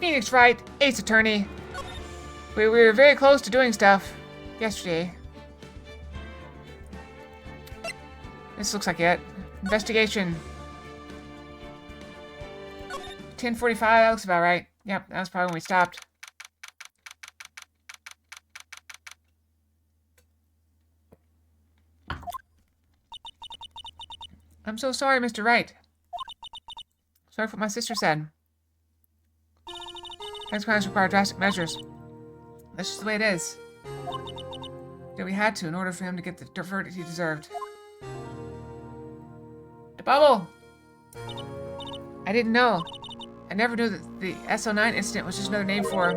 Phoenix Wright, Ace Attorney. We were very close to doing stuff yesterday. This looks like it. Investigation. 10:45, that looks about right. Yep, that was probably when we stopped. I'm so sorry, Mr. Wright. Sorry for what my sister said. Tax crimes require drastic measures. That's just the way it is. That we had to in order for him to get the verdict he deserved. The bubble! I didn't know. I never knew that the SO9 incident was just another name for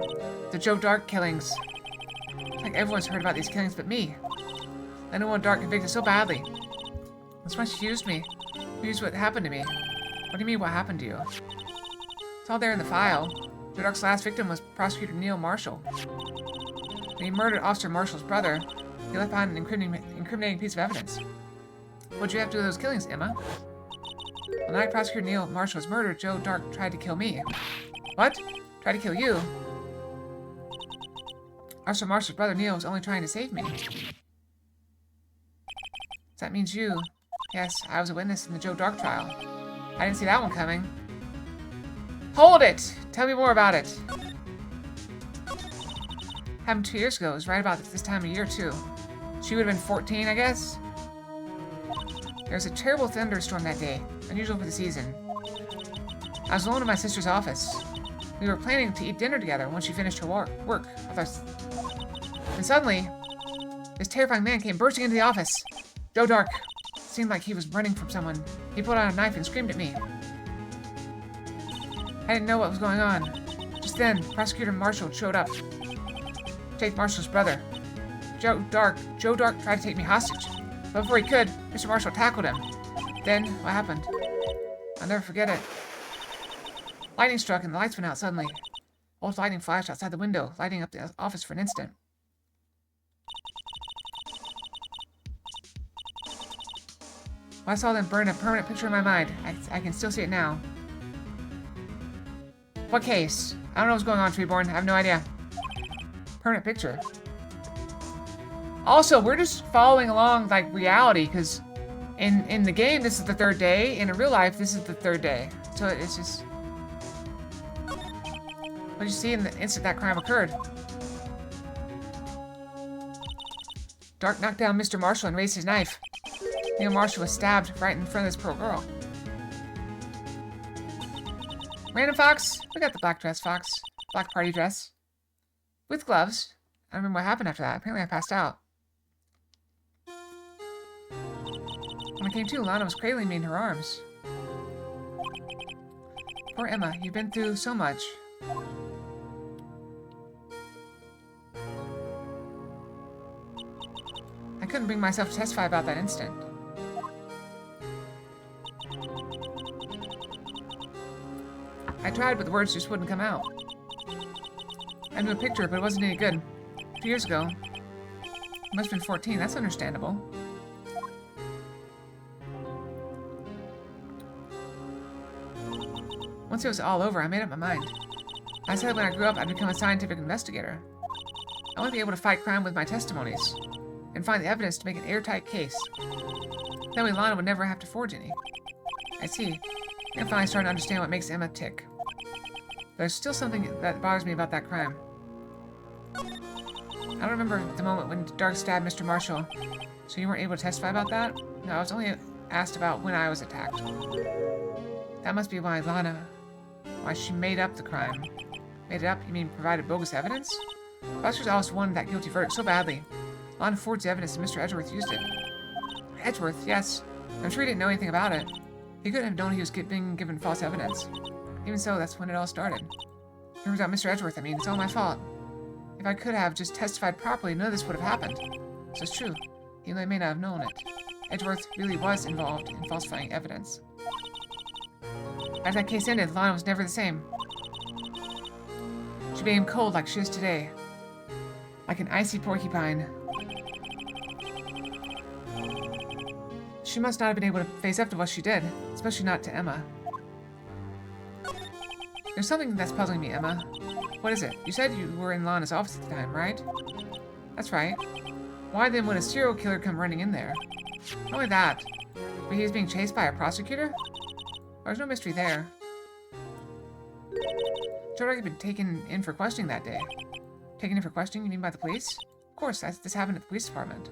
the Joe Dark killings. I think everyone's heard about these killings but me. I know one Dark convicted so badly. That's why she used me. Used what happened to me. What do you mean, what happened to you? It's all there in the file. Joe Dark's last victim was Prosecutor Neil Marshall. When he murdered Officer Marshall's brother, he left behind an incriminating piece of evidence. What'd you have to do with those killings, Emma? The night Prosecutor Neil Marshall was murdered, Joe Dark tried to kill me. What? Tried to kill you? Officer Marshall's brother Neil was only trying to save me. So that means you. Yes, I was a witness in the Joe Dark trial. I didn't see that one coming. Hold it! Tell me more about it. Happened 2 years ago. It was right about this time of year, too. She would have been 14, I guess? There was a terrible thunderstorm that day, unusual for the season. I was alone in my sister's office. We were planning to eat dinner together when she finished her work. And suddenly, this terrifying man came bursting into the office. Joe Dark. Seemed like he was running from someone. He pulled out a knife and screamed at me. I didn't know what was going on. Just then, Prosecutor Marshall showed up. Take Marshall's brother. Joe Dark tried to take me hostage. But before he could, Mr. Marshall tackled him. Then, what happened? I'll never forget it. Lightning struck and the lights went out suddenly. Old lightning flashed outside the window, lighting up the office for an instant. What I saw then burned a permanent picture in my mind. I can still see it now. What case? I don't know what's going on, Treeborn. I have no idea. Permanent picture. Also, we're just following along like reality, because in the game this is the third day. In real life, this is the third day. So it's just. What did you see in the instant that crime occurred? Dark knocked down Mr. Marshall and raised his knife. Neil Marshall was stabbed right in front of this poor girl. Random Fox? We got the black dress, Fox. Black party dress. With gloves. I don't remember what happened after that. Apparently I passed out. When I came to, Lana was cradling me in her arms. Poor Emma, you've been through so much. I couldn't bring myself to testify about that incident. I tried, but the words just wouldn't come out. I knew a picture, but it wasn't any good. 2 years ago. I must have been 14. That's understandable. Once it was all over, I made up my mind. I said when I grew up, I'd become a scientific investigator. I want to be able to fight crime with my testimonies and find the evidence to make an airtight case. That way Lana would never have to forge any. I see. I finally started to understand what makes Emma tick. There's still something that bothers me about that crime. I don't remember the moment when Dark stabbed Mr. Marshall. So you weren't able to testify about that? No, I was only asked about when I was attacked. That must be why she made up the crime. Made it up? You mean provided bogus evidence? Prosecutors always wanted that guilty verdict so badly. Lana forged the evidence and Mr. Edgeworth used it. Edgeworth, yes. I'm sure he didn't know anything about it. He couldn't have known he was being given false evidence. Even so, that's when it all started. Turns out Mr. Edgeworth, it's all my fault. If I could have just testified properly, none of this would have happened. So it's true. He may not have known it. Edgeworth really was involved in falsifying evidence. As that case ended, Lana was never the same. She became cold like she is today. Like an icy porcupine. She must not have been able to face up to what she did, especially not to Emma. There's something that's puzzling me, Emma. What is it? You said you were in Lana's office at the time, right? That's right. Why then would a serial killer come running in there? Not only that, but he was being chased by a prosecutor? There's no mystery there. Joe had been taken in for questioning that day. Taken in for questioning, you mean by the police? Of course, this happened at the police department.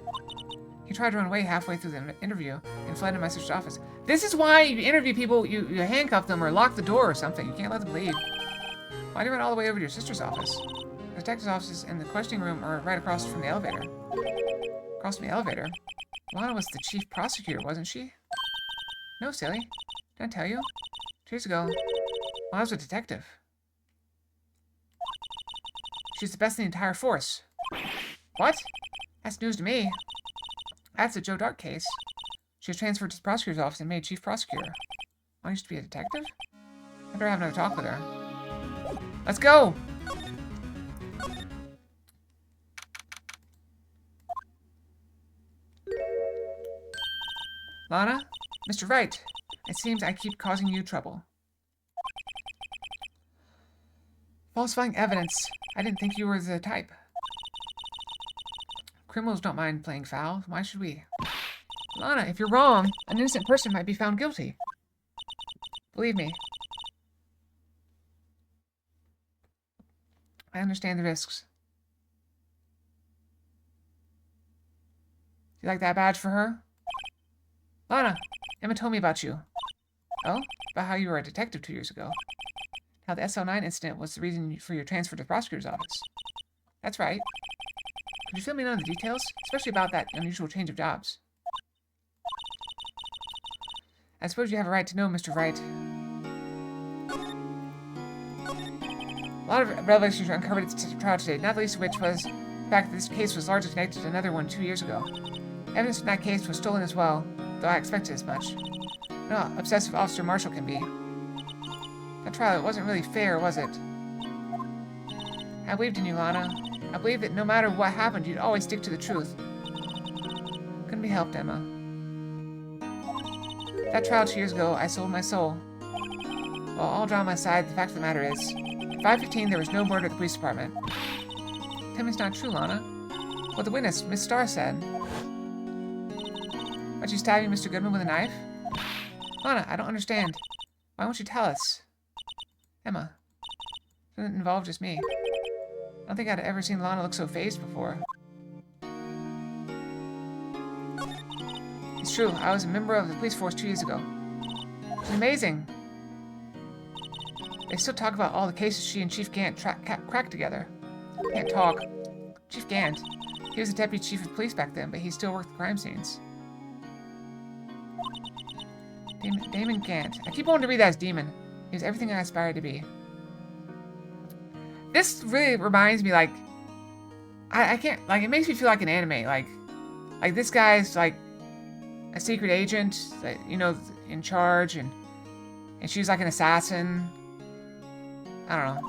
He tried to run away halfway through the interview and fled to my sister's office. This is why you interview people, you handcuff them or lock the door or something. You can't let them leave. Why do you run all the way over to your sister's office? The detective's office and the questioning room are right across from the elevator. Across from the elevator? Lana was the chief prosecutor, wasn't she? No, silly. Didn't I tell you? 2 years ago, Lana was a detective. She's the best in the entire force. What? That's news to me. That's the Joe Dark case. She was transferred to the prosecutor's office and made chief prosecutor. I used to be a detective? I better have another talk with her. Let's go! Lana? Mr. Wright, it seems I keep causing you trouble. Falsifying evidence. I didn't think you were the type. Criminals don't mind playing foul. Why should we? Lana, if you're wrong, an innocent person might be found guilty. Believe me. I understand the risks. Do you like that badge for her? Lana, Emma told me about you. Oh? About how you were a detective 2 years ago. How the SL9 incident was the reason for your transfer to the prosecutor's office. That's right. Could you fill me in on the details? Especially about that unusual change of jobs. I suppose you have a right to know, Mr. Wright. A lot of revelations were uncovered at the trial today, not the least of which was the fact that this case was largely connected to another one 2 years ago. Evidence from that case was stolen as well, though I expected as much. No, obsessive Officer Marshall can be. That trial, it wasn't really fair, was it? I believed in you, Lana. I believed that no matter what happened, you'd always stick to the truth. Couldn't be helped, Emma. That trial 2 years ago, I sold my soul. Well, all drama aside, the fact of the matter is, at 5:15 there was no murder at the police department. Tell me it's not true, Lana. What the witness, Miss Starr, said. Aren't you stabbing Mr. Goodman with a knife? Lana, I don't understand. Why won't you tell us? Emma. It doesn't involve just me. I don't think I'd ever seen Lana look so fazed before. It's true, I was a member of the police force 2 years ago. It was amazing. They still talk about all the cases she and Chief Gant cracked together. Can't talk. Chief Gant. He was the deputy chief of police back then, but he still worked the crime scenes. Damon Gant. I keep wanting to read that as Demon. He was everything I aspired to be. This really reminds me, like, I can't, like, it makes me feel like an anime, like this guy's, like, a secret agent, that, you know, in charge, and she's, like, an assassin. I don't know.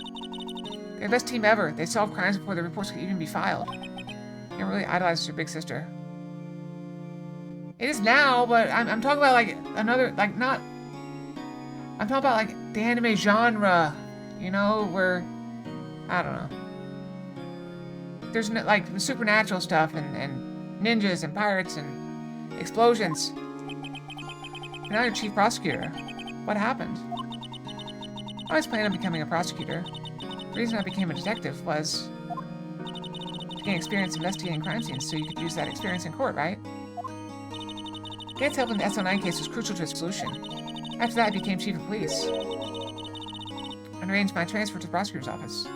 They're the best team ever. They solve crimes before the reports could even be filed. They really idolizes her big sister. It is now, but I'm talking about, like, another, like, not... I'm talking about, like, the anime genre, you know, where... I don't know. There's, like, supernatural stuff, and ninjas, and pirates, and explosions. And now you're chief prosecutor. What happened? I always planned on becoming a prosecutor. The reason I became a detective was to gain experience investigating crime scenes so you could use that experience in court, right? Gant's help in the SL9 case was crucial to its solution. After that, I became chief of police and arranged my transfer to the prosecutor's office.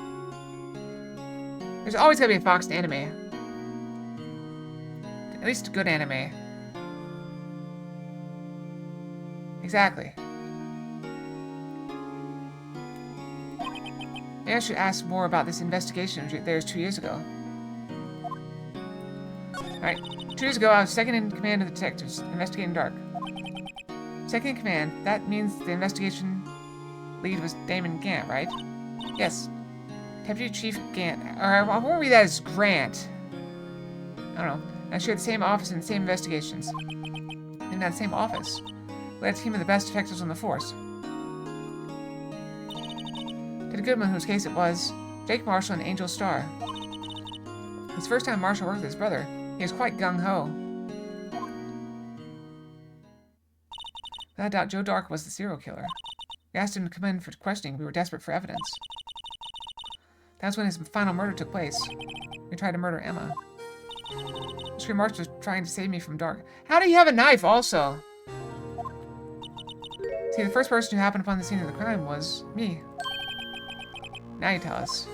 There's always gotta be a Fox anime. At least a good anime. Exactly. Maybe I should ask more about this investigation of theirs 2 years ago. Alright, 2 years ago I was second in command of the detectives, investigating dark. Second in command, that means the investigation lead was Damon Gant, right? Yes. Deputy Chief Gant, or I won't read that as Grant. I don't know. I shared the same office and the same investigations. In that same office. We had a team of the best detectives on the force. The Goodman whose case it was, Jake Marshall and Angel Starr. His first time Marshall worked with his brother, he was quite gung-ho. Without doubt, Joe Dark was the serial killer. We asked him to come in for questioning. We were desperate for evidence. That's when his final murder took place. We tried to murder Emma. Mr. Marshall was trying to save me from Dark. How do you have a knife also? See, the first person who happened upon the scene of the crime was me. Now you tell us.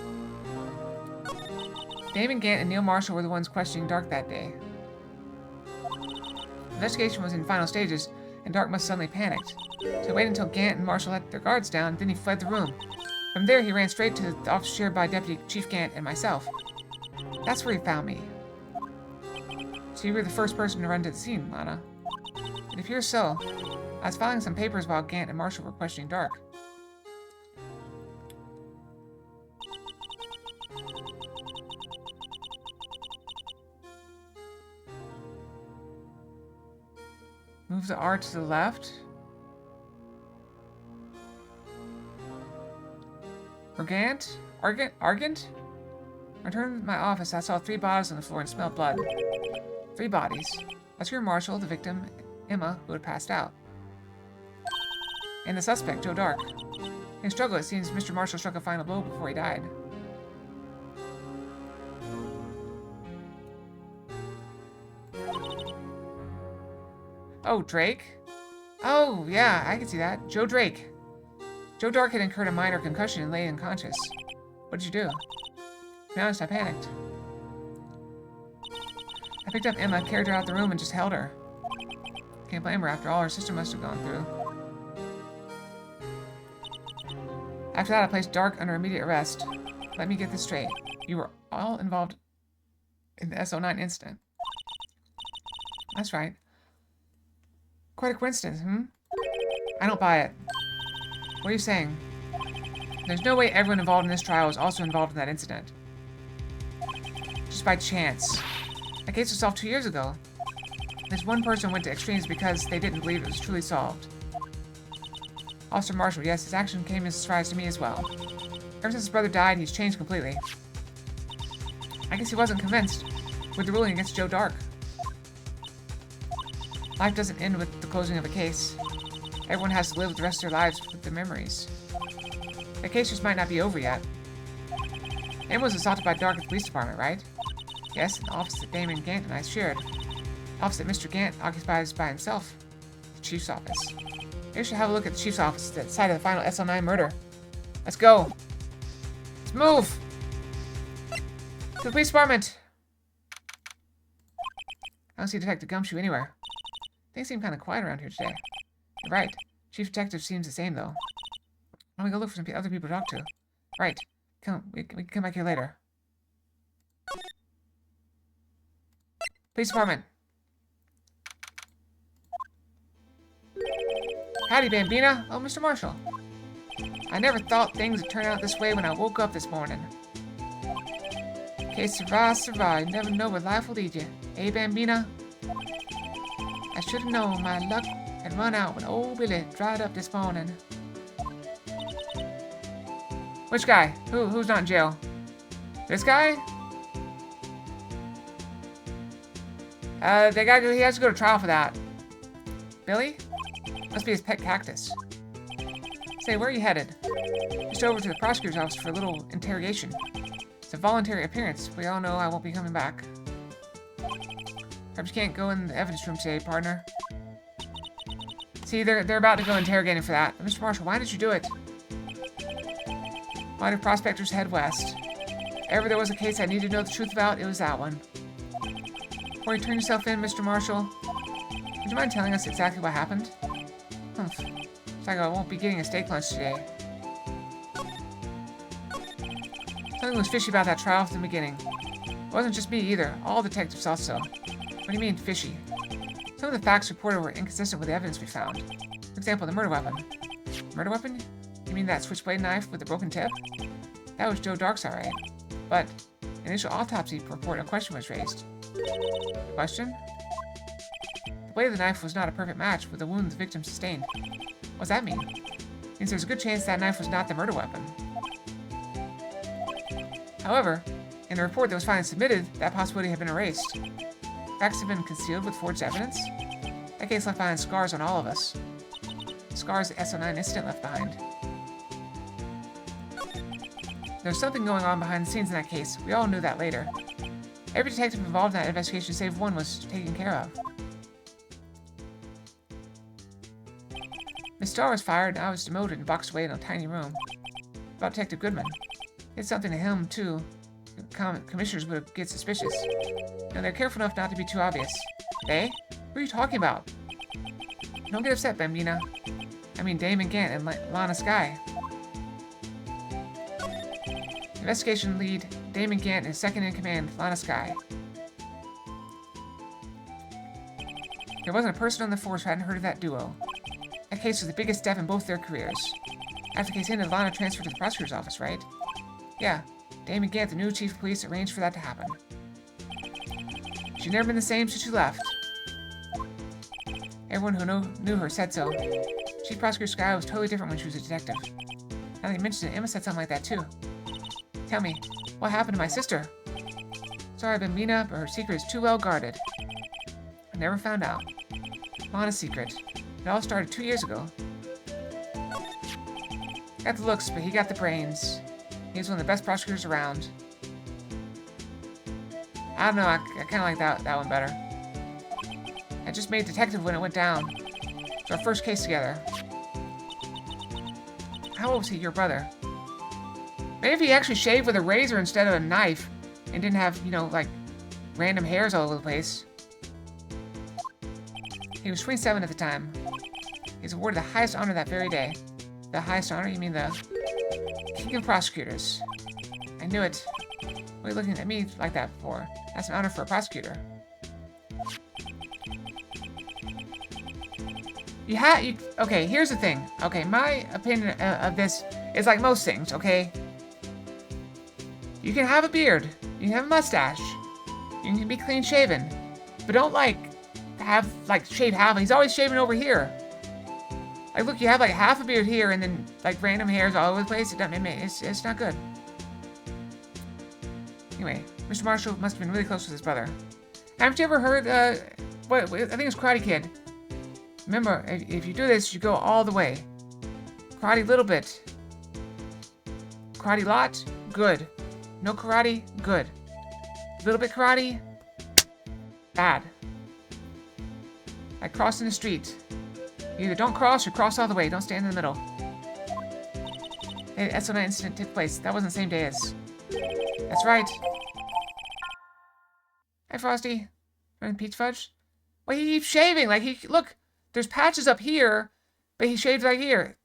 Damon Gant and Neil Marshall were the ones questioning Dark that day. The investigation was in final stages, and Dark must suddenly panicked. So he waited until Gant and Marshall let their guards down, then he fled the room. From there, he ran straight to the office shared by Deputy Chief Gant and myself. That's where he found me. So you were the first person to run to the scene, Lana. It appears so. I was filing some papers while Gant and Marshall were questioning Dark. Move the R to the left. Argant? Argant? I returned to my office. I saw 3 bodies on the floor and smelled blood. 3 bodies. That's your Marshall, the victim, Emma, who had passed out. And the suspect, Joe Dark. In a struggle, it seems Mr. Marshall struck a final blow before he died. Oh, Drake? Oh, yeah, I can see that. Joe Drake. Joe Dark had incurred a minor concussion and lay unconscious. What did you do? To be honest, I panicked. I picked up Emma, carried her out the room, and just held her. Can't blame her after all her sister must have gone through. After that, I placed Dark under immediate arrest. Let me get this straight. You were all involved in the SO9 incident. That's right. Quite a coincidence, I don't buy it. What are you saying? There's no way everyone involved in this trial was also involved in that incident. Just by chance. That case was solved 2 years ago. This one person went to extremes because they didn't believe it was truly solved. Officer Marshall, yes, his action came as a surprise to me as well. Ever since his brother died, he's changed completely. I guess he wasn't convinced with the ruling against Joe Dark. Life doesn't end with the closing of a case. Everyone has to live the rest of their lives with their memories. The case just might not be over yet. Emma was assaulted by Dark at the police department, right? Yes, in the office that Damon Gant and I shared. The office that Mr. Gant occupies by himself. The chief's office. Maybe we should have a look at the chief's office at the site of the final SL9 murder. Let's go. Let's move. To the police department. I don't see Detective Gumshoe anywhere. Things seem kind of quiet around here today. You're right. Chief Detective seems the same, though. Why don't we go look for some other people to talk to? Right. Come, we can come back here later. Police department. Howdy, Bambina. Oh, Mr. Marshall. I never thought things would turn out this way when I woke up this morning. Okay, survive. You never know where life will lead you. Hey, Bambina. I should have known my luck had run out when old Billy dried up this morning. Which guy? Who's not in jail? This guy? He has to go to trial for that. Billy? Must be his pet cactus. Say, where are you headed? Just over to the prosecutor's office for a little interrogation. It's a voluntary appearance. We all know I won't be coming back. Perhaps you can't go in the evidence room today, partner. See, they're about to go interrogating for that. Mr. Marshall, why did you do it? Why do prospectors head west? If ever there was a case I needed to know the truth about, it was that one. Before you turn yourself in, Mr. Marshall, would you mind telling us exactly what happened? Humph. Looks like I won't be getting a steak lunch today. Something was fishy about that trial from the beginning. It wasn't just me either. All detectives thought so. What do you mean, fishy? Some of the facts reported were inconsistent with the evidence we found. For example, the murder weapon. Murder weapon? You mean that switchblade knife with the broken tip? That was Joe Dark's, alright. But, initial autopsy report, a question was raised. Question? The blade of the knife was not a perfect match with the wound the victim sustained. What does that mean? It means there's a good chance that knife was not the murder weapon. However, in the report that was finally submitted, that possibility had been erased. Facts have been concealed with forged evidence. That case left behind scars on all of us. Scars the SO9 incident left behind. There's something going on behind the scenes in that case. We all knew that later. Every detective involved in that investigation, save one, was taken care of. Miss Starr was fired, and I was demoted and boxed away in a tiny room. About Detective Goodman. It's something to him, too. Commissioners would get suspicious. And they're careful enough not to be too obvious. Eh? Who are you talking about? Don't get upset, Bambina. I mean Damon Gant and Lana Skye. Investigation lead, Damon Gant, and second-in-command, Lana Skye. There wasn't a person on the force who hadn't heard of that duo. That case was the biggest step in both their careers. After the case ended, Lana transferred to the prosecutor's office, right? Yeah. Damon Gant, the new chief of police, arranged for that to happen. She'd never been the same since she left. Everyone who knew her said so. Chief Prosecutor Skye was totally different when she was a detective. Now that you mentioned it, Emma said something like that too. Tell me, what happened to my sister? Sorry, Bambina, but her secret is too well guarded. I never found out. Lana's secret. It all started 2 years ago. Got the looks, but he got the brains. He's one of the best prosecutors around. I don't know, I kind of like that one better. I just made detective when it went down. It's our first case together. How old was he, your brother? Maybe if he actually shaved with a razor instead of a knife and didn't have, you know, like, random hairs all over the place. He was 27 at the time. He was awarded the highest honor that very day. The highest honor? You mean the King of Prosecutors. I knew it. What are you looking at me like that for? That's an honor for a prosecutor. Okay, here's the thing. Okay, my opinion of this is like most things, okay? You can have a beard. You can have a mustache. You can be clean shaven. But don't, shave half. He's always shaving over here. Like, look, you have, like, half a beard here and then, like, random hairs all over the place. It's not good. Anyway, Mr. Marshall must have been really close with his brother. Haven't you ever heard, I think it's Karate Kid. Remember, if you do this, you go all the way. Karate little bit. Karate lot, good. No karate, good. Little bit karate, bad. Like crossing the street. You either don't cross or cross all the way. Don't stand in the middle. Hey, the SO9 incident took place. That wasn't the same day as... That's right. Hi, Frosty. Running Peach Fudge? Well, he keeps shaving. Like, look, there's patches up here, but he shaved right here.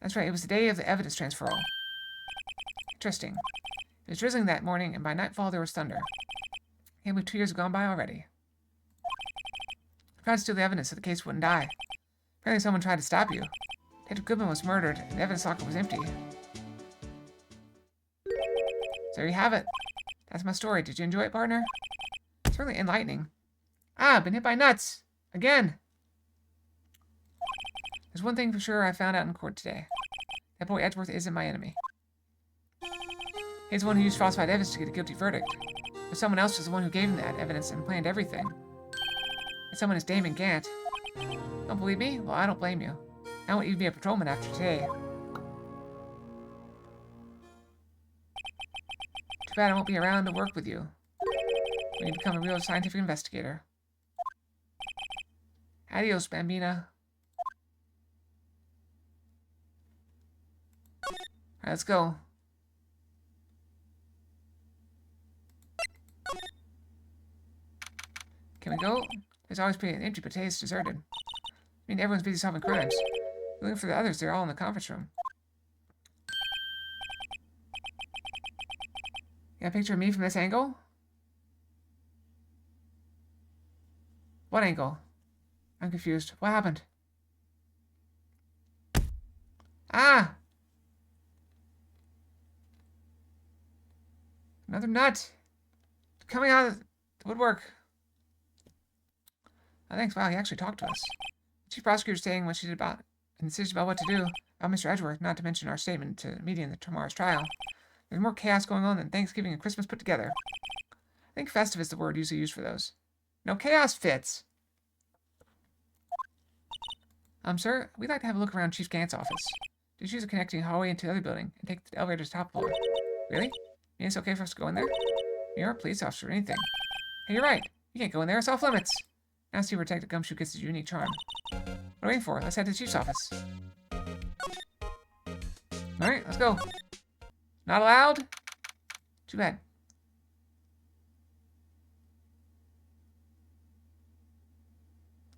That's right. It was the day of the evidence transferal. Interesting. It was drizzling that morning, and by nightfall there was thunder. Can't believe 2 years have gone by already. Tried to steal the evidence so the case wouldn't die. Apparently someone tried to stop you. Detective Goodman was murdered, and the evidence locker was empty. So there you have it. That's my story. Did you enjoy it, partner? It's really enlightening. Ah, been hit by nuts. Again. There's one thing for sure I found out in court today. That boy Edgeworth isn't my enemy. He's the one who used falsified evidence to get a guilty verdict. But someone else was the one who gave him that evidence and planned everything. And someone is Damon Gant. Don't believe me? Well, I don't blame you. I won't even be a patrolman after today. Too bad I won't be around to work with you when you become a real scientific investigator. Adios, Bambina. Alright, let's go. Can we go? It's always pretty empty, but today it's deserted. I mean, everyone's busy solving crimes. Looking for the others, they're all in the conference room. Got a picture of me from this angle? What angle? I'm confused. What happened? Ah! Another nut! Coming out of the woodwork. Oh, thanks. Wow, he actually talked to us. The chief prosecutor saying what she did about a decision about what to do about Mr. Edgeworth, not to mention our statement to the media in tomorrow's trial. There's more chaos going on than Thanksgiving and Christmas put together. I think festive is the word usually used for those. No, chaos fits. Sir, we'd like to have a look around Chief Gant's office. Just use a connecting hallway into the other building and take the elevator to the top floor. Really? You think it's okay for us to go in there? You're a police officer or anything. Hey, you're right. You can't go in there. It's off limits. Now see where Detective Gumshoe gets his unique charm. What are we waiting for? Let's head to the chief's office. Alright, let's go. Not allowed? Too bad.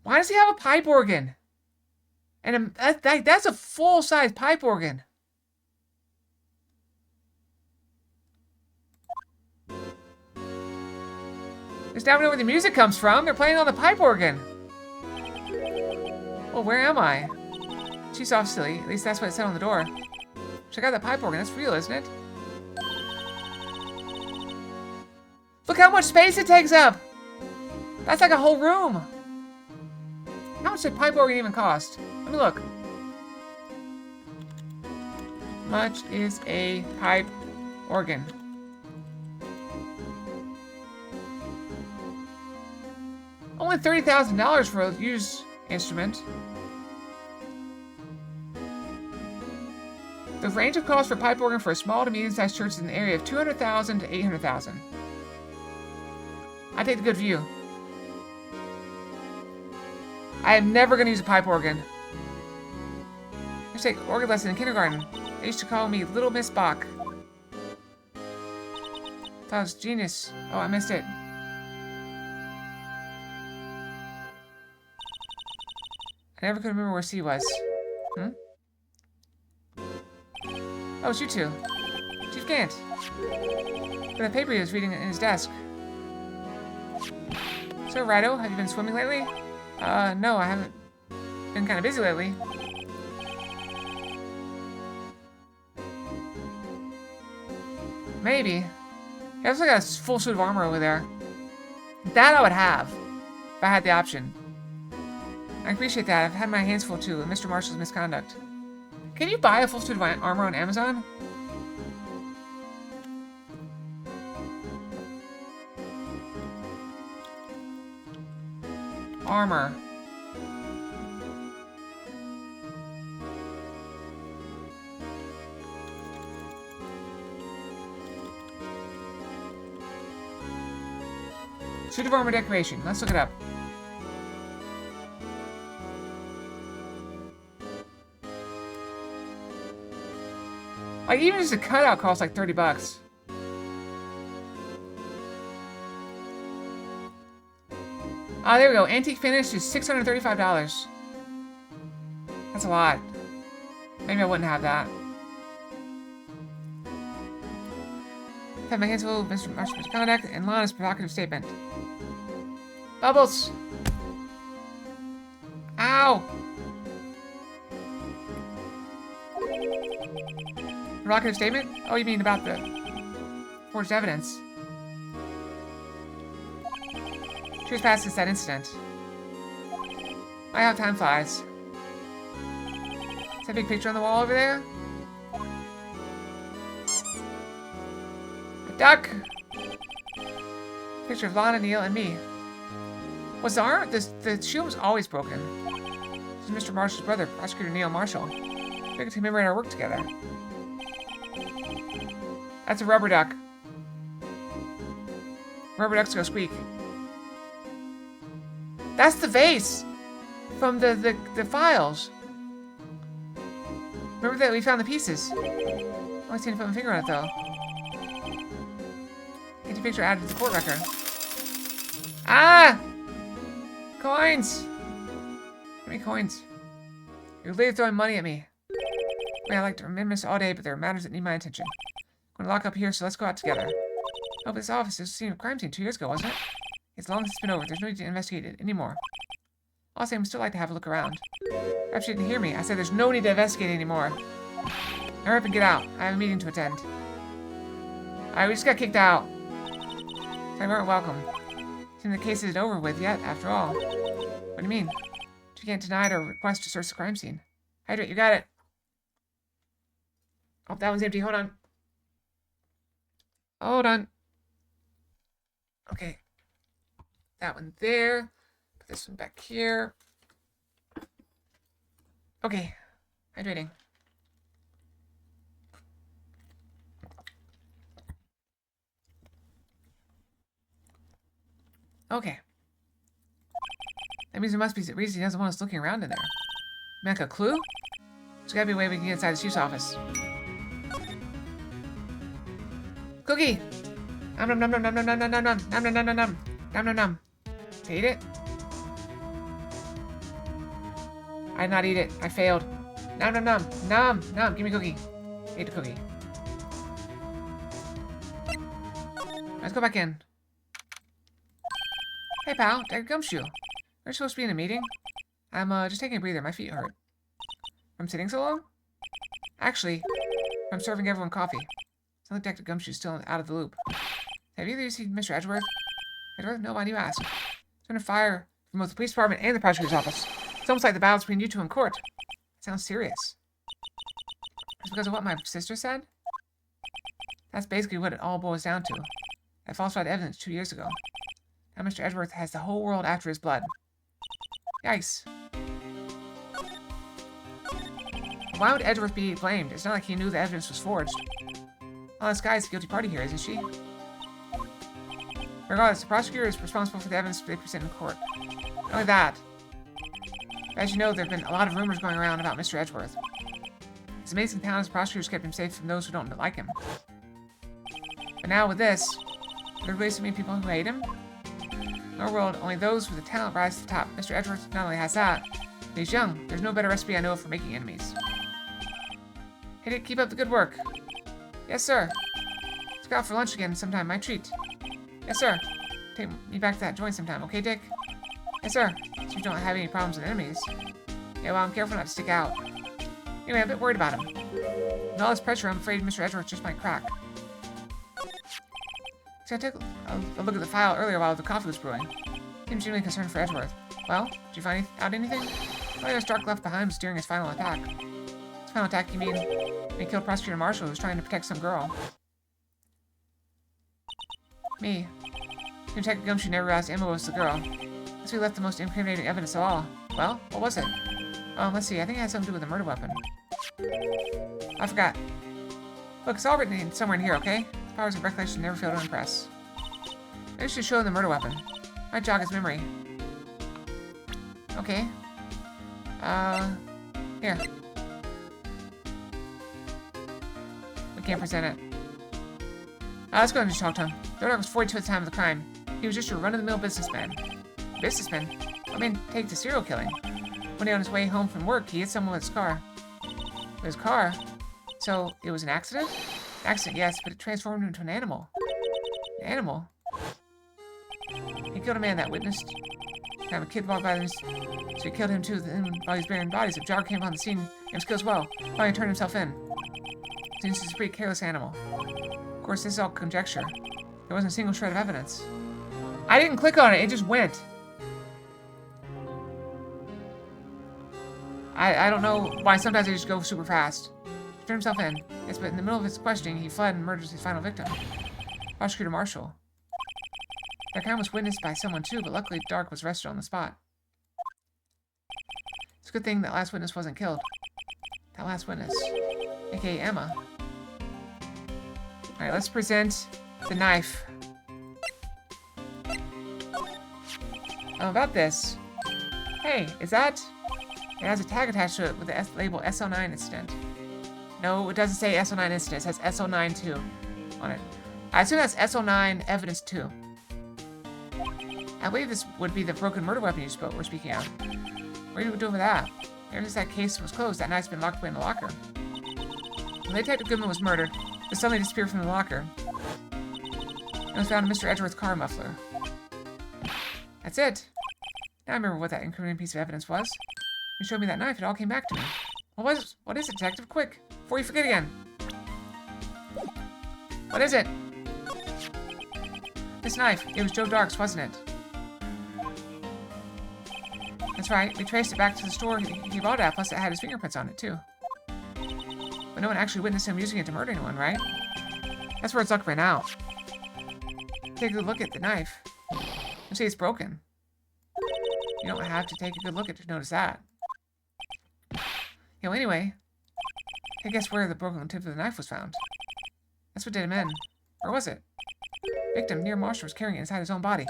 Why does he have a pipe organ? And that's a full-size pipe organ. Just now we know where the music comes from. They're playing on the pipe organ. Well, where am I? Chief's office, silly. At least that's what it said on the door. Check out that pipe organ. That's real, isn't it? Look how much space it takes up. That's like a whole room. How much did pipe organ even cost? Let me look. Much is a pipe organ? Only $30,000 for a used instrument. The range of cost for pipe organ for a small to medium-sized church is in the area of $200,000 to $800,000. I take the good view. I am never going to use a pipe organ. I used to take organ lesson in kindergarten. They used to call me Little Miss Bach. That was genius. Oh, I missed it. I never could remember where C was. Hmm? Oh, it's you two. Chief Gant. For the paper he was reading in his desk. So, Rido, have you been swimming lately? No, I haven't. Been kind of busy lately. Maybe. He also got a full suit of armor over there. That I would have, if I had the option. I appreciate that. I've had my hands full too with Mr. Marshall's misconduct. Can you buy a full suit of armor on Amazon? Armor. Suit of armor decoration. Let's look it up. Like, even just a cutout costs like $30. Ah, there we go. Antique finish is $635. That's a lot. Maybe I wouldn't have that. Have my hands full of Mr. Marshall's conduct and Lana's provocative statement. Bubbles! Ow! Provocative statement? Oh, you mean about the forged evidence? 2 years past since that incident. I how time flies. Is that big picture on the wall over there? A duck! Picture of Lana, Neil, and me. Was the arm? The shield was always broken. This is Mr. Marshall's brother, Prosecutor Neil Marshall. We could commemorate our work together. That's a rubber duck. Rubber ducks go squeak. That's the vase from the files. Remember that we found the pieces. Only seen to put my finger on it though. Get your picture added to the court record. Ah! Coins! How many coins? You're literally throwing money at me. I like to remember this all day, but there are matters that need my attention. I'm gonna lock up here, so let's go out together. Oh, but this office is a crime scene 2 years ago, wasn't it? As long as it's been over, there's no need to investigate it anymore. Also, I would still like to have a look around. Perhaps you didn't hear me. I said there's no need to investigate anymore. Hurry up and get out. I have a meeting to attend. Alright, we just got kicked out. So we weren't welcome. Seems the case isn't over with yet, after all. What do you mean? You can't deny our request to search the crime scene. Hydrate, you got it. Oh, that one's empty. Hold on. Hold on. Okay. That one there. Put this one back here. Okay. Hydrating. Okay. That means there must be a reason he doesn't want us looking around in there. Make a clue? There's gotta be a way we can get inside the chief's office. Cookie! Nom nom nom nom nom nom nom nom nom nom nom nom nom nom nom nom nom. Eat it? I did not eat it. I failed. Nom nom nom nom nom. Give me cookie. Ate the cookie. Let's go back in. Hey pal, Dad Gumshoe. We're supposed to be in a meeting. I'm just taking a breather. My feet hurt. From sitting so long? Actually, from serving everyone coffee. Sounds like Detective Gumshoe's still out of the loop. Have either of you seen Mr. Edgeworth? Edgeworth? No, why do you ask? There's been a fire from both the police department and the prosecutor's office. It's almost like the battle's between you two in court. It sounds serious. It's because of what my sister said? That's basically what it all boils down to. I falsified evidence 2 years ago. Now Mr. Edgeworth has the whole world after his blood. Yikes. Why would Edgeworth be blamed? It's not like he knew the evidence was forged. Well, this guy's the guilty party here, isn't she? Regardless, the prosecutor is responsible for the evidence they present in court. Not only that, as you know, there have been a lot of rumors going around about Mr. Edgeworth. His amazing talents, prosecutors kept him safe from those who don't like him. But now with this, there are so many people who hate him. In our world, only those with the talent rise to the top. Mr. Edgeworth not only has that, but he's young. There's no better recipe I know of for making enemies. Hey Dick, keep up the good work. Yes, sir. Let's go out for lunch again sometime, my treat. Yes, sir. Take me back to that joint sometime, okay, Dick? Yes, sir. So you don't have any problems with enemies. Yeah, well, I'm careful not to stick out. Anyway, I'm a bit worried about him. With all this pressure, I'm afraid Mr. Edgeworth just might crack. So I took a look at the file earlier while the coffee was brewing. Seemed genuinely concerned for Edgeworth. Well, did you find out anything? Well, there's Stark left behind was during his final attack. His final attack, you mean? He killed Prosecutor Marshall, who was trying to protect some girl. Me. Detective Gumshoe never asked Emma was the girl. Guess we left the most incriminating evidence of all. Well, what was it? Let's see. I think it had something to do with the murder weapon. I forgot. Look, it's all written in somewhere in here, okay? His powers of recollection never fail to impress. Maybe should show him the murder weapon. Might jog his memory. Okay. Here. We can't present it. Let's go and just talk to him. Dordock was 42 at the time of the crime. He was just a run-of-the-mill businessman. Businessman? What made him take to serial killing? One day on his way home from work, he hit someone with his car. With his car? So, it was an accident? Accident, yes, but it transformed him into an animal. An animal? He killed a man that witnessed. Have a kid walked by this, so he killed him too. Then, while he was burying bodies, a jogger came upon the scene and was killed as well. Finally turned himself in. Since he's a pretty careless animal. Of course, this is all conjecture. There wasn't a single shred of evidence. I didn't click on it, it just went. I don't know why sometimes they just go super fast. He turned himself in. Yes, but in the middle of his questioning, he fled and murdered his final victim. Prosecutor Marshall. That crime was witnessed by someone too, but luckily Dark was arrested on the spot. It's a good thing that last witness wasn't killed. That last witness. AKA Emma. Alright, let's present the knife. About this. Hey, is that... It has a tag attached to it with the label SO9 incident. No, it doesn't say SO9 incident. It says SO9 2 on it. I assume that's SO9 evidence 2. I believe this would be the broken murder weapon you were speaking of. What are you doing with that? Ever since that case was closed, that knife's been locked away in the locker. When Detective Goodman was murdered, it suddenly disappeared from the locker. It was found in Mr. Edgeworth's car muffler. That's it. Now I remember what that incriminating piece of evidence was. You showed me that knife, it all came back to me. What is it, Detective? Quick, before you forget again. What is it? This knife. It was Joe Dark's, wasn't it? That's right. We traced it back to the store he bought it at, plus it had his fingerprints on it, too. But no one actually witnessed him using it to murder anyone, right? That's where it's luck right now. Take a good look at the knife. You say it's broken. You don't have to take a good look at it to notice that. You know, anyway, I guess where the broken tip of the knife was found. That's what did him in. Or was it? Victim near Marshall was carrying it inside his own body.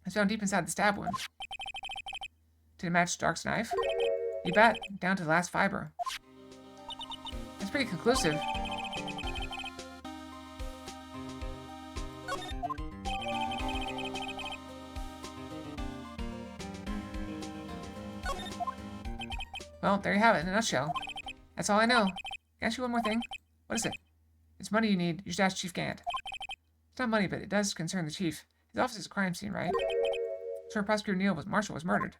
It's found deep inside the stab wound. Did it match Dark's knife? You bet, down to the last fiber. That's pretty conclusive. Well, there you have it in a nutshell. That's all I know. Can I ask you one more thing? What is it? It's money you need. You should ask Chief Gant. It's not money, but it does concern the chief. His office is a crime scene, right? Sure, Prosecutor Marshall was murdered.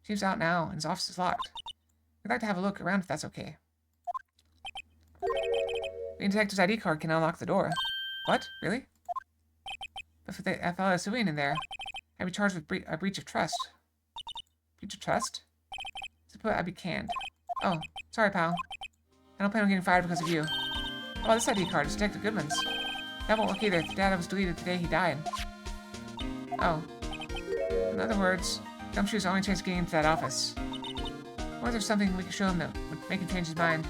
Chief's out now, and his office is locked. We'd like to have a look around if that's okay. The detective's ID card can unlock the door. What? Really? But if I found a civilian in there, I'd be charged with a breach of trust. Breach of trust? But I'd be canned. Oh, sorry, pal. I don't plan on getting fired because of you. Oh, this ID card is Detective Goodman's. That won't work either. The data was deleted the day he died. Oh. In other words, Gumshoe's only chance of getting into that office. Or is there something we could show him that would make him change his mind?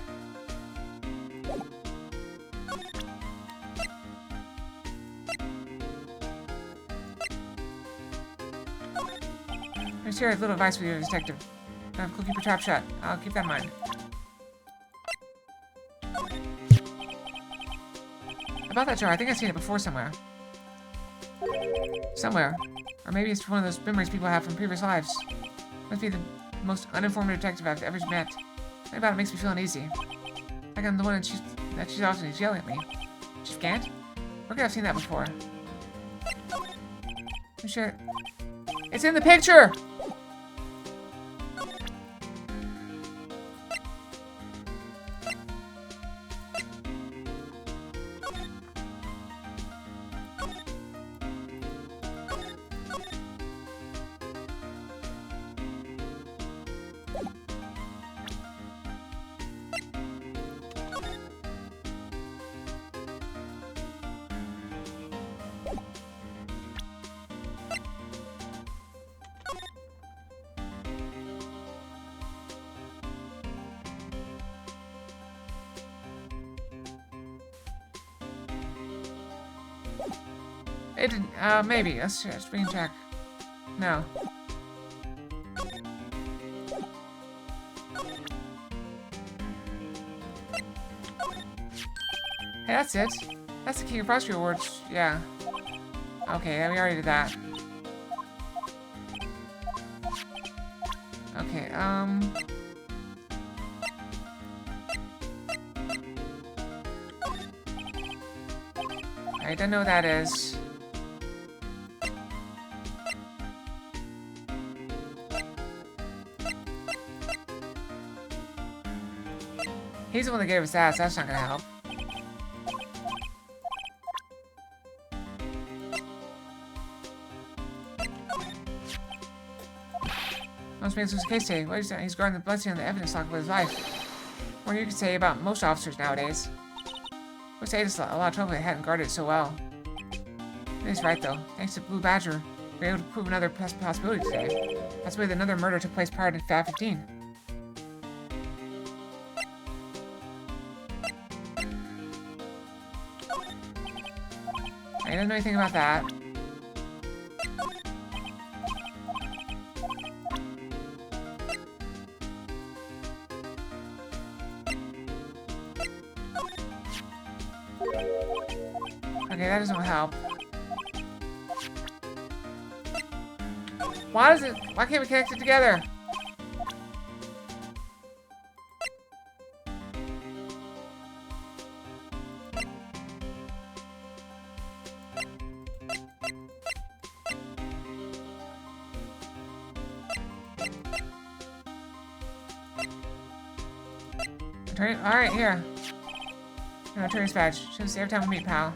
I'll share a little advice with you, Detective. Keep your trap shut. I'll keep that in mind. About that jar, I think I've seen it before somewhere. Somewhere. Or maybe it's one of those memories people have from previous lives. Must be the most uninformed detective I've ever met. Something about it makes me feel uneasy. Like I'm the one that she's often yelling at me. Chief Gant? Where could I have seen that before? I'm sure. It's in the picture! It didn't, maybe. Let's bring it back. No. Hey, that's it. That's the King of Prosecutor Awards. Yeah. Okay, yeah, we already did that. Okay, I don't know what that is. He's the one that gave us that, so that's not gonna help. Most makes this case today. What is that? He's guarding the bloodstain on the evidence lock with his life. More you could say about most officers nowadays. Would say us a lot of trouble they hadn't guarded it so well. He's right though. Thanks to Blue Badger, we were able to prove another possibility today. Possibly that another murder took place prior to Fab 15. I don't know anything about that. Okay, that doesn't help. Why can't we connect it together? Alright, here. No, attorney's badge. Should see every time we meet, pal.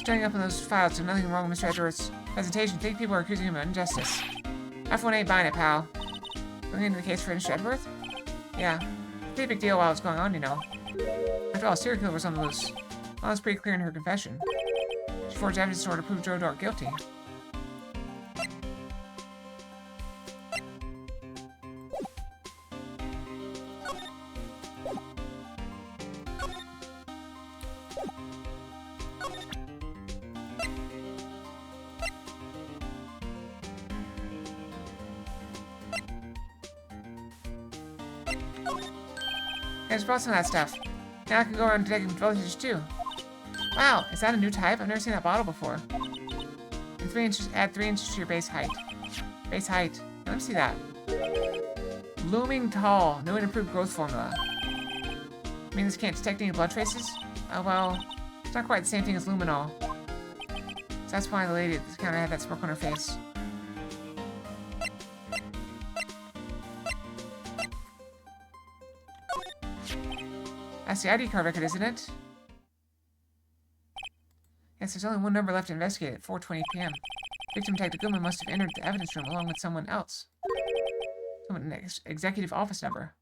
Studying up on those files, there's nothing wrong with Mr. Edwards' presentation. Think people are accusing him of injustice. F1 ain't buying it, pal. Looking into the case for Mr. Edwards? Yeah. Pretty big deal while it's going on, you know. After all, a serial killer was on the loose. Well, that's pretty clear in her confession. She forged evidence in order to prove Joe Dart guilty. I just brought some of that stuff. Now I can go around detecting voltages too. Wow, is that a new type? I've never seen that bottle before. And 3 inches, add 3 inches to your base height. Base height. Let me see that. Looming tall. New and improved growth formula. I mean, this can't detect any blood traces? Oh, well, it's not quite the same thing as luminol. So that's why the lady at the counter had that smirk on her face. That's the ID card record, isn't it? Yes, there's only one number left to investigate at 4:20 p.m. Victim Detective Goodman must have entered the evidence room along with someone else. An executive office number.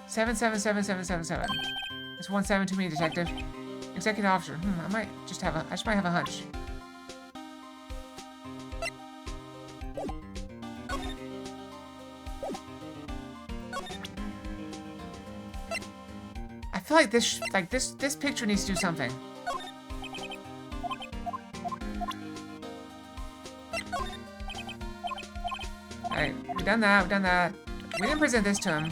777777. It's 17 to me, detective. Executive officer. I just might have a hunch. I feel like this picture needs to do something. Alright, we've done that. We didn't present this to him.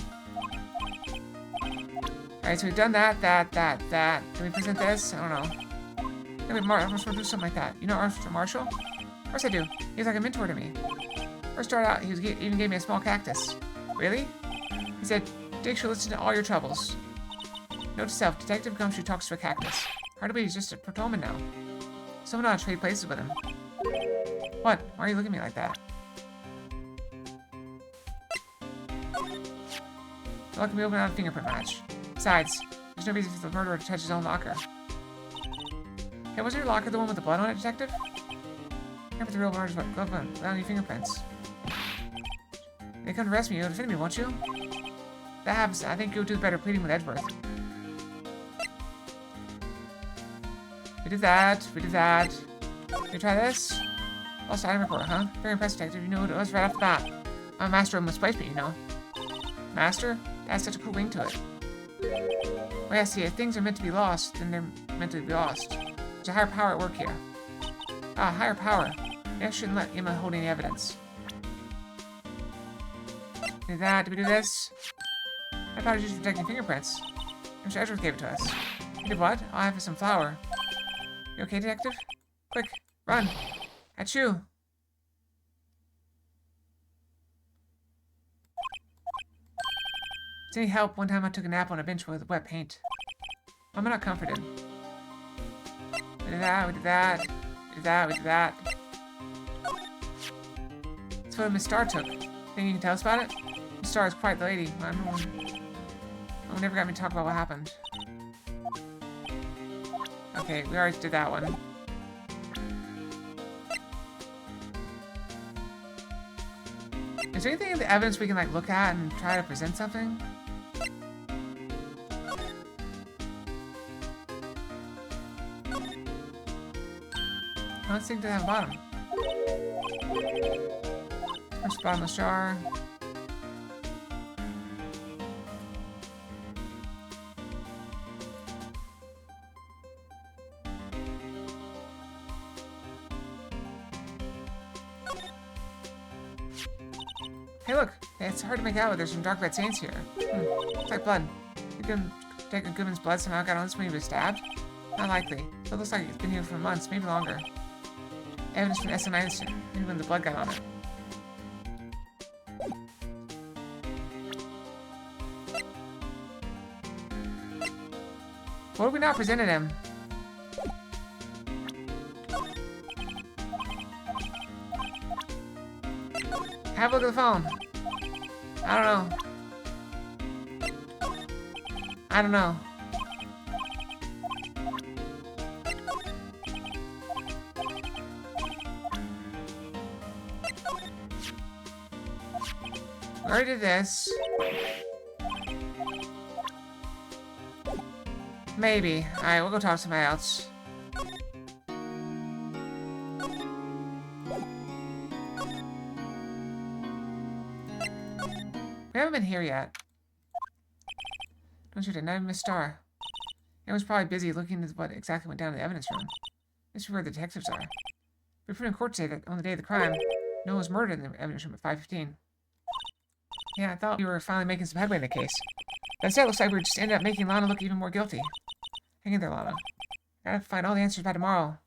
Alright, so we've done that. Can we present this? I don't know. Maybe I'm supposed to do something like that. You know Arthur Marshall? Of course I do. He's like a mentor to me. First started out, even gave me a small cactus. Really? He said, Dick should listen to all your troubles. Note to self, Detective Gumshoe talks to a cactus. Hard to believe he's just a patrolman now. Someone ought to trade places with him. What? Why are you looking at me like that? The lock can be opened without a fingerprint match. Besides, there's no reason for the murderer to touch his own locker. Hey, wasn't your locker the one with the blood on it, Detective? Remember the real murderer's glove on without any fingerprints. They come to arrest me, you'll defend me, won't you? If that happens, I think you'll do better pleading with Edgeworth. We did that. Can you try this? Lost item report, huh? Very impressive, Detective. You knew what it was right off the bat. I'm a master of misplacement, you know. Master? That has such a cool ring to it. Well, yeah, see, if things are meant to be lost, then they're meant to be lost. There's a higher power at work here. Ah, higher power. Maybe I shouldn't let Emma hold any evidence. Did that? Did we do this? I thought it was used for detecting fingerprints. Mr. Edgeworth gave it to us. You did what? I'll have some flour. You okay, Detective? Quick, run! At you! It's any help, one time I took a nap on a bench with wet paint. I'm not comforted. We did that. That's what Miss Starr took. Think you can tell us about it? Miss Starr is quite the lady. No never got me to talk about what happened. Okay, we already did that one. Is there anything in the evidence we can like look at and try to present something? I don't think they have a bottom. First bottomless jar. Hey look, it's hard to make out, but there's some dark red stains here. It's like blood. You can take a Goodman's blood somehow got on this when he was stabbed? Not likely. So it looks like it's been here for months, maybe longer. Evidence from SMI incident, maybe when the blood got on it. What have we not presented him? Have a look at the phone. I don't know. already did this. Maybe. Alright, we'll go talk to somebody else. We haven't been here yet. Don't you deny Miss Starr? Everyone's probably busy looking at what exactly went down in the evidence room. This is where the detectives are. We put in court today that on the day of the crime, no one was murdered in the evidence room at 5:15. Yeah, I thought we were finally making some headway in the case. But instead, it looks like we just ended up making Lana look even more guilty. Hang in there, Lana. Gotta find all the answers by tomorrow.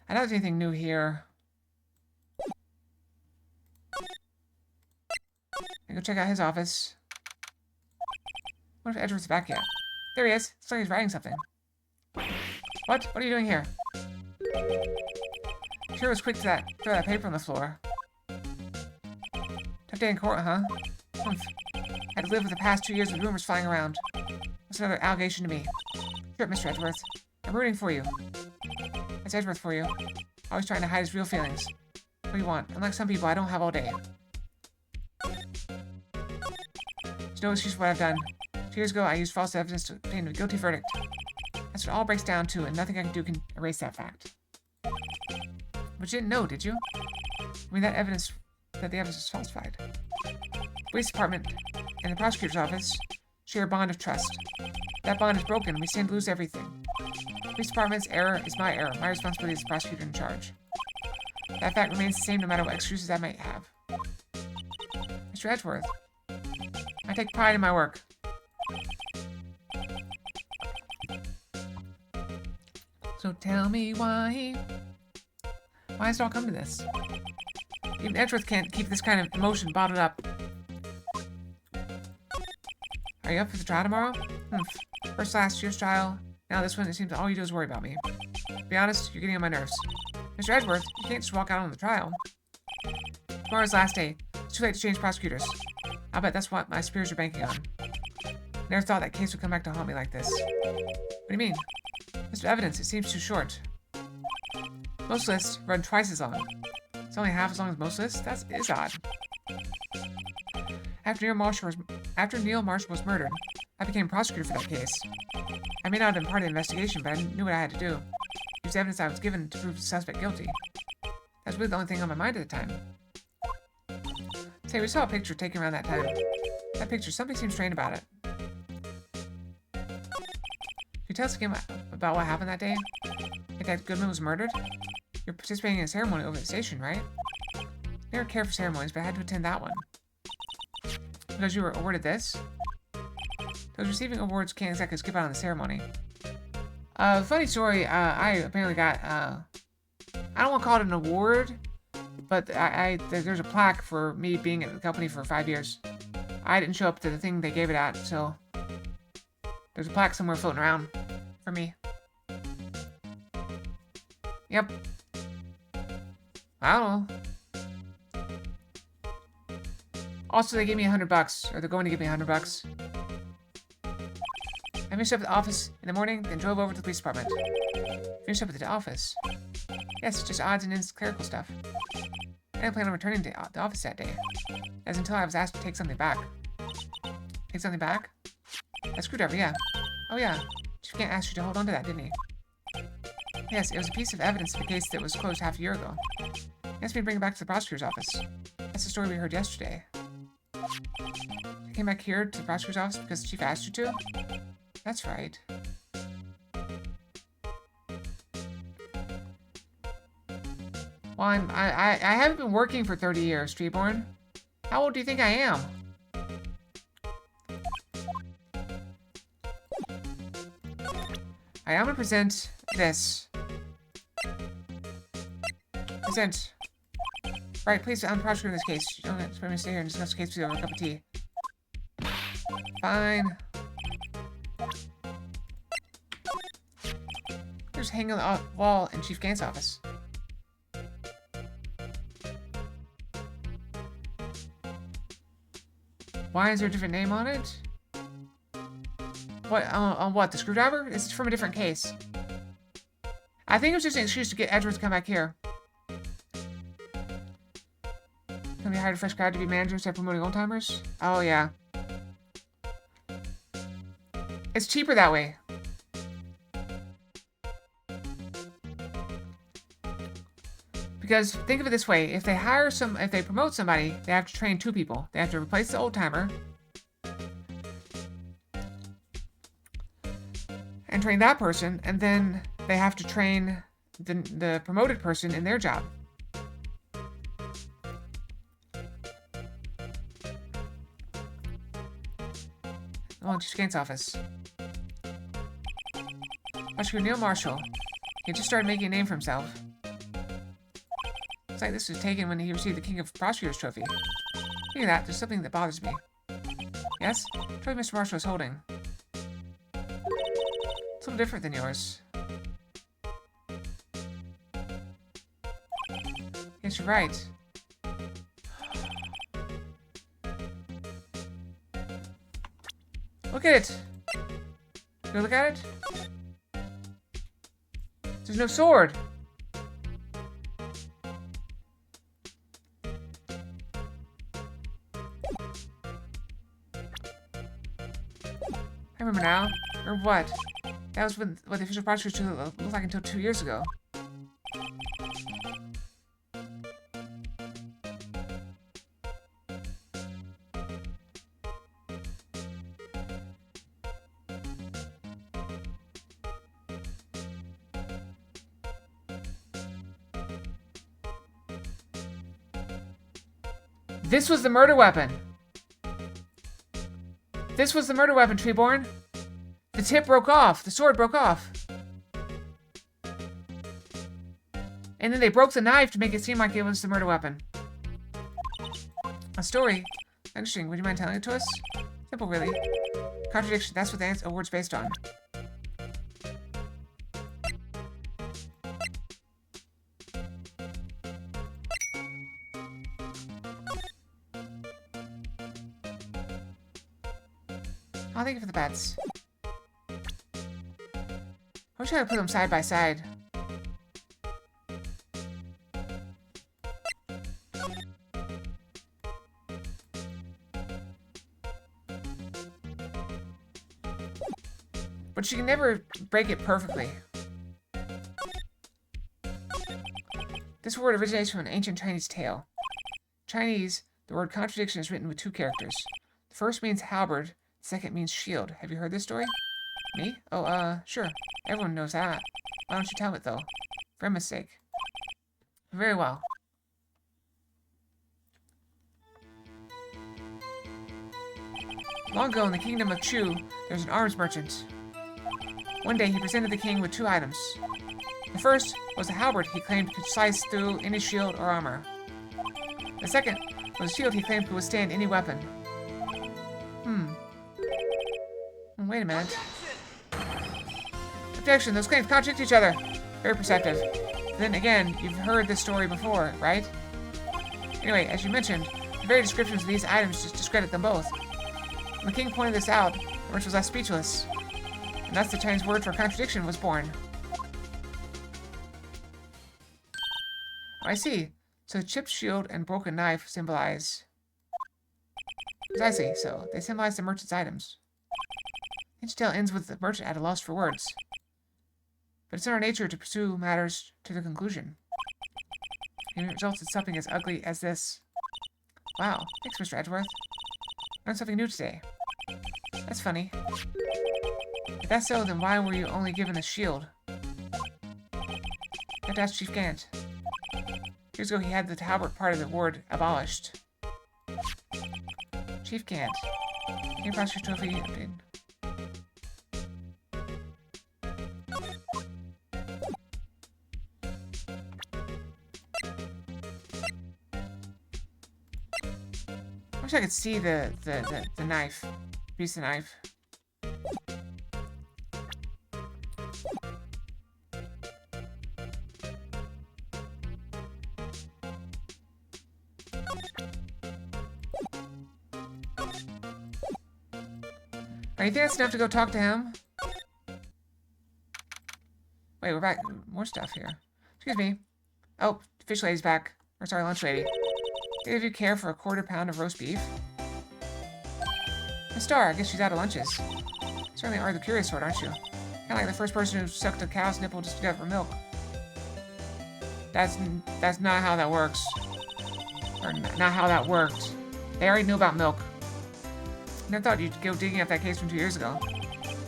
I don't see anything new here. I go check out his office. What if Edward's back yet? There he is. Looks like he's writing something. What? What are you doing here? Sure was quick to throw that paper on the floor. Tough day in court, huh? Had to live with the past 2 years with rumors flying around. That's another allegation to me. Sure, Mr. Edgeworth. I'm rooting for you. That's Edgeworth for you. Always trying to hide his real feelings. What do you want? Unlike some people, I don't have all day. There's no excuse for what I've done. 2 years ago, I used false evidence to obtain a guilty verdict. That's what it all breaks down to, and nothing I can do can erase that fact. But you didn't know, did you? I mean, the evidence was falsified. The police department and the prosecutor's office share a bond of trust. That bond is broken, we stand to lose everything. The police department's error is my error. My responsibility is the prosecutor in charge. That fact remains the same no matter what excuses I might have. Mr. Edgeworth, I take pride in my work. So tell me why has it all come to this? Even Edgeworth can't keep this kind of emotion bottled up. Are you up for the trial tomorrow? First last year's trial. Now this one, it seems all you do is worry about me. To be honest, you're getting on my nerves. Mr. Edgeworth, you can't just walk out on the trial. Tomorrow's the last day. It's too late to change prosecutors. I'll bet that's what my superiors are banking on. Never thought that case would come back to haunt me like this. What do you mean? List of evidence, it seems too short. Most lists run twice as long. It's only half as long as most lists? That is odd. After Neil Marshall was murdered, I became prosecutor for that case. I may not have been part of the investigation, but I knew what I had to do. Use evidence I was given to prove the suspect guilty. That was really the only thing on my mind at the time. Say, we saw a picture taken around that time. That picture, something seems strange about it. Can you tell us again about what happened that day? Like that Goodman was murdered? You're participating in a ceremony over at the station, right? Never cared for ceremonies, but I had to attend that one. Because you were awarded this? Those receiving awards can't exactly skip out on the ceremony. Funny story, I apparently got, I don't want to call it an award, but there's a plaque for me being at the company for 5 years. I didn't show up to the thing they gave it at, so there's a plaque somewhere floating around for me. Yep. I don't know. Also, they gave me $100, or they're going to give me $100. I finished up at the office in the morning, then drove over to the police department. Finished up at the office? Yes, just odds and ends clerical stuff. I didn't plan on returning to the office that day. As until I was asked to take something back. Take something back? A screwdriver, yeah. Oh yeah, Chief Gant asked you to hold on to that, didn't he? Yes, it was a piece of evidence of a case that was closed half a year ago. He asked me to bring it back to the prosecutor's office. That's the story we heard yesterday. You came back here to the prosecutor's office because the chief asked you to? That's right. Well, I haven't been working for 30 years, Treeborn. How old do you think I am? I'm gonna present this. Present. Right, please, I'm the prosecutor in this case. You don't expect me to stay here and discuss the case with you over a cup of tea. Fine. Just hanging on the wall in Chief Gant's office. Why is there a different name on it? What, on what, the screwdriver? It's from a different case. I think it was just an excuse to get Edward to come back here. Can we hire a fresh grad to be manager instead of promoting old-timers? Oh, yeah. It's cheaper that way. Because think of it this way, if they promote somebody, they have to train 2 people. They have to replace the old-timer and train that person, and then they have to train the promoted person in their job. Oh, Chief Gaines' office. Prosecutor Neil Marshall. He just started making a name for himself. Looks like this was taken when he received the King of Prosecutors trophy. Look at that, there's something that bothers me. Yes? The trophy Mr. Marshall is holding. It's a little different than yours. Yes, you're right. Look at it! You look at it? There's no sword! I remember now. Or what? That was what the official prosecutor looked like until 2 years ago. This was the murder weapon. This was the murder weapon, Treeborn. The tip broke off. The sword broke off. And then they broke the knife to make it seem like it was the murder weapon. A story. Interesting. Would you mind telling it to us? Simple, really. Contradiction. That's what the award's based on. I'll thank you for the bets. I wish I could put them side by side. But you can never break it perfectly. This word originates from an ancient Chinese tale. In Chinese, the word contradiction is written with 2 characters. The first means halberd, the second means shield. Have you heard this story? Me? Oh, sure. Everyone knows that. Why don't you tell it, though? For Emma's sake. Very well. Long ago in the kingdom of Chu, there was an arms merchant. One day he presented the king with 2 items. The first was a halberd he claimed could slice through any shield or armor. The second was a shield he claimed could withstand any weapon. Wait a minute. Objection, those claims contradict each other. Very perceptive. Then again, you've heard this story before, right? Anyway, as you mentioned, the very descriptions of these items just discredit them both. When the king pointed this out, the merchant was left speechless. And thus the Chinese word for contradiction was born. Oh, I see. So the chipped shield and broken knife symbolize... Precisely, so. They symbolize the merchant's items. Each tale ends with the merchant at a loss for words. But it's in our nature to pursue matters to their conclusion. And it results in something as ugly as this. Wow, thanks, Mr. Edgeworth. Learned something new today. That's funny. If that's so, then why were you only given a shield? I have to ask Chief Gant. Years ago, he had the halberd part of the word abolished. Chief Gant. King Prosecutor Trophy update. I wish I could see the knife. Piece of knife. Are you think that's enough to go talk to him? Wait, we're back. More stuff here. Excuse me. Oh, fish lady's back. Or sorry, lunch lady. Either of you care for a quarter-pound of roast beef? Miss Star, I guess she's out of lunches. Certainly are the curious sort, aren't you? Kinda like the first person who sucked a cow's nipple just to get her milk. That's not how that works. Or not how that worked. They already knew about milk. Never thought you'd go digging up that case from 2 years ago.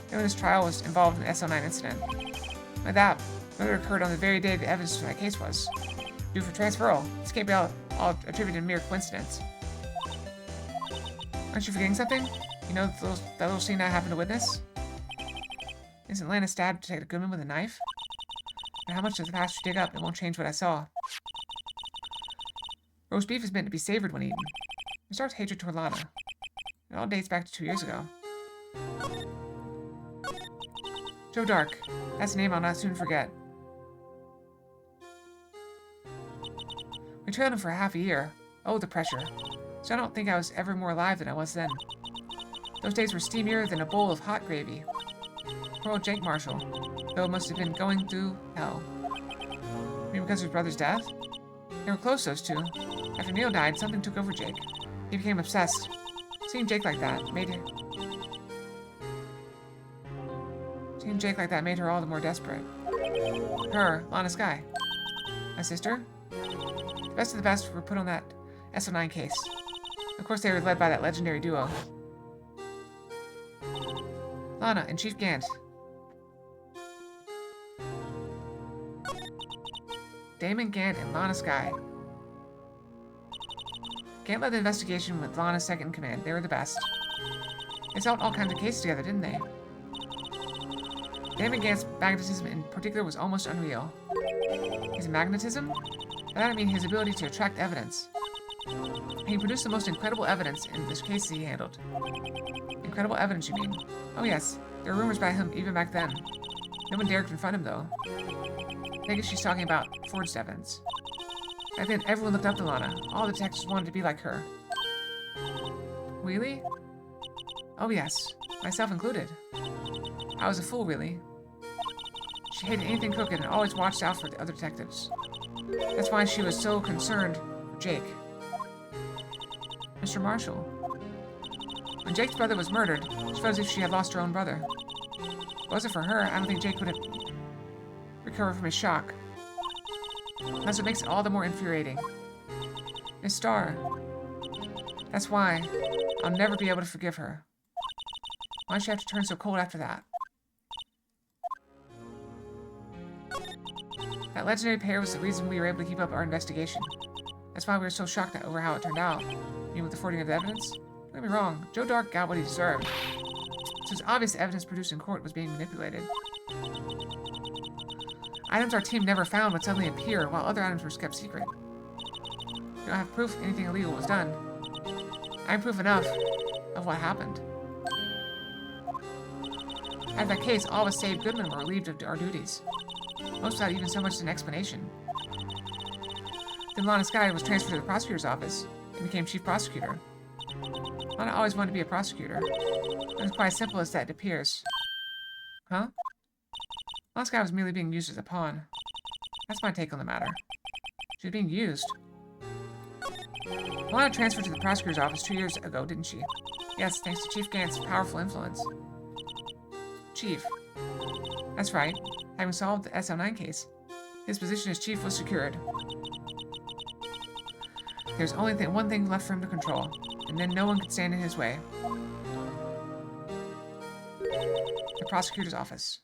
Then when this trial was involved in the SL9 incident. Like that, murder occurred on the very day the evidence for that case was due for transferal. This can't be all attributed to mere coincidence. Aren't you forgetting something? You know that little scene I happened to witness? Isn't Lana stabbed Detective Goodman with a knife? No matter how much of the past you dig up, it won't change what I saw. Roast beef is meant to be savored when eaten. It starts hatred toward Lana. It all dates back to 2 years ago. Joe Dark. That's a name I'll not soon forget. We trailed him for half a year. Oh, the pressure. So I don't think I was ever more alive than I was then. Those days were steamier than a bowl of hot gravy. Poor old Jake Marshall. Though must have been going through hell. Maybe because of his brother's death? They were close, those two. After Neil died, something took over Jake. He became obsessed. Seeing Jake like that made her all the more desperate. Her, Lana Skye. My sister? The best of the best were put on that SL9 case. Of course, they were led by that legendary duo. Lana and Chief Gant. Damon Gant and Lana Skye. Gant led the investigation with Lana's second in command. They were the best. They solved all kinds of cases together, didn't they? Damon Gant's magnetism in particular was almost unreal. His magnetism? By that I mean his ability to attract evidence. He produced the most incredible evidence in this case he handled. Incredible evidence, you mean? Oh yes, there were rumors about him even back then. No one dared confront him, though. I guess she's talking about forged evidence. Back then, everyone looked up to Lana. All the detectives wanted to be like her. Really? Oh yes, myself included. I was a fool, really. She hated anything crooked and always watched out for the other detectives. That's why she was so concerned for Jake. Mr. Marshall. When Jake's brother was murdered, she felt as if she had lost her own brother. If it wasn't for her, I don't think Jake would have recovered from his shock. That's what makes it all the more infuriating. Miss Starr. That's why I'll never be able to forgive her. Why'd she have to turn so cold after that? That legendary pair was the reason we were able to keep up our investigation. That's why we were so shocked over how it turned out. You mean with the forging of the evidence? Don't get me wrong, Joe Dark got what he deserved. So it's obvious the evidence produced in court was being manipulated. Items our team never found would suddenly appear, while other items were kept secret. We don't have proof anything illegal was done. I have proof enough of what happened. Out of that case, all of us save Goodman were relieved of our duties. Most without even so much as an explanation. Then Lana Skye was transferred to the prosecutor's office and became chief prosecutor. Lana always wanted to be a prosecutor. It was quite as simple as that, it appears. Huh? Lana Skye was merely being used as a pawn. That's my take on the matter. She was being used. Lana transferred to the prosecutor's office 2 years ago, didn't she? Yes, thanks to Chief Gant's powerful influence. Chief. That's right. Having solved the SL9 case, his position as chief was secured. There's only one thing left for him to control, and then no one could stand in his way. The prosecutor's office.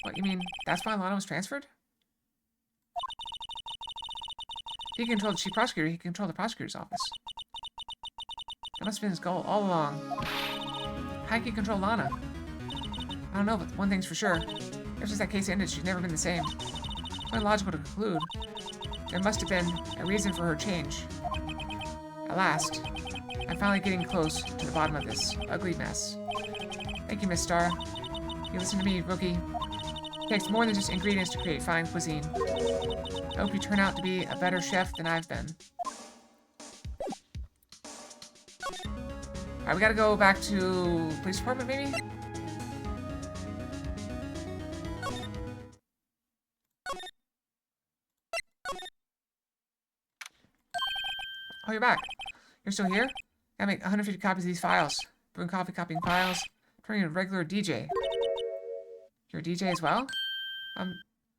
What, you mean that's why Lana was transferred? If he controlled the chief prosecutor, he controlled the prosecutor's office. That must have been his goal all along. How can he control Lana? I don't know, but one thing's for sure. Ever since that case ended, she's never been the same. It's quite logical to conclude. There must have been a reason for her change. At last, I'm finally getting close to the bottom of this ugly mess. Thank you, Miss Starr. You listen to me, rookie. It takes more than just ingredients to create fine cuisine. I hope you turn out to be a better chef than I've been. Alright, we gotta go back to police department, maybe? call you back. You're still here? Gotta make 150 copies of these files. Brewing coffee, copying files. Turning into a regular DJ. You're a DJ as well? I'm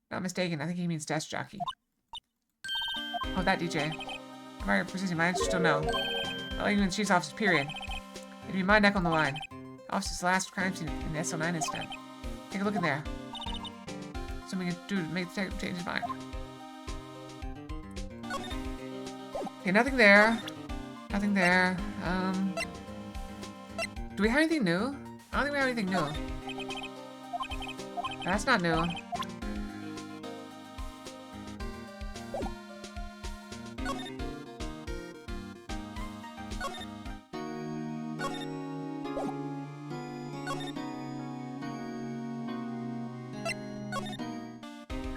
not mistaken. I think he means desk jockey. Oh, that DJ. Am I presenting my answer? Still no. I'll let you in the chief's office, period. It'd be my neck on the line. The office's last crime scene in the SO9 incident. Take a look in there. Something we can do to make the change his mind. Okay, nothing there. Nothing there. Do we have anything new? I don't think we have anything new. That's not new.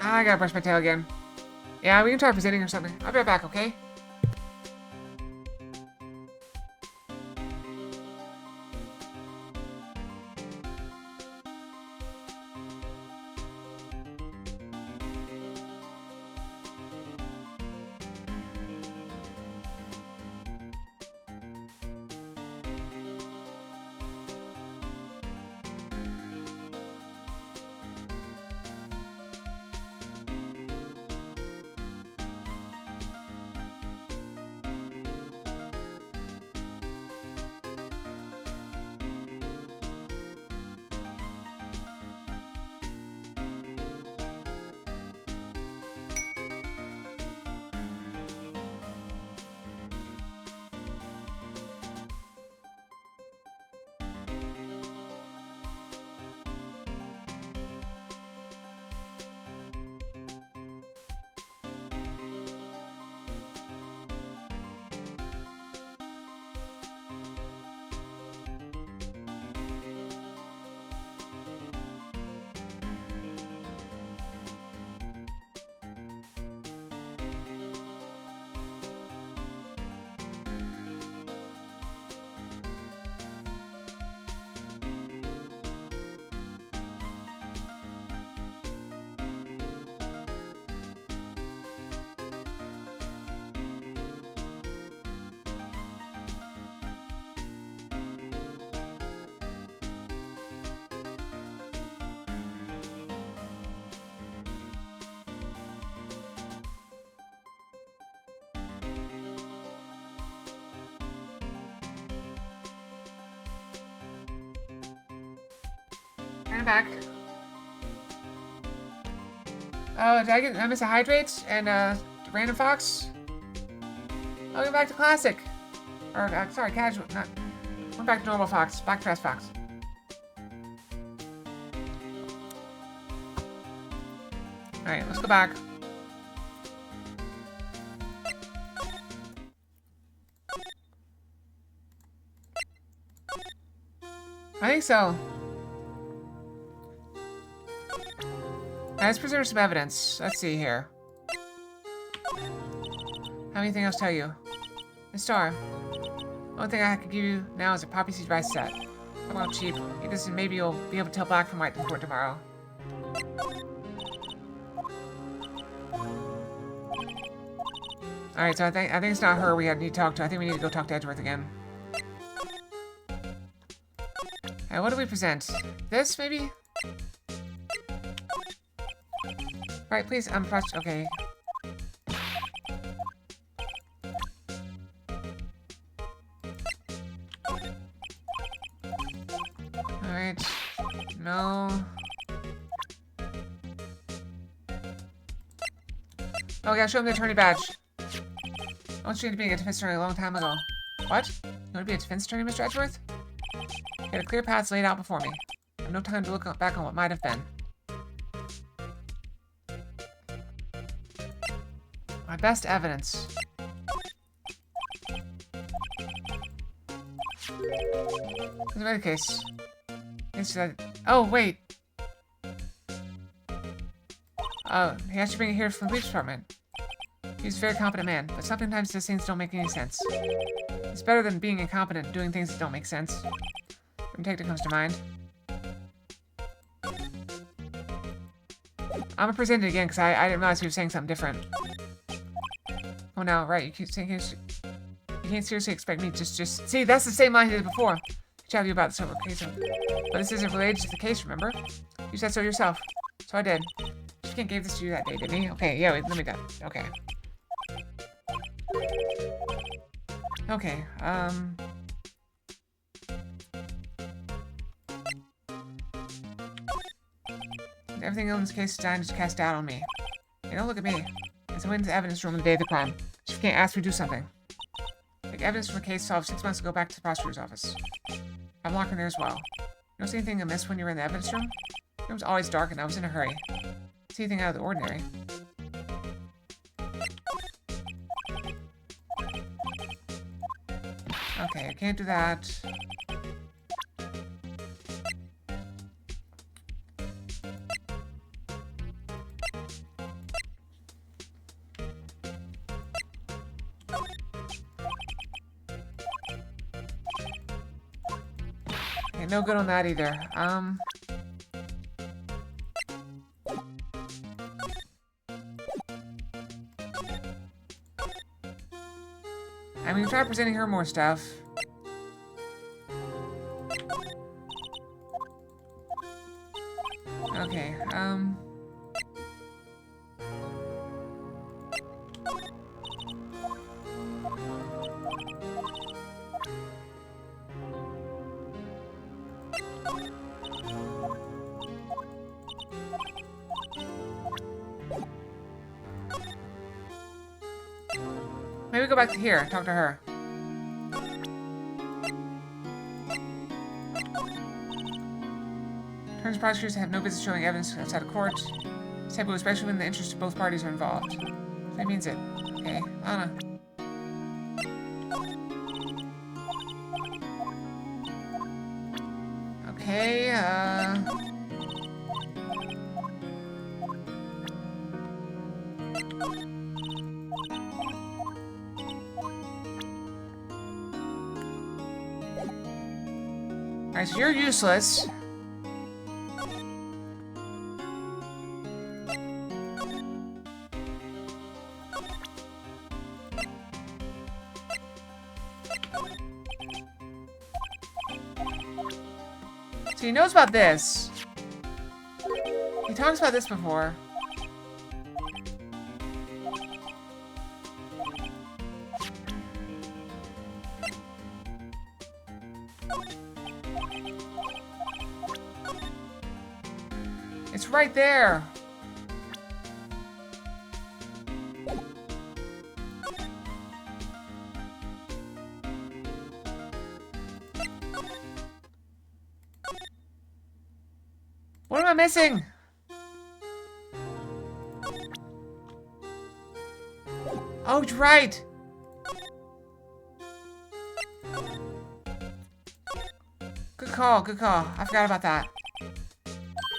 I gotta brush my tail again. Yeah, we can try presenting or something. I'll be right back, okay? I'm back. Oh, did I miss a hydrate and random fox? Oh, go back to classic. Or sorry, casual. Not. Went back to normal fox. Back to fox. All right, let's go back. I think so. Let's preserve some evidence. Let's see here. Have anything else to tell you? The star. Only thing I can give you now is a poppy seed rice set. Come on, cheap. Eat this and maybe you'll be able to tell black from white in court tomorrow. Alright, so I think it's not her we need to talk to. I think we need to go talk to Edgeworth again. Alright, what do we present? This, maybe? Alright, please, okay. Alright. No. Oh, yeah, show him the attorney badge. I want you to be a defense attorney a long time ago. What? You want to be a defense attorney, Mr. Edgeworth? You had a clear path laid out before me. I have no time to look back on what might have been. My best evidence. In the case. Oh, wait. He has to bring it here from the police department. He's a very competent man, but sometimes his things don't make any sense. It's better than being incompetent doing things that don't make sense. Detective comes to mind. I'm gonna present it again because I didn't realize he was saying something different. Oh no, right, you keep saying You can't seriously expect me to just... See, that's the same line he did before. I chatted you about this over case. But this isn't related to the case, remember? You said so yourself. So I did. She gave this to you that day, didn't he? Okay, yeah, wait, let me do. Okay. Okay, everything in this case is designed to cast doubt on me. Hey, don't look at me. I went into the evidence room on the day of the crime. She can't ask me to do something. Take evidence from a case solved 6 months ago back to the prosecutor's office. I'm locked in there as well. You don't see anything amiss when you were in the evidence room? The room's always dark and I was in a hurry. See anything out of the ordinary. Okay, I can't do that. Okay, no good on that either. I mean, try presenting her more stuff. Okay, maybe go back to here, talk to her. Terms prosecutors have no business showing evidence outside of court. This taboo, especially when the interests of both parties are involved. So that means it. Okay, Anna. Okay, Alright, so you're useless. So he knows about this. He talks about this before. It's right there. What am I missing? Oh, it's right. Good call, good call. I forgot about that.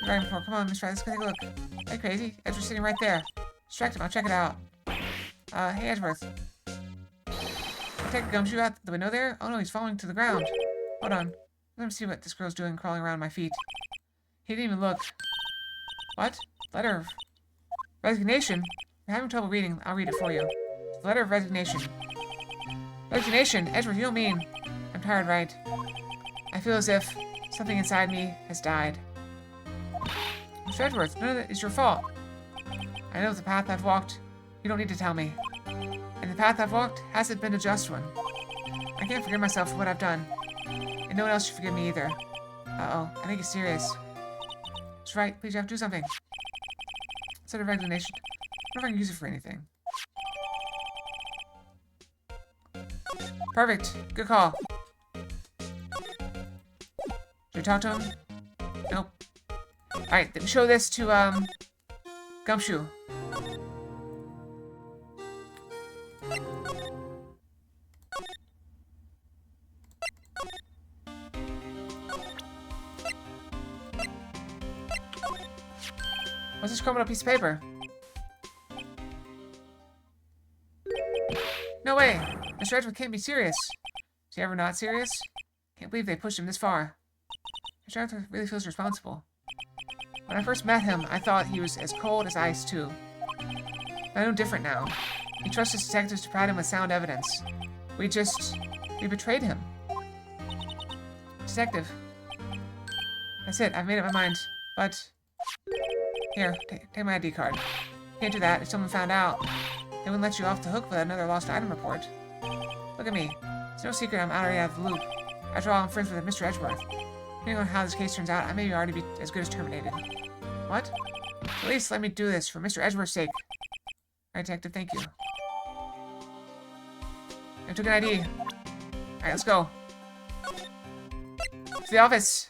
Right before. Come on, Miss Wright, let's go take a look. Hey, crazy. Edgeworth's sitting right there. Distract him, I'll check it out. Hey, Edgeworth. Take a gumshoe out the window there? Oh no, he's falling to the ground. Hold on. Let me see what this girl's doing crawling around my feet. He didn't even look. What? Letter of resignation? You're having trouble reading. I'll read it for you. Letter of resignation. Resignation? Edgeworth, you don't mean... I'm tired, right? I feel as if something inside me has died. Mr. Edgeworth, none of it is your fault. I know the path I've walked. You don't need to tell me. And the path I've walked hasn't been a just one. I can't forgive myself for what I've done. And no one else should forgive me either. Uh-oh, I think it's serious. That's right, please, you have to do something. Instead of resignation, I wonder if I can use it for anything. Perfect. Good call. Should we talk to him? Nope. Alright, then show this to, Gumshoe. What's this crumpled up piece of paper? No way! Mr. Edgeworth can't be serious. Is he ever not serious? Can't believe they pushed him this far. Mr. Edgeworth really feels responsible. When I first met him, I thought he was as cold as ice, too. But I know different now. He trusts his detectives to provide him with sound evidence. We betrayed him. Detective. That's it. I've made up my mind. But here, take my ID card. Can't do that. If someone found out, they wouldn't let you off the hook for another lost item report. Look at me. It's no secret I'm already out of the loop. After all, I'm friends with Mr. Edgeworth. Depending on how this case turns out, I may already be as good as terminated. What? At least let me do this for Mr. Edgeworth's sake. Alright, detective, thank you. I took an ID. Alright, let's go. To the office.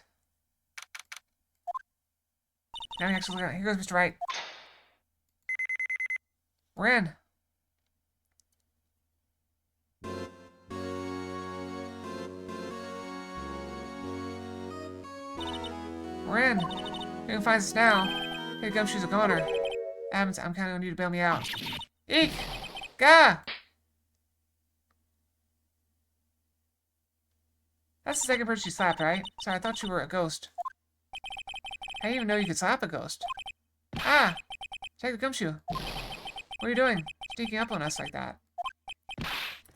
Now we actually look at it. Here goes Mr. Wright. We're in. We're in. You can find us now. Hey, Gumshoe's a goner. Adams, I'm counting on you to bail me out. Eek! Gah! That's the second person she slapped, right? Sorry, I thought you were a ghost. I didn't even know you could slap a ghost. Ah! Check the Gumshoe. What are you doing? Sneaking up on us like that.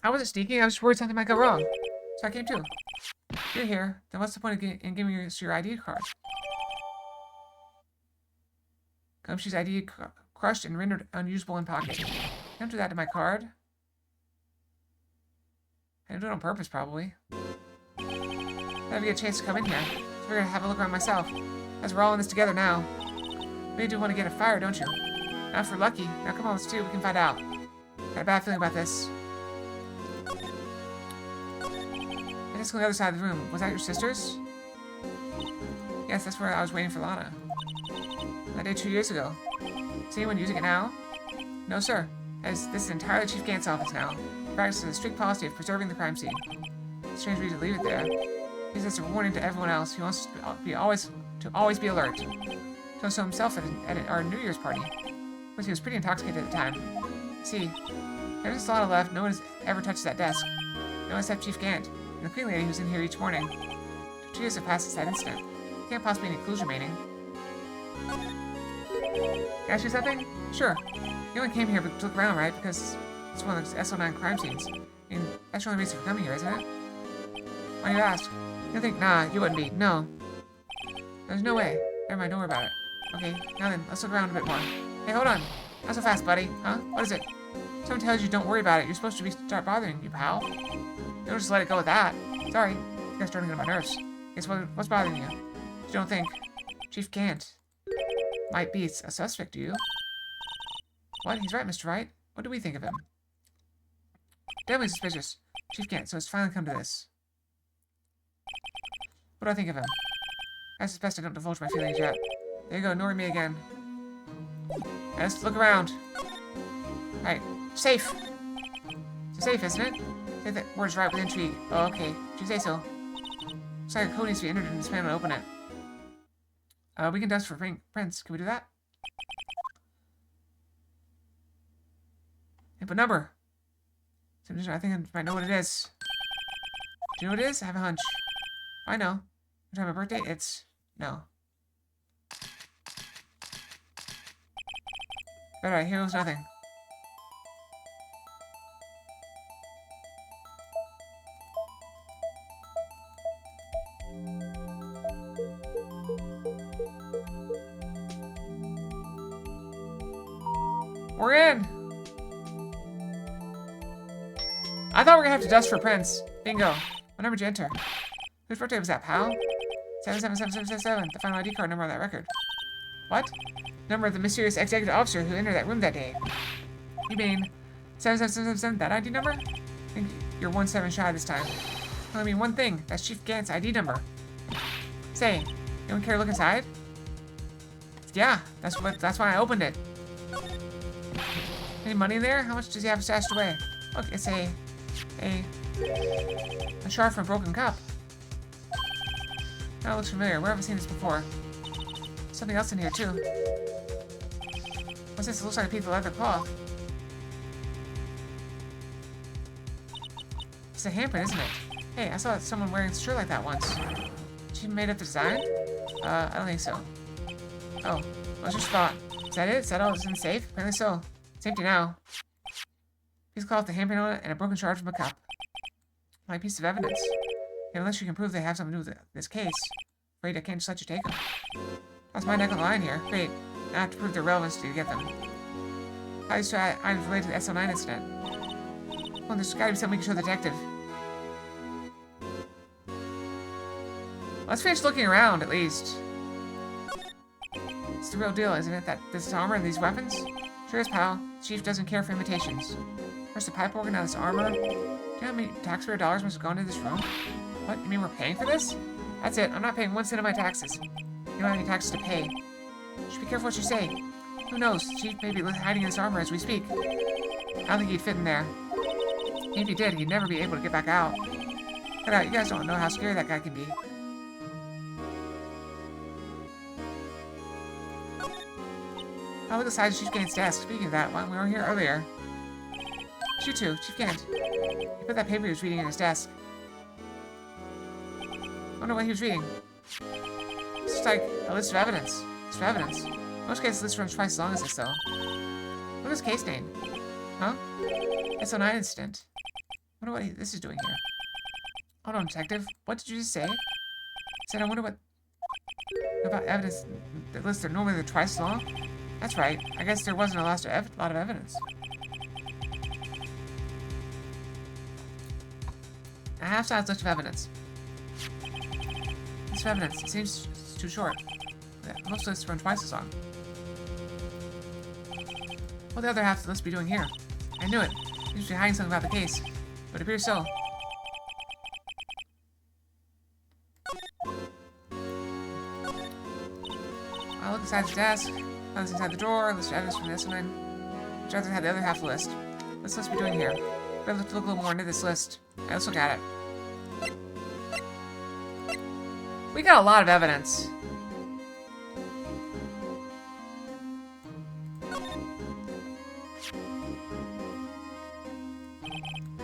I wasn't sneaking, I was just worried something might go wrong. So I came too. You're here, then what's the point in giving us your ID card? Gumshoe's ID crushed and rendered unusable in pocket. Don't do that to my card. I didn't do it on purpose, probably. I never get a chance to come in here, so we're gonna have a look around myself. As we're all in this together now. You do want to get a fire, don't you? Now if we're lucky. Now come on, let's do it. We can find out. Got a bad feeling about this. I just on the other side of the room. Was that your sister's? Yes, that's where I was waiting for Lana. That day 2 years ago. Is anyone using it now? No, sir. As this is entirely Chief Gant's office now. He practices a strict policy of preserving the crime scene. Strange reason to leave it there. He says it's a warning to everyone else. He wants to always be alert. Told so himself at our New Year's party. Of course, he was pretty intoxicated at the time. See, ever since Lana left, no one has ever touched that desk. No one except Chief Gant, and the clean lady who's in here each morning. 2 years have passed since that incident. Can't possibly be any clues remaining. Can I ask you something? Sure. You only came here to look around, right? Because it's one of those SO9 crime scenes. I mean, that's the only reason for coming here, isn't it? Why do you ask? You think, nah, you wouldn't be. No. There's no way. Never mind, don't worry about it. Okay, now then, let's look around a bit more. Hey, hold on. Not so fast, buddy. Huh? What is it? Someone tells you don't worry about it. You're supposed to start bothering you, pal. You don't just let it go with that. Sorry. You guys starting to get on my nerves. Guess what's bothering you? You don't think Chief Gant might be a suspect, do you? What? He's right, Mr. Wright. What do we think of him? Definitely suspicious. Chief Gant, so it's finally come to this. What do I think of him? I guess it's best I don't divulge my feelings yet. There you go, ignoring me again. Now let's look around. Alright, safe. It's safe, isn't it? Say that word's right with intrigue. Oh, okay. Did you say so? Looks like a code needs to be entered in this panel to open it. We can dust for prints. Can we do that? Input number. I think I might know what it is. Do you know what it is? I have a hunch. I know. What time my birthday? It's... no. Alright, here goes nothing. We're in! I thought we were gonna have to dust for prints. Bingo. What number did you enter? Whose birthday was that, pal? 777777, the final ID card number on that record. What? Number of the mysterious executive officer who entered that room that day. You mean 7777, that ID number? I think you're 1-7 shy this time. I mean one thing, that's Chief Gant's ID number. Say, you don't care to look inside? Yeah, that's why I opened it. Any money in there? How much does he have stashed away? Look, it's a shard from a broken cup. That looks familiar. Where have I seen this before? Something else in here, too. What's this? It looks like a piece of leather cloth. It's a handprint, isn't it? Hey, I saw someone wearing a shirt like that once. She made up the design? I don't think so. Oh, what's your thought? Is that it? Is that all that's in the safe? Apparently so. It's empty now. Piece of cloth with a handprint on it and a broken shard from a cup. My piece of evidence. And unless you can prove they have something to do with this case, afraid I can't just let you take them. That's my neck on the line here. Great. I have to prove their relevance to get them. I I'm related to the SO9 incident. Well, there's gotta be something we can show the detective. Let's finish looking around, at least. It's the real deal, isn't it? That this armor and these weapons? Sure is, pal. Chief doesn't care for imitations. First the pipe organ, now this armor. Do you know how many taxpayer dollars must have gone into this room? What? You mean we're paying for this? That's it. I'm not paying 1 cent of my taxes. You don't have any taxes to pay. You should be careful what you say. Who knows? Chief may be hiding in this armor as we speak. I don't think he'd fit in there. If he did, he'd never be able to get back out. Cut out. You guys don't know how scary that guy can be. Oh, look at the size of Chief Gant's desk. Speaking of that, we were here earlier. You two, Chief Gant. He put that paper he was reading in his desk. I wonder what he was reading. It's just like a list of evidence. List of evidence. In most cases, the list runs twice as long as this, though. Look at his case name. Huh? SO9 incident. I wonder what this is doing here. Hold on, detective. What did you just say? I said, I wonder what about evidence. The lists are normally twice as long? That's right. I guess there wasn't a lot of evidence. A half-size list of evidence. List of evidence. It seems too short. Most lists run twice as long. What will the other half of the list be doing here? I knew it. He must be hiding something about the case. But it appears so. I'll look inside the desk. Found this inside the drawer. List of evidence from this one. Jonathan had the other half of the list. What's this list be doing here? Better look a little more into this list. Alright, let's look at it. We got a lot of evidence.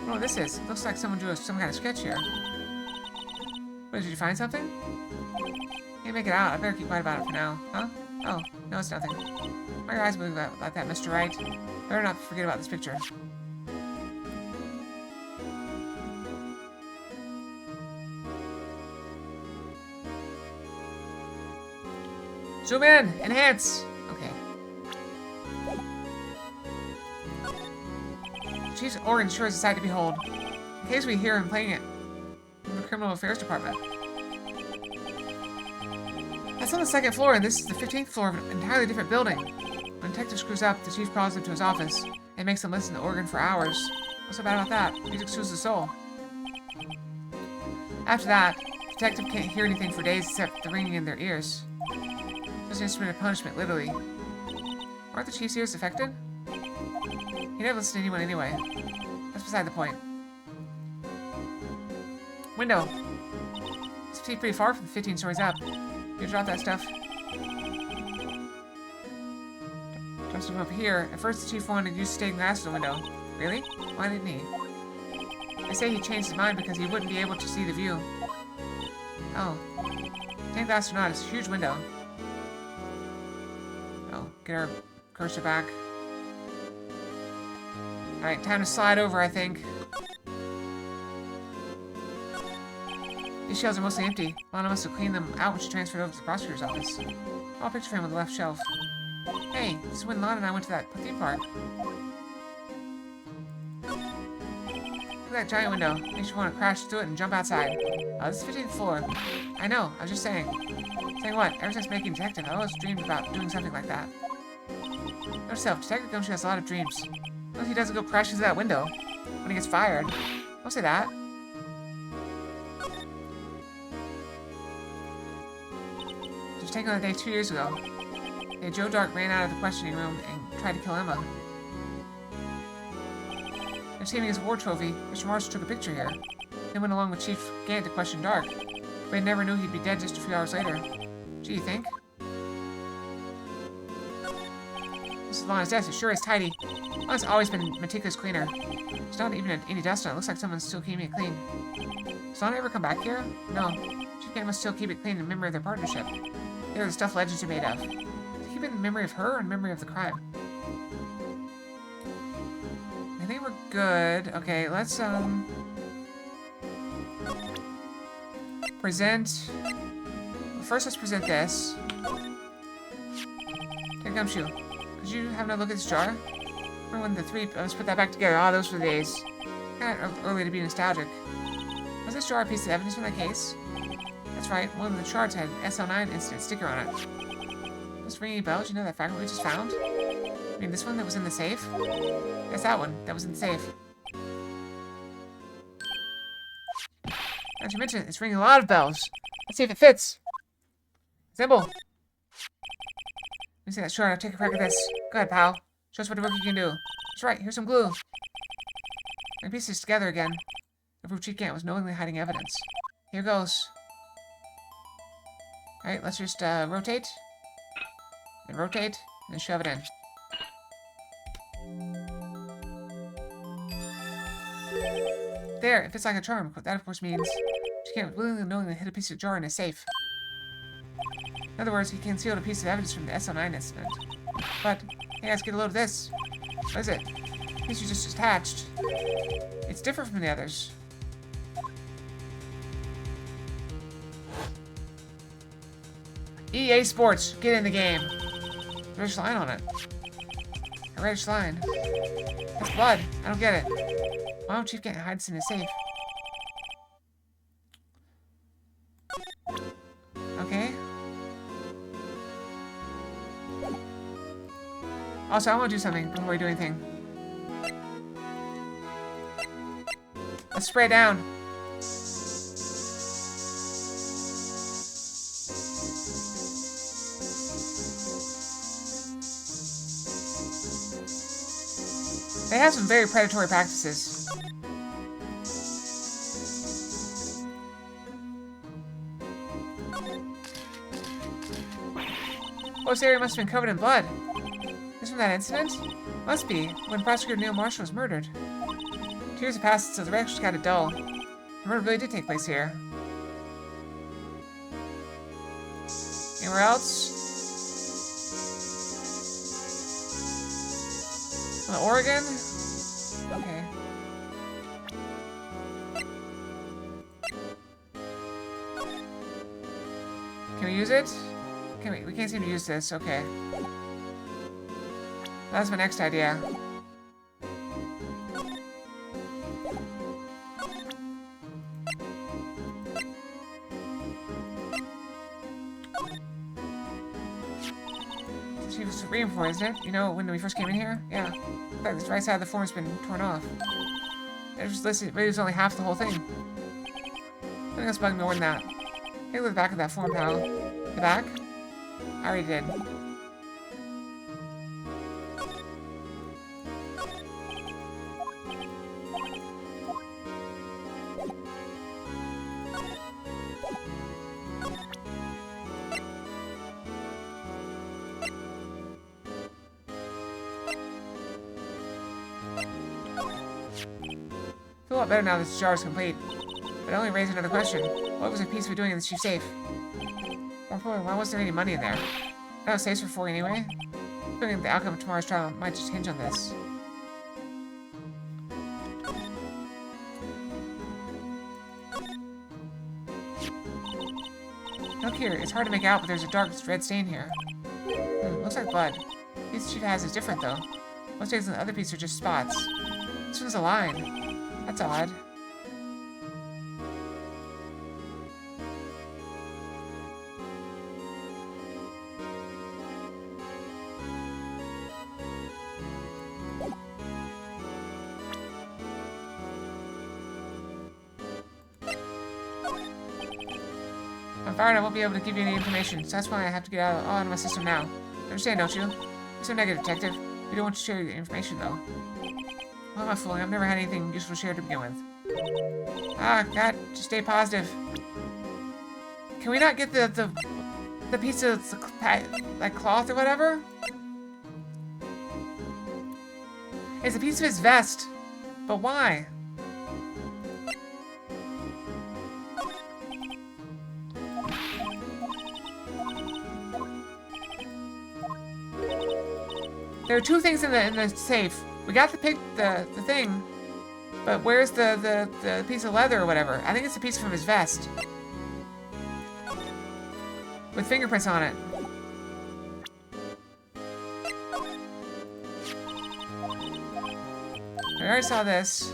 Oh, this is. Looks like someone drew some kind of sketch here. What, did you find something? Can't make it out. I better keep quiet about it for now. Huh? Oh, no, it's nothing. Why are your eyes moving about that, Mr. Wright? Better not forget about this picture. Zoom in! Enhance! Okay. Chief's organ sure is a sight to behold. In case we hear him playing it in the Criminal Affairs Department. That's on the 2nd floor, and this is the 15th floor of an entirely different building. When a detective screws up, the chief calls him to his office and makes him listen to the organ for hours. What's so bad about that? Music soothes the soul. After that, the detective can't hear anything for days except the ringing in their ears. It's an instrument of punishment, literally. Aren't the chief's ears affected? He never listened to anyone anyway. That's beside the point. Window. It's pretty far from the 15 stories up. You drop that stuff. Drop stuff up here. At first, the chief wanted to use stained glass in the window. Really? Why didn't he? They say he changed his mind because he wouldn't be able to see the view. Oh. Stained glass or not, it's a huge window. Oh, get our cursor back. Alright, time to slide over, I think. These shelves are mostly empty. Lana must have cleaned them out when she transferred over to the prosecutor's office. Oh, a picture frame on the left shelf. Hey, this is when Lana and I went to that theme park. Look at that giant window. Makes you want to crash through it and jump outside. This is the 15th floor. I know, I was just saying. Saying what? Ever since making Detective, I always dreamed about doing something like that. Note yourself, Detective Gumshoe has a lot of dreams. Unless he doesn't go crashing through that window when he gets fired. Don't say that. It was taken on the day 2 years ago. Joe Dark ran out of the questioning room and tried to kill Emma. They're saving his war trophy. Mr. Marshall took a picture here. Then went along with Chief Gant to question Dark. But he never knew he'd be dead just a few hours later. Gee, you think? This is Lana's desk. It sure is tidy. Lana's always been a meticulous cleaner. There's not even any dust on it. Looks like someone's still keeping it clean. Does Lana ever come back here? No. Chief Gant must still keep it clean in memory of their partnership. They're the stuff legends are made of. Does he keep it in memory of her or in memory of the crime? I think we're good. Okay, let's, Present. Well, first, let's present this. Take a gumshoe. Could you have another look at this jar? Remember when the three... Let's put that back together. Ah, those were the days. Kind of early to be nostalgic. Was this jar a piece of evidence from that case? That's right. One of the charts had SL9 incident sticker on it. This ringing bells, you know that fragment we just found? I mean, this one that was in the safe? Yes, that one. That was in the safe. Not to mention, it's ringing a lot of bells. Let's see if it fits. Symbol. Let me see that short. I'll take a crack at this. Go ahead, pal. Show us what a rookie can do. That's right. Here's some glue. My pieces together again. The proof Chief Gant was knowingly hiding evidence. Here goes. Alright, let's just rotate. Then rotate. And then shove it in. There, it fits like a charm. That, of course, means Chief Gant willingly and knowingly hid a piece of jar in a safe. In other words, he concealed a piece of evidence from the SL9 incident. But, hey guys, get a load of this. What is it? The piece you just attached. It's different from the others. EA Sports, get in the game. Reddish line on it. A reddish line. That's blood. I don't get it. Why don't Chief Gant hide this in his safe? Okay. Also, I want to do something before we do anything. Let's spray it down. They have some very predatory practices. Oh, this area must have been covered in blood. This from that incident? Must be, when Prosecutor Neil Marshall was murdered. 2 years have passed, so the record's got it dull. The murder really did take place here. Anywhere else? Oregon? Okay. Can we use it? Can we can't seem to use this, okay. That's my next idea. She was reinforced, isn't it? You know, when we first came in here? Yeah. In fact, this right side of the form's been torn off. It was listed, but it was only half the whole thing. Something else bugging me more than that. Take a look at the back of that form, pal. The back? I already did. I feel a lot better now that this jar is complete. But it only raised another question. What was the piece we're doing in this chief safe? More importantly, why wasn't there any money in there? That was safes for free anyway. I think the outcome of tomorrow's trial might just hinge on this. Look here, it's hard to make out, but there's a dark red stain here. Looks like blood. The piece the chief has is different, though. Most days the other pieces are just spots. This one's a line. That's odd. I'm fired, I won't be able to give you any information, so that's why I have to get all out of my system now. Understand, don't you? You're so negative, detective. We don't want to share your information, though. What am I fooling? I've never had anything useful to share to begin with. Ah, God, just stay positive. Can we not get the piece of, like, cloth or whatever? It's a piece of his vest. But why? There are 2 things in the safe. We got the thing. But where's the piece of leather or whatever? I think it's a piece from his vest. With fingerprints on it. I already saw this.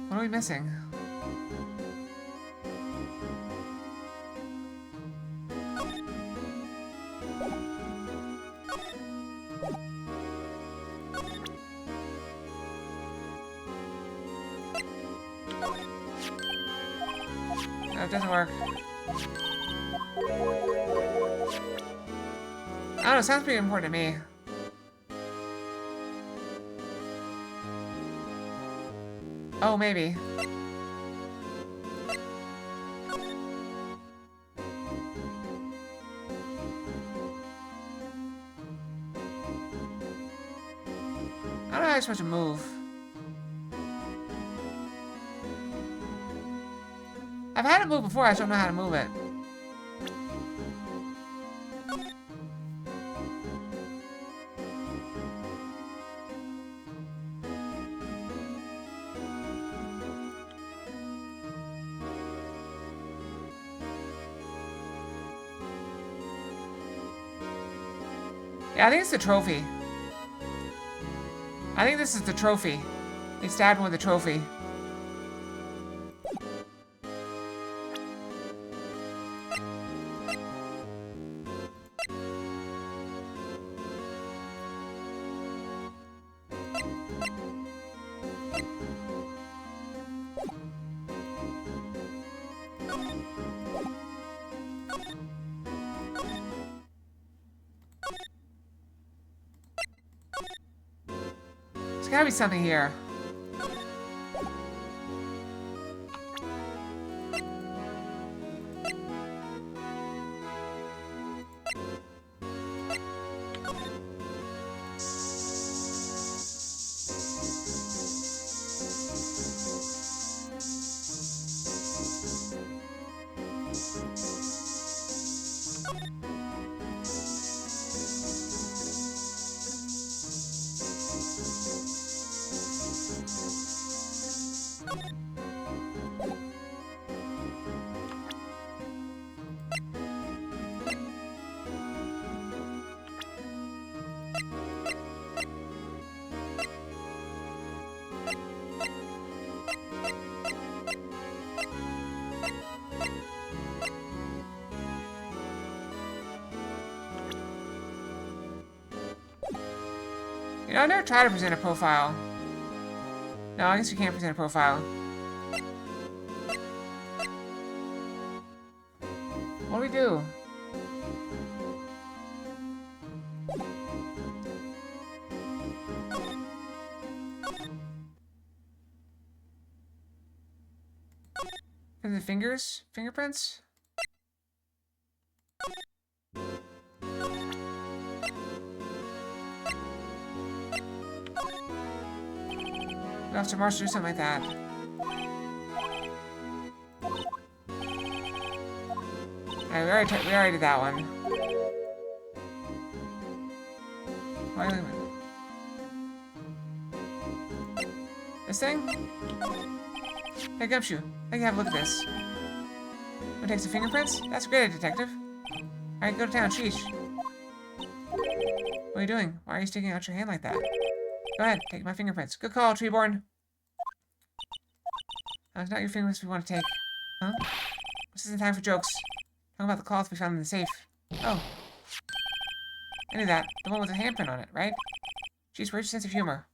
What are we missing? No, it doesn't work. I don't know, it sounds pretty important to me. Oh, maybe. I don't know how you're supposed to move. I've had it move before, I just don't know how to move it. Yeah, I think it's the trophy. I think this is the trophy. He stabbed him with the trophy. There's gotta be something here. You know, I never tried to present a profile. No, I guess you can't present a profile. What do we do? And the fingers? Fingerprints? Officer Marshall do something like that. Alright, we already did that one. Wait. This thing? Hey, Gumshoe, I can have a look at this. Want to take some fingerprints? That's a great idea, detective. Alright, go to town, sheesh. What are you doing? Why are you sticking out your hand like that? Go ahead, take my fingerprints. Good call, Treeborn. It's not your fingerprints we want to take. Huh? This isn't time for jokes. Talking about the cloth we found in the safe. Oh. I knew that. The one with the handprint on it, right? Jeez, where's your sense of humor?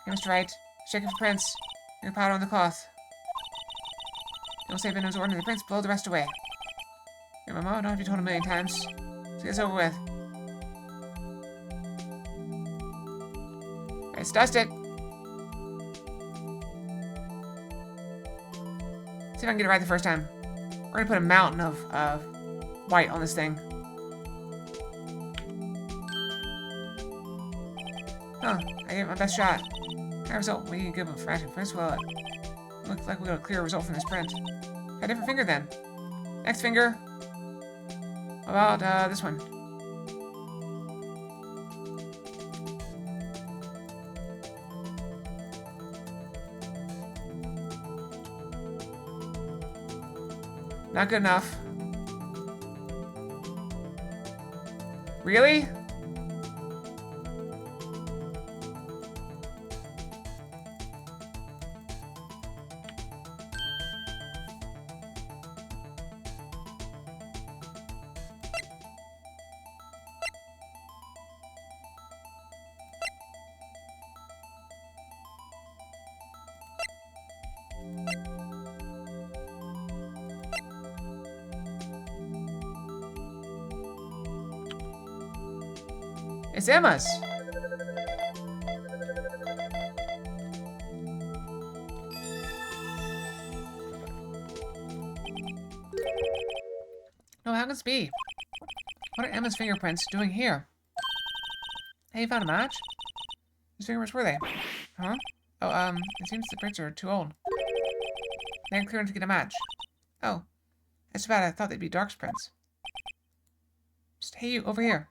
Okay, Mr. Wright. Checking for prints. Your powder on the cloth. Don't say Benham's ordering the prints, blow the rest away. Here, Mama, I don't have to be told a million times. So get this over with. Let's dust it. See if I can get it right the first time. We're gonna put a mountain of white on this thing. Huh, I gave it my best shot. High result, we need a good one for matching prints. Well, it looks like we got a clear result from this print. A different finger then. Next finger. How about this one? Not good enough. Really? It's Emma's. No, how can this be? What are Emma's fingerprints doing here? Hey, you found a match? Whose fingerprints were they? Huh? Oh, it seems the prints are too old. They ain't clear enough to get a match. Oh. That's too bad. I thought they'd be Dark's prints. Just, hey, you, over here.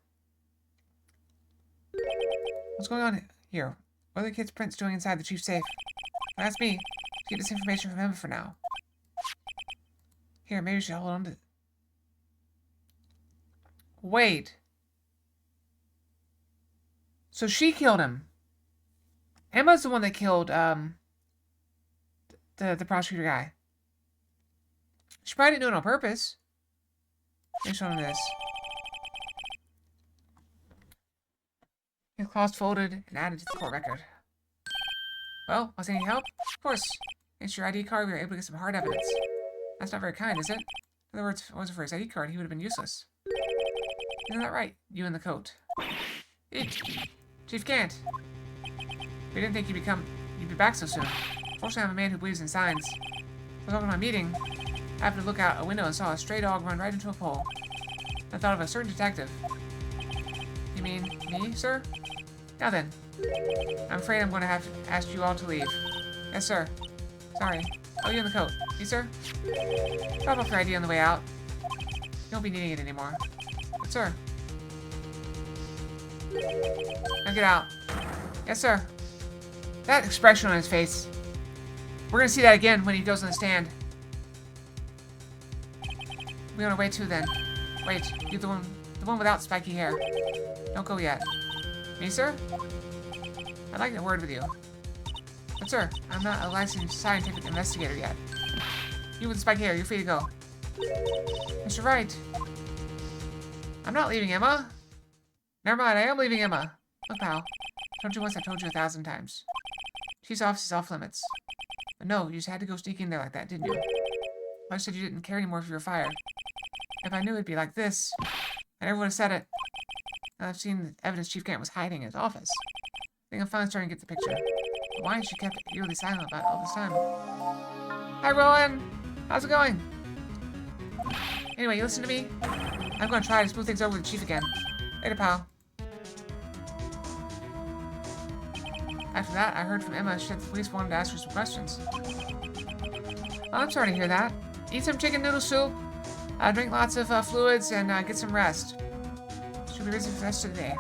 What's going on here? What are the kids' prints doing inside the chief's safe? Don't ask me. Keep this information from him for now. Here, maybe we should hold on to... Wait. So she killed him. Emma's the one that killed, the prosecutor guy. She probably didn't do it on purpose. Let me show him this. His claws folded and added to the court record. Well, was any help? Of course. Thanks to your ID card, we were able to get some hard evidence. That's not very kind, is it? In other words, if it wasn't for his ID card, he would have been useless. Isn't that right? You in the coat. Eek. Chief Gant. We didn't think you'd be back so soon. Fortunately, I'm a man who believes in signs. I was over my meeting. I happened to look out a window and saw a stray dog run right into a pole. I thought of a certain detective. You mean me, sir? Now then. I'm afraid I'm going to have to ask you all to leave. Yes, sir. Sorry. Oh, you're in the coat. You, sir? Drop off your ID on the way out. You won't be needing it anymore. But, sir. Now get out. Yes, sir. That expression on his face. We're going to see that again when he goes on the stand. We're going to wait too then. Wait, you're the one without spiky hair. Don't go yet. Me, sir? I'd like a word with you. But, sir, I'm not a licensed scientific investigator yet. You with the spiky hair, you're free to go. Mr. Wright. I'm not leaving Emma. Never mind, I am leaving Emma. Look, pal. Told you once, I've told you 1,000 times. Chief's office is off limits. But no, you just had to go sneak in there like that, didn't you? I said you didn't care anymore if you were fired. If I knew it'd be like this, I never would have said it. Now I've seen the evidence Chief Gant was hiding in his office. I think I'm finally starting to get the picture. But why has she kept eerily silent about it all this time? Hi, Rowan! How's it going? Anyway, you listen to me? I'm going to try to smooth things over with the Chief again. Later, pal. After that, I heard from Emma she said the police wanted to ask her some questions. Oh, I'm sorry to hear that. Eat some chicken noodle soup, drink lots of fluids, and get some rest. She'll be busy for the rest of the day.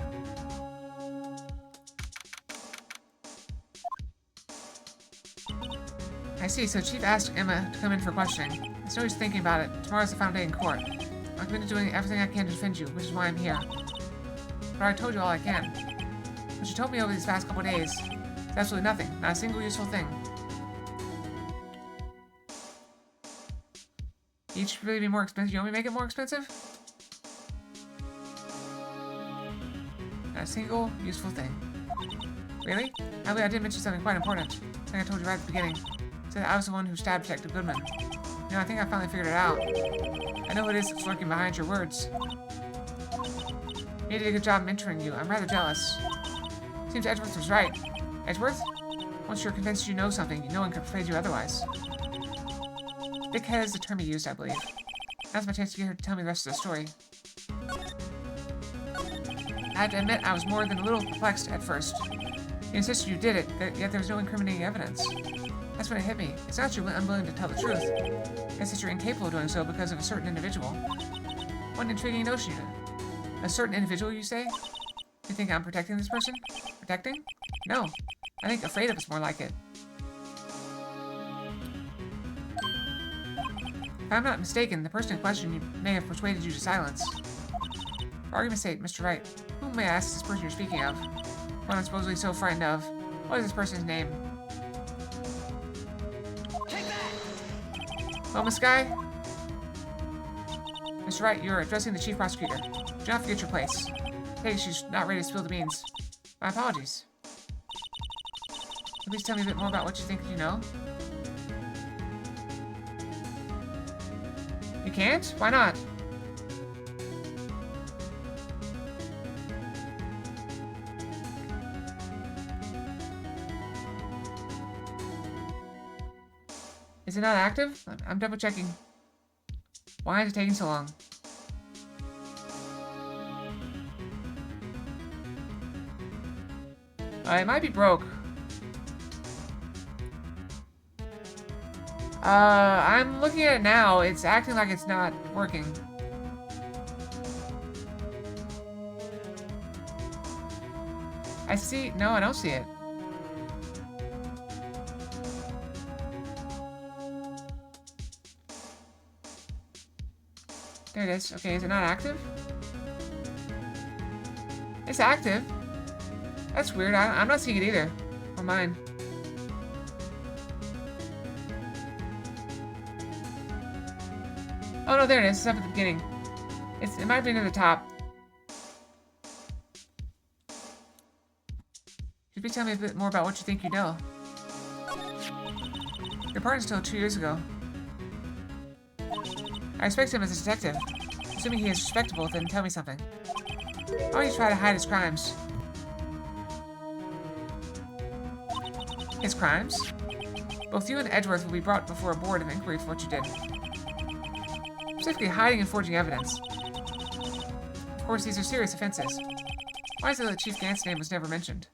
I see, so Chief asked Emma to come in for questioning. I know he's thinking about it. Tomorrow's the final day in court. I'm committed to doing everything I can to defend you, which is why I'm here. But I told you all I can. What you told me over these past couple days is absolutely nothing. Not a single useful thing. Each should really be more expensive. You want me to make it more expensive? Not a single useful thing. Really? I did mention something quite important. Something I told you right at the beginning. Said I was the one who stabbed Detective Goodman. You know, I think I finally figured it out. I know who it is that's lurking behind your words. You did a good job mentoring you. I'm rather jealous. Seems Edgeworth was right. Edgeworth? Once you're convinced you know something, no one can persuade you otherwise. Big head is the term he used, I believe. Now's my chance to get her to tell me the rest of the story. I have to admit, I was more than a little perplexed at first. You insisted you did it, yet there was no incriminating evidence. That's when it hit me. It's not you're unwilling to tell the truth. It's that you're incapable of doing so because of a certain individual. What an intriguing notion. A certain individual, you say? You think I'm protecting this person? Protecting? No. I think afraid of is more like it. If I'm not mistaken, the person in question may have persuaded you to silence. For argument's sake, Mr. Wright, whom may I ask this person you're speaking of? One I'm supposedly so frightened of. What is this person's name? Take that! Well, Miss Guy? Mr. Wright, you're addressing the Chief Prosecutor. Do not forget your place. Hey, she's not ready to spill the beans. My apologies. Please tell me a bit more about what you think you know. You can't? Why not? Is it not active? I'm double checking. Why is it taking so long? It might be broke. I'm looking at it now. It's acting like it's not working. I see. No, I don't see it. There it is. Okay, is it not active? It's active. That's weird. I'm not seeing it either. On mine. Oh no, there it is. It's up at the beginning. It might be near the top. Could you please tell me a bit more about what you think you know? Your partner's still 2 years ago. I respect him as a detective. Assuming he is respectable, then tell me something. Why don't you try to hide his crimes? His crimes? Both you and Edgeworth will be brought before a board of inquiry for what you did. Specifically hiding and forging evidence. Of course, these are serious offenses. Why is it that Chief Gant's name was never mentioned?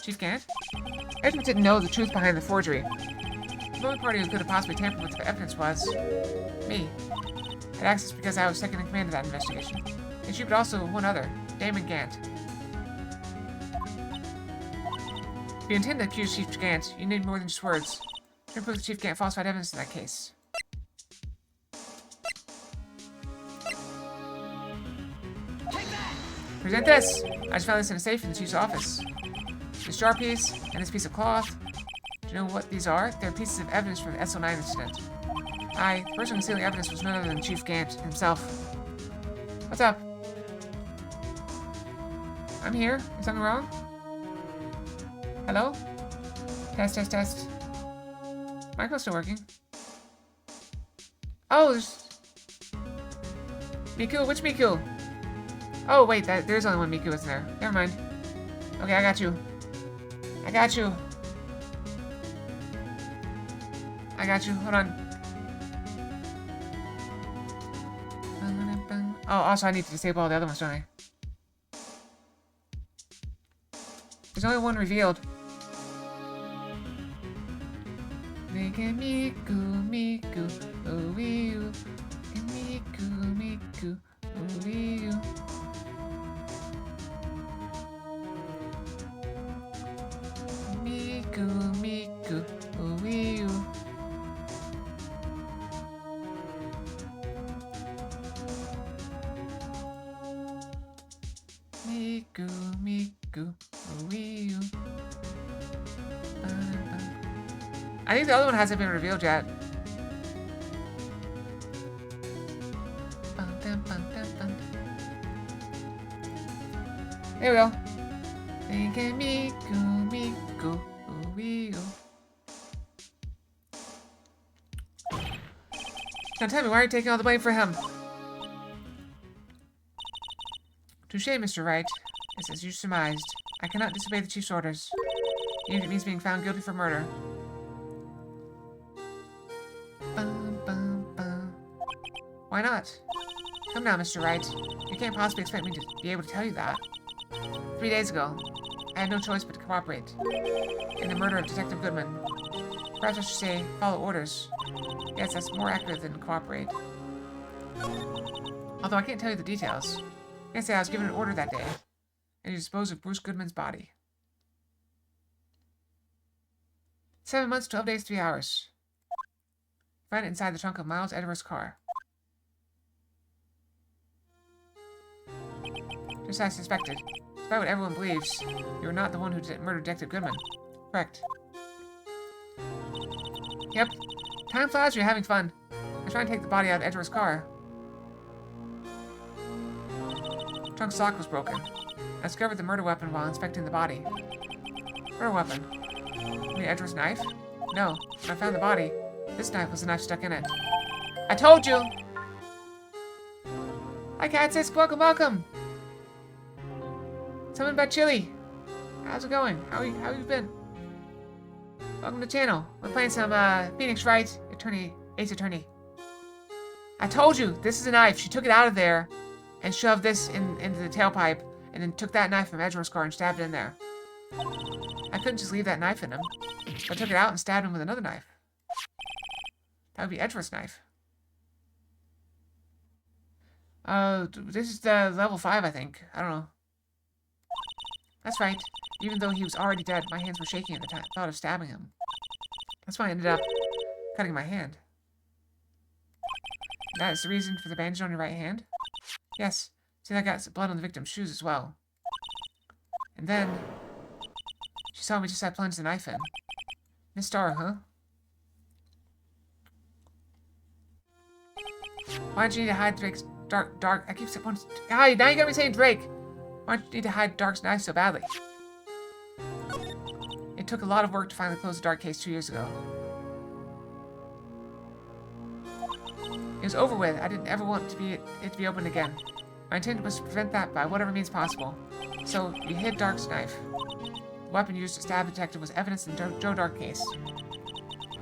Chief Gant? Edgeworth didn't know the truth behind the forgery. The only party who could have possibly tampered with the evidence was... me. I had access because I was second in command of that investigation. And you, but also one other, Damon Gant. If you intend to accuse Chief Gant, you need more than just words. You can prove that Chief Gant falsified evidence in that case. Present this! I just found this in a safe in the Chief's office. This jar piece, and this piece of cloth. Do you know what these are? They're pieces of evidence from the SO9 incident. The person concealing evidence was none other than Chief Gant himself. What's up? I'm here. Is something wrong? Hello? Test, test, test. Microphone's still working. Oh, there's... Miku? Which Miku? Oh, wait, there's only one Miku, isn't there? Never mind. Okay, I got you. I got you. I got you. Hold on. Oh, also I need to disable all the other ones, don't I? There's only one revealed. Miku, Miku, ooh, Miku, Miku, ooh. Miku, Miku, ooh. Miku, Miku, ooh. I think the other one hasn't been revealed yet. There we go. Miku, Miku, ooh. Now tell me, why are you taking all the blame for him? Touche, Mr. Wright. It's as you surmised. I cannot disobey the Chief's orders. Even if it means being found guilty for murder. Why not? Come now, Mr. Wright. You can't possibly expect me to be able to tell you that. 3 days ago, I had no choice but to cooperate in the murder of Detective Goodman. Perhaps I should say, follow orders. Yes, that's more accurate than cooperate. Although I can't tell you the details. I can say I was given an order that day, and to dispose of Bruce Goodman's body. 7 months, 12 days, 3 hours. Find it inside the trunk of Miles Edwards' car. Just as I suspected. Despite what everyone believes, you were not the one who murdered Detective Goodman. Correct. Yep. Time flies when you're having fun. I was trying to take the body out of Edward's car. The trunk's lock was broken. I discovered the murder weapon while inspecting the body. Murder weapon? You mean Edward's knife? No. When I found the body, this knife was the knife stuck in it. I told you! Hi, Catsis. Welcome, welcome! Tell me about Chili. How's it going? How you been? Welcome to the channel. We're playing some Phoenix Wright Ace Attorney. I told you, this is a knife. She took it out of there and shoved this into the tailpipe and then took that knife from Edgeworth's car and stabbed it in there. I couldn't just leave that knife in him. So I took it out and stabbed him with another knife. That would be Edgeworth's knife. This is the level 5, I think. I don't know. That's right. Even though he was already dead, my hands were shaking at the thought of stabbing him. That's why I ended up cutting my hand. That is the reason for the bandage on your right hand? Yes. See, I got some blood on the victim's shoes as well. And then she saw me just as I plunged the knife in. Miss Starr, huh? Why did you need to hide Drake's dark? I keep saying, now you got me saying Drake. Why did you need to hide Dark's knife so badly? It took a lot of work to finally close the Dark case 2 years ago. It was over with. I didn't ever want it to be opened again. My intent was to prevent that by whatever means possible. So, you hid Dark's knife. The weapon used to stab the detective was evidence in Joe Dark case.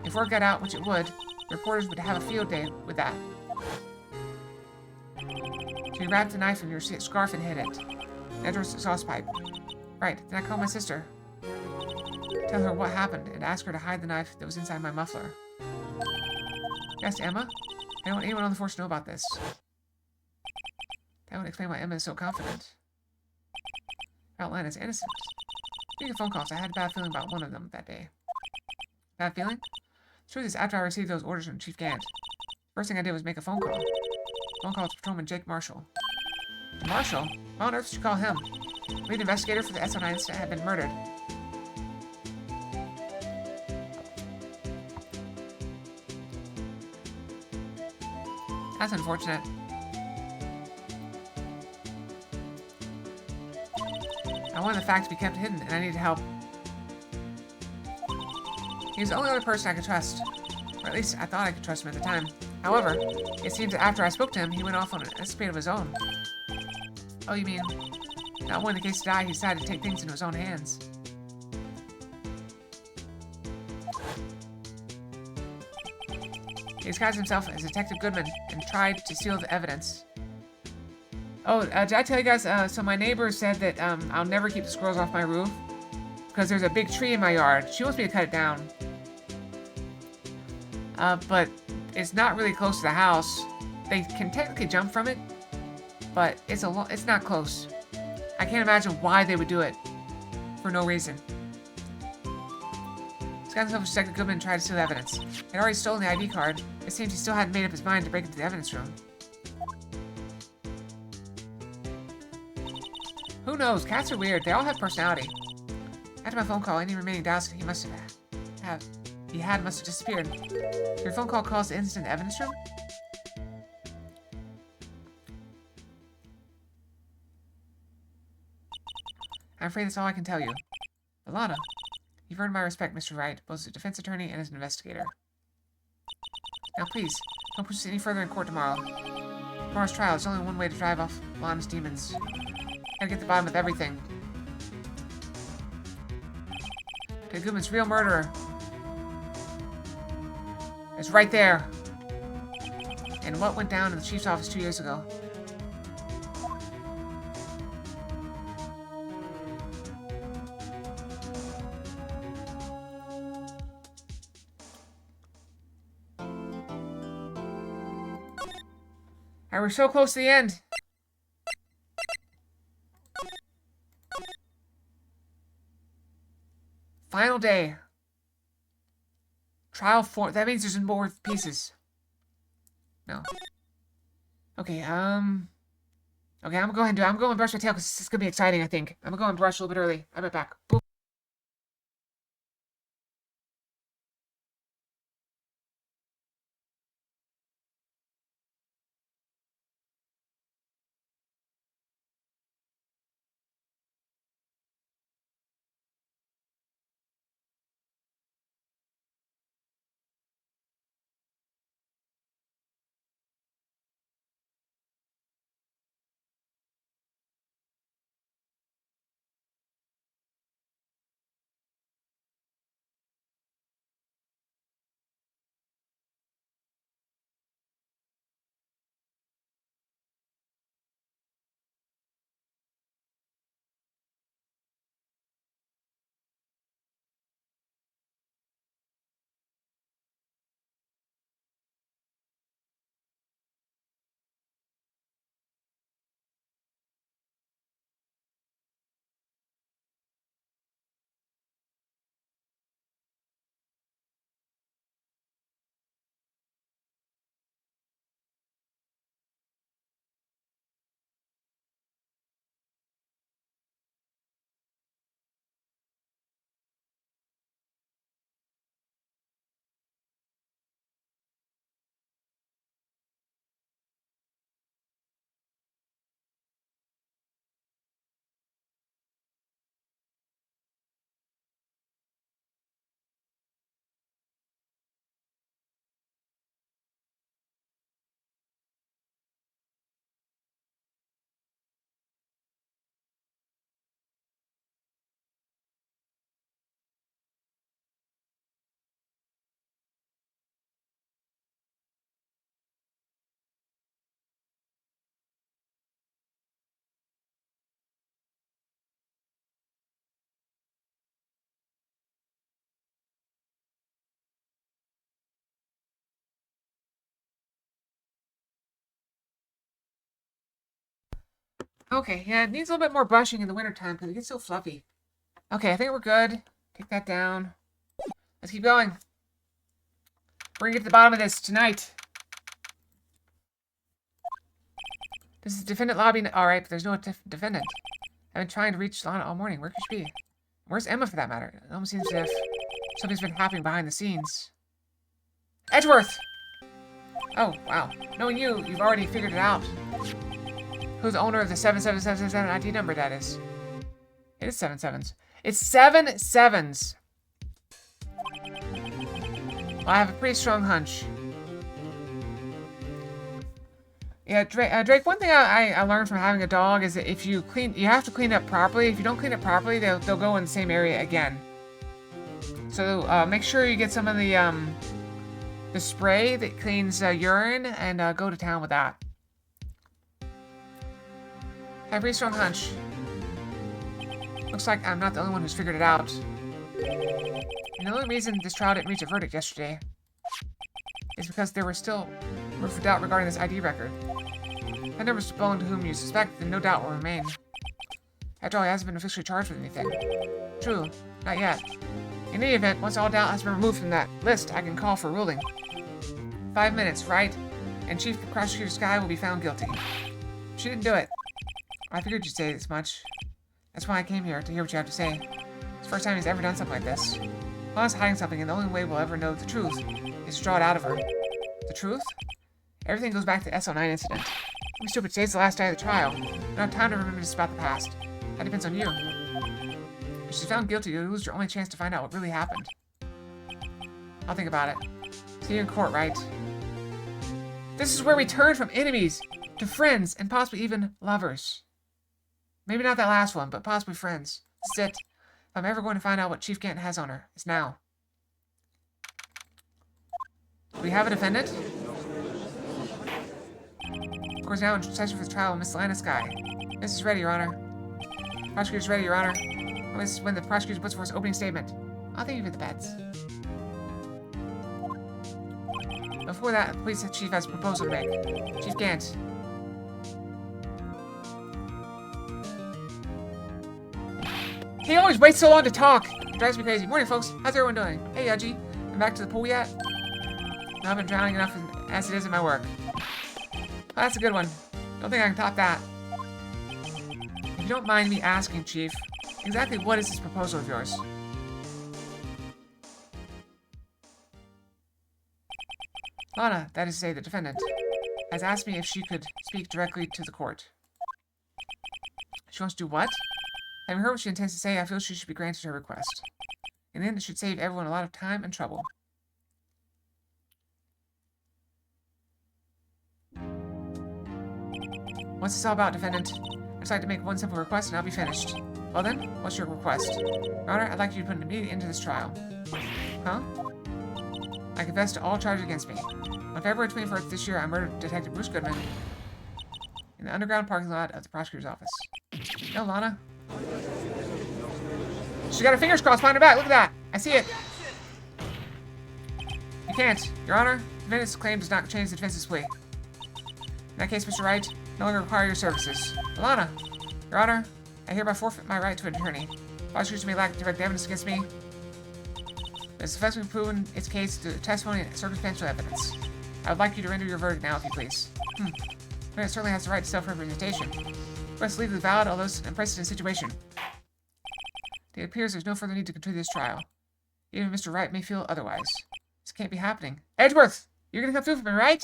If word got out, which it would, reporters would have a field day with that. So you wrapped the knife in your scarf and hid it. Edward's exhaust pipe. Right, then I called my sister. Tell her what happened and ask her to hide the knife that was inside my muffler. Yes, Emma? I don't want anyone on the force to know about this. That would explain why Emma is so confident. Outline is innocent. Speaking of phone calls, I had a bad feeling about one of them that day. Bad feeling? The truth is, after I received those orders from Chief Gant, first thing I did was make a phone call. Phone call to Patrolman Jake Marshall. Marshall? Why on earth did you call him? Lead investigator for the SO9 incident had been murdered. That's unfortunate. I wanted the fact to be kept hidden, and I needed help. He was the only other person I could trust. Or at least I thought I could trust him at the time. However, it seems that after I spoke to him, he went off on an escapade of his own. Oh, you mean, not wanting the case to die, he decided to take things into his own hands. He disguised himself as Detective Goodman and tried to steal the evidence. Oh, did I tell you guys, so my neighbor said that I'll never keep the squirrels off my roof because there's a big tree in my yard. She wants me to cut it down. But it's not really close to the house. They can technically jump from it, but it's not close. I can't imagine why they would do it for no reason. Disguised himself as Detective Goodman and tried to steal the evidence. He'd already stolen the ID card. It seems he still hadn't made up his mind to break into the evidence room. Who knows? Cats are weird. They all have personality. After my phone call, any remaining doubts he must have disappeared. Your phone call caused the incident in the evidence room? I'm afraid that's all I can tell you. Alana, you've earned my respect, Mr. Wright, both as a defense attorney and as an investigator. Now please, don't push this any further in court tomorrow. Tomorrow's trial is only one way to drive off Alana's demons. Gotta get to the bottom of everything. Okay, Goodman's real murderer is right there. And what went down in the chief's office 2 years ago? I were so close to the end. Final day. Trial 4. That means there's more pieces. No. Okay, Okay, I'm gonna go ahead and do it. I'm going to brush my tail because this is gonna be exciting, I think. I'm gonna go and brush a little bit early. I'll be right back. Boop. Okay, yeah, it needs a little bit more brushing in the wintertime because it gets so fluffy. Okay, I think we're good. Take that down. Let's keep going. We're gonna get to the bottom of this tonight. This is defendant lobby. Alright, but there's no defendant. I've been trying to reach Lana all morning. Where could she be? Where's Emma, for that matter? It almost seems as if something's been happening behind the scenes. Edgeworth! Oh, wow. Knowing you, you've already figured it out. Who's the owner of the 77777 ID number, that is? It is 7 sevens. It's 7 sevens! Well, I have a pretty strong hunch. Yeah, Drake, one thing I learned from having a dog is that if you have to clean up properly. If you don't clean up properly, they'll go in the same area again. So, make sure you get some of the spray that cleans urine and go to town with that. I have a pretty strong hunch. Looks like I'm not the only one who's figured it out. And the only reason this trial didn't reach a verdict yesterday is because there were still room for doubt regarding this ID record. If that number's belong to whom you suspect, then no doubt will remain. After all, he hasn't been officially charged with anything. True, not yet. In any event, once all doubt has been removed from that list, I can call for a ruling. 5 minutes, right? And Chief Prosecutor Skye will be found guilty. She didn't do it. I figured you'd say this much. That's why I came here, to hear what you have to say. It's the first time he's ever done something like this. Lana's hiding something, and the only way we'll ever know the truth is to draw it out of her. The truth? Everything goes back to the SO9 incident. Don't be stupid, today's the last day of the trial. We don't have time to reminisce about the past. That depends on you. If she's found guilty, you'll lose your only chance to find out what really happened. I'll think about it. See you in court, right? This is where we turn from enemies to friends and possibly even lovers. Maybe not that last one, but possibly friends. That's it. If I'm ever going to find out what Chief Ganton has on her, it's now. Do we have a defendant? Of course, now in session for the trial of Miss Lana Skye. This is ready, Your Honor. Prosecutor's ready, Your Honor. This is when the prosecutor puts forth his opening statement. I'll thank you for the bets. Before that, the police chief has a proposal to make. Chief Gant, He always waits so long to talk. It drives me crazy. Morning, folks. How's everyone doing? Hey, Yudgy. Been back to the pool yet? No, I've been drowning enough as it is in my work. Well, that's a good one. Don't think I can top that. If you don't mind me asking, Chief, exactly what is this proposal of yours? Lana, that is to say, the defendant, has asked me if she could speak directly to the court. She wants to do what? Having heard what she intends to say, I feel she should be granted her request. In the end, it should save everyone a lot of time and trouble. What's this all about, defendant? I'd just like to make one simple request and I'll be finished. Well then, what's your request? Your Honor, I'd like you to put an immediate end to this trial. Huh? I confess to all charges against me. On February 21st this year, I murdered Detective Bruce Goodman in the underground parking lot of the prosecutor's office. No, Lana. She's got her fingers crossed behind her back. Look at that. I see it. You can't. Your Honor, the defendant's claim does not change the defense's plea. In that case, Mr. Wright, no longer require your services. Lana, Your Honor, I hereby forfeit my right to an attorney. Prosecution may lack direct evidence against me. It has successfully proven its case through testimony and circumstantial evidence. I would like you to render your verdict now, if you please. The defendant certainly has the right to self-representation. Request legally valid, although it's an unprecedented situation. It appears there's no further need to continue this trial. Even Mr. Wright may feel otherwise. This can't be happening. Edgeworth! You're gonna come through for me, right?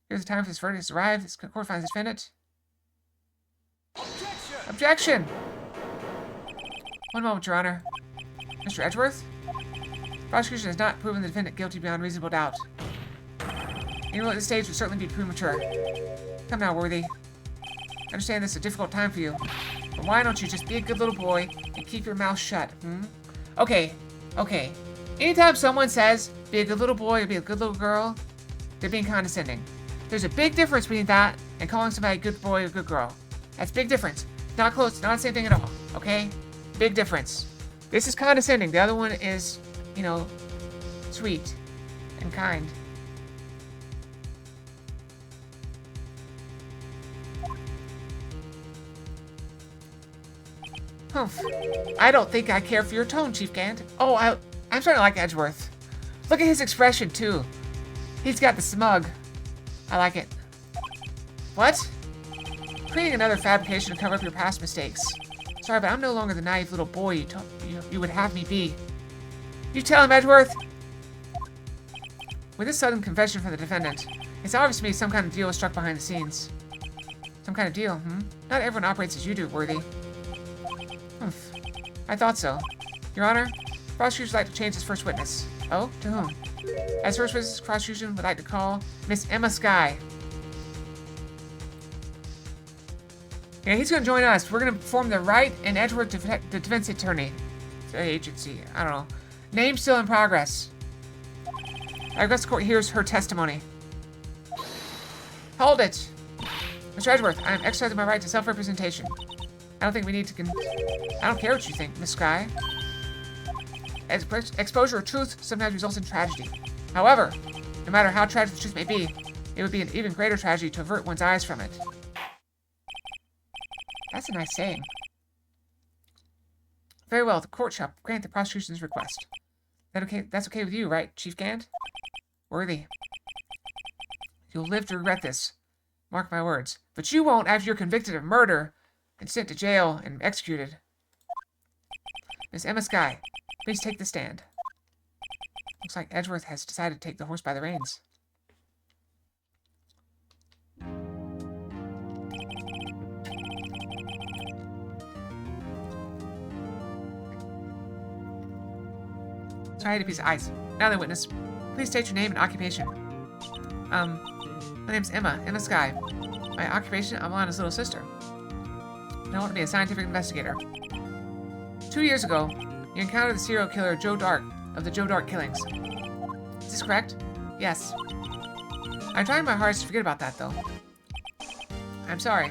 Here's the time for this verdict to arrive. This court finds this defendant. Objection! One moment, Your Honor. Mr. Edgeworth? The prosecution has not proven the defendant guilty beyond reasonable doubt. Any rule at this stage would certainly be premature. Come now, Worthy. I understand this is a difficult time for you, but why don't you just be a good little boy and keep your mouth shut, Okay. Anytime someone says, be a good little boy or be a good little girl, they're being condescending. There's a big difference between that and calling somebody a good boy or good girl. That's a big difference. Not close, not the same thing at all, okay? Big difference. This is condescending. The other one is, you know, sweet and kind. Humph. I don't think I care for your tone, Chief Gant. Oh, I'm starting to like Edgeworth. Look at his expression, too. He's got the smug. I like it. What? Creating another fabrication to cover up your past mistakes. Sorry, but I'm no longer the naive little boy you would have me be. You tell him, Edgeworth! With this sudden confession from the defendant, it's obvious to me some kind of deal was struck behind the scenes. Some kind of deal, Not everyone operates as you do, Worthy. Humph. I thought so. Your Honor, the prosecution would like to change his first witness. Oh? To whom? As first witness, the prosecution would like to call Miss Emma Skye. Yeah, he's going to join us. We're going to perform the Wright and Edgeworth the defense attorney. Agency. I don't know. Name still in progress. I request the court hears her testimony. Hold it. Mr. Edgeworth, I am exercising my right to self-representation. I don't think we need to I don't care what you think, Miss Skye. Exposure of truth sometimes results in tragedy. However, no matter how tragic the truth may be, it would be an even greater tragedy to avert one's eyes from it. That's a nice saying. Very well, the court shall grant the prosecution's request. That's okay with you, right, Chief Gant? Worthy. You'll live to regret this. Mark my words. But you won't after you're convicted of murder and sent to jail and executed. Miss Emma Skye, please take the stand. Looks like Edgeworth has decided to take the horse by the reins. Sorry to piece of ice. Now then, witness, please state your name and occupation. My name's Emma Skye. My occupation, I'm Lana's little sister. I want to be a scientific investigator. 2 years ago, you encountered the serial killer Joe Dark of the Joe Dark killings. Is this correct? Yes. I'm trying my hardest to forget about that, though. I'm sorry.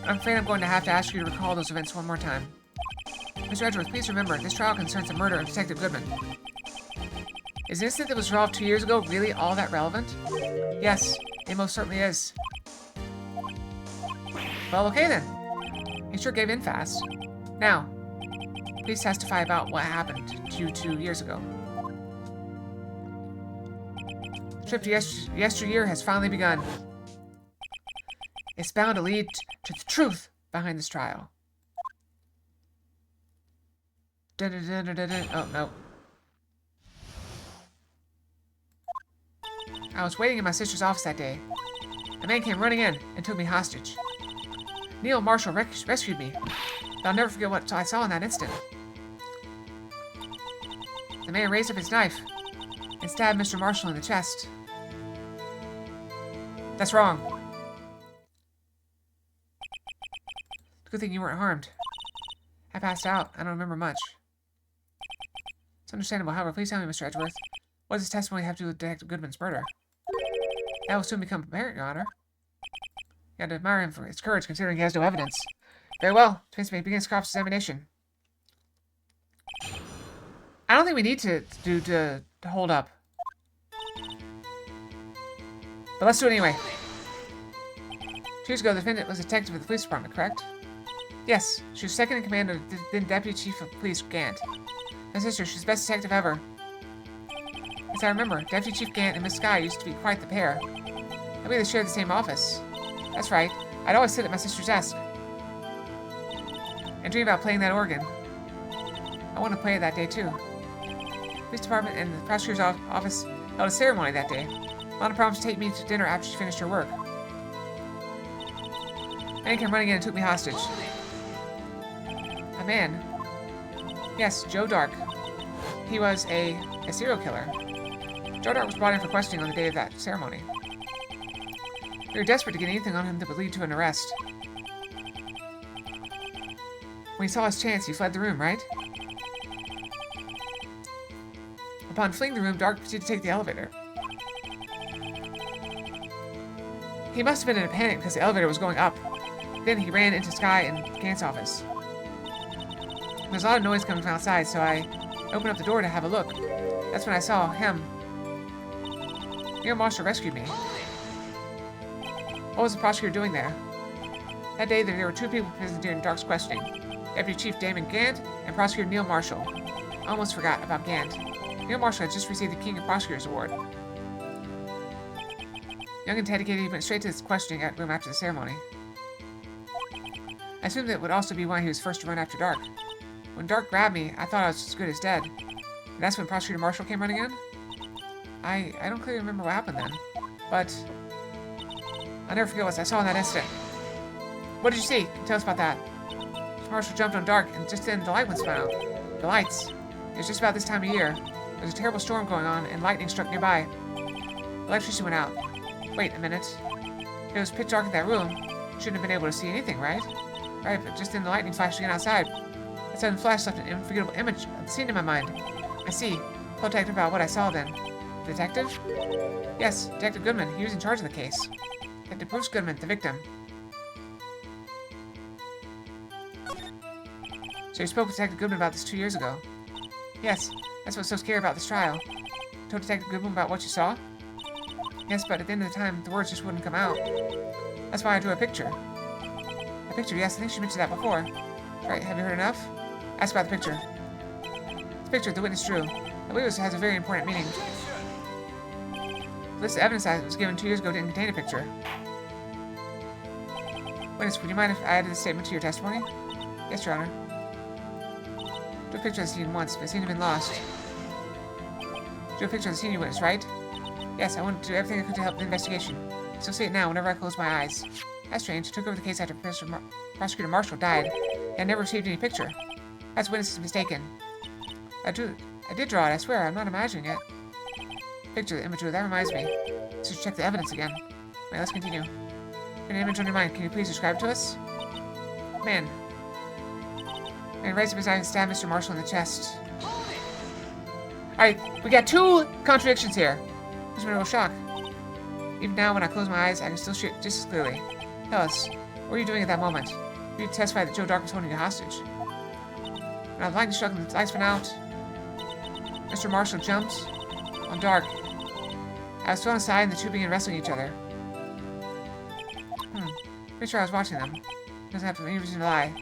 I'm afraid I'm going to have to ask you to recall those events one more time. Mr. Edgeworth, please remember, this trial concerns the murder of Detective Goodman. Is the incident that was resolved 2 years ago really all that relevant? Yes, it most certainly is. Well, okay then. He sure gave in fast. Now, Please testify about what happened to you 2 years ago. The trip to yesteryear has finally begun. It's bound to lead to the truth behind this trial. Oh, no. I was waiting in my sister's office that day. A man came running in and took me hostage. Neil Marshall rescued me, but I'll never forget what I saw in that instant. The man raised up his knife and stabbed Mr. Marshall in the chest. That's wrong. Good thing you weren't harmed. I passed out. I don't remember much. It's understandable. However, please tell me, Mr. Edgeworth, what does this testimony have to do with Detective Goodman's murder? That will soon become apparent, Your Honor. You had to admire him for his courage, considering he has no evidence. Very well. Defense may begin its cross-examination. I don't think we need to hold up. But let's do it anyway. 2 years ago, the defendant was a detective at the police department, correct? Yes. She was second in command of the then Deputy Chief of Police, Gant. My sister, she's the best detective ever. As I remember, Deputy Chief Gant and Miss Skye used to be quite the pair. I believe they shared the same office. That's right. I'd always sit at my sister's desk and dream about playing that organ. I wanted to play it that day, too. The police department and the prosecutor's office held a ceremony that day. Lana promised to take me to dinner after she finished her work. A man came running in and took me hostage. A man? Yes, Joe Dark. He was a serial killer. Joe Dark was brought in for questioning on the day of that ceremony. We were desperate to get anything on him that would lead to an arrest. When he saw his chance, he fled the room, right? Upon fleeing the room, Dark proceeded to take the elevator. He must have been in a panic because the elevator was going up. Then he ran into Skye and Gant's office. There was a lot of noise coming from outside, so I opened up the door to have a look. That's when I saw him. Neil Marshall rescued me. What was the prosecutor doing there? That day, there were 2 people present during Dark's questioning. Deputy Chief Damon Gant and Prosecutor Neil Marshall. I almost forgot about Gant. Neil Marshall had just received the King of Prosecutors Award. Young and dedicated, he went straight to his questioning room after the ceremony. I assumed that would also be why he was first to run after Dark. When Dark grabbed me, I thought I was as good as dead. And that's when Prosecutor Marshall came running in? I don't clearly remember what happened then, but I'll never forget what I saw in that instant. What did you see? Can you tell us about that? Marshall jumped on Dark, and just then the light went out. The lights. It was just about this time of year. There was a terrible storm going on, and lightning struck nearby. The electricity went out. Wait a minute. It was pitch dark in that room. Shouldn't have been able to see anything, right? Right, but just then the lightning flashed again outside. That sudden flash left an unforgettable image of the scene in my mind. I see. Tell Detective about what I saw then. Detective? Yes, Detective Goodman. He was in charge of the case. Detective Bruce Goodman, the victim. So you spoke with Detective Goodman about this 2 years ago? Yes, that's what's so scary about this trial. Told Detective Goodman about what you saw? Yes, but at the end of the time, the words just wouldn't come out. That's why I drew a picture. A picture, yes, I think she mentioned that before. Right, have you heard enough? Ask about the picture. The picture the witness drew. I believe it has a very important meaning. The list of evidence that was given 2 years ago didn't contain a picture. Witness, would you mind if I added this statement to your testimony? Yes, Your Honor. Drew a picture of the scene once, but it seemed to have been lost. Drew a picture of the scene, you witness, right? Yes, I wanted to do everything I could to help the investigation. Still see it now whenever I close my eyes. That's strange. I took over the case after Prosecutor Marshall died. He had never received any picture. That's witness is mistaken. I did draw it, I swear. I'm not imagining it. Picture, the image, that reminds me. Let's just check the evidence again. Wait, let's continue. An image on your mind. Can you please describe it to us? Man raised up his eyes and stabbed Mr. Marshall in the chest. Alright, we got 2 contradictions here. This is a real shock. Even now, when I close my eyes, I can still see it just as clearly. Tell us, what were you doing at that moment? You testified that Joe Dark was holding you hostage. When the lightning struck and the lights went out, Mr. Marshall jumped on Dark. I was thrown aside and the 2 began wrestling each other. Pretty sure I was watching them. Doesn't have any reason to lie.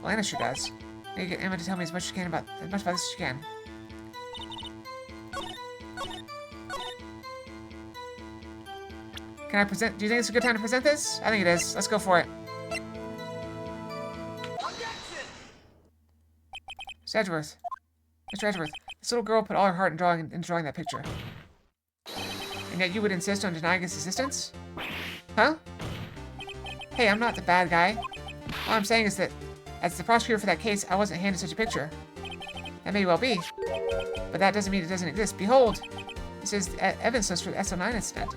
Well, Anna sure does. Maybe get Emma to tell me as much about this as she can. Can I present? Do you think it's a good time to present this? I think it is. Let's go for it. Mr. Edgeworth. Mr. Edgeworth, this little girl put all her heart into drawing that picture. And yet you would insist on denying its existence? Huh? Hey, I'm not the bad guy. All I'm saying is that, as the prosecutor for that case, I wasn't handed such a picture. That may well be. But that doesn't mean it doesn't exist. Behold! This is the evidence list for the SO9 incident.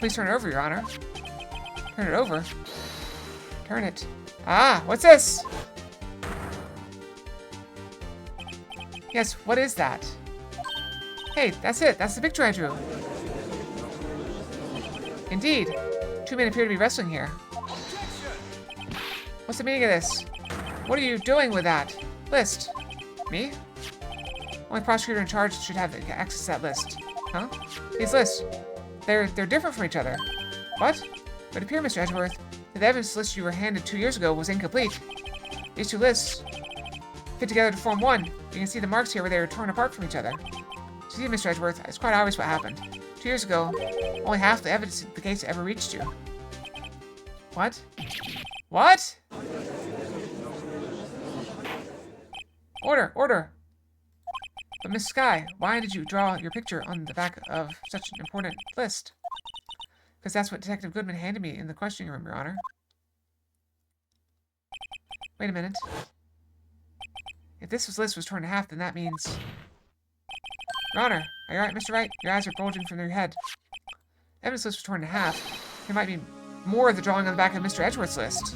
Please turn it over, Your Honor. Turn it over? Turn it. Ah, what's this? Yes, what is that? Hey, that's it. That's the picture I drew. Indeed. Two men appear to be wrestling here. What's the meaning of this? What are you doing with that list? Me? Only prosecutor in charge should have access to that list. Huh? These lists. They're different from each other. What? It would appear, Mr. Edgeworth, that the evidence list you were handed 2 years ago was incomplete. These two lists fit together to form one. You can see the marks here where they were torn apart from each other. See, Mr. Edgeworth, it's quite obvious what happened. 2 years ago, only half the evidence in the case ever reached you. What? What? Order! Order! But Miss Skye, why did you draw your picture on the back of such an important list? Because that's what Detective Goodman handed me in the questioning room, Your Honor. Wait a minute. If this list was torn in half, then that means... Your Honor, are you alright, Mr. Wright? Your eyes are bulging from your head. Evidence list was torn in half. There might be more of the drawing on the back of Mr. Edgeworth's list.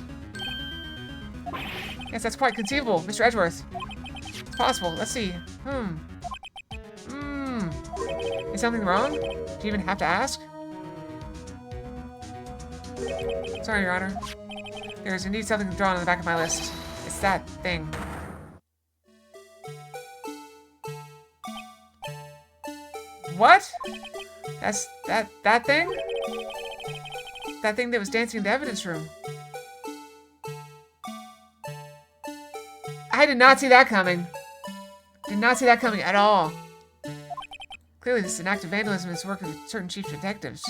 Yes, that's quite conceivable, Mr. Edgeworth. It's possible. Let's see. Is something wrong? Do you even have to ask? Sorry, Your Honor. There is indeed something drawn on the back of my list. It's that thing. What? That's that thing? That thing that was dancing in the evidence room. I did not see that coming. Did not see that coming at all. Clearly, this is an act of vandalism in the work of certain chief detectives.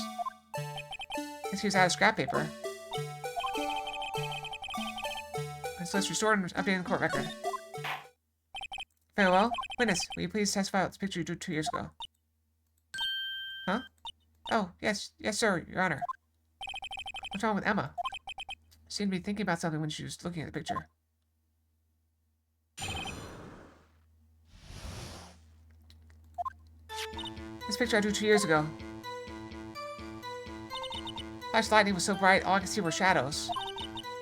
This was out of scrap paper. This list restored and updated in the court record. Farewell. Witness, will you please testify about this picture you drew 2 years ago? Huh? Oh, yes, sir, Your Honor. What's wrong with Emma? She seemed to be thinking about something when she was looking at the picture. This picture I drew 2 years ago. Flash lightning was so bright, all I could see were shadows.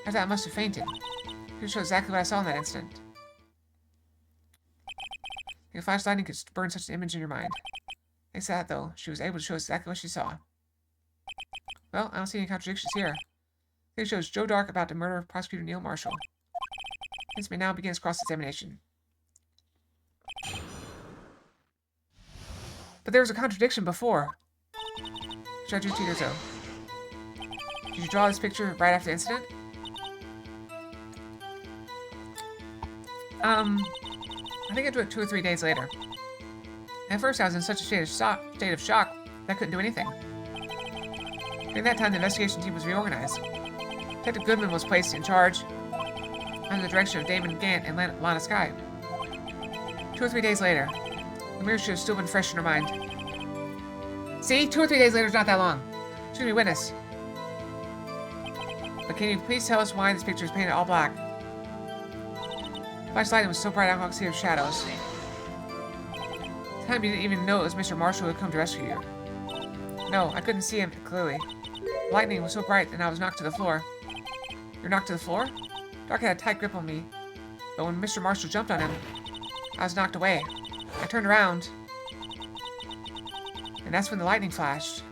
I thought I must have fainted. It shows exactly what I saw in that instant. If flash lightning could burn such an image in your mind. Thanks to that, though, she was able to show us exactly what she saw. Well, I don't see any contradictions here. It shows Joe Dark about to murder Prosecutor Neil Marshall. This may now begin its cross-examination. But there was a contradiction before. Which I drew 2 years ago. Did you draw this picture right after the incident? I think I drew it 2 or 3 days later. At first, I was in such a state of shock that I couldn't do anything. During that time, the investigation team was reorganized. Detective Goodman was placed in charge under the direction of Damon Gant and Lana Skye. 2 or 3 days later, the mirror should have still been fresh in her mind. See? 2 or 3 days later is not that long. Excuse me, witness. But can you please tell us why this picture is painted all black? The flash lightning was so bright I could see the shadows. At the time you didn't even know it was Mr. Marshall who had come to rescue you. No, I couldn't see him clearly. The lightning was so bright and I was knocked to the floor. You're knocked to the floor? Dark had a tight grip on me, but when Mr. Marshall jumped on him, I was knocked away. I turned around, and that's when the lightning flashed.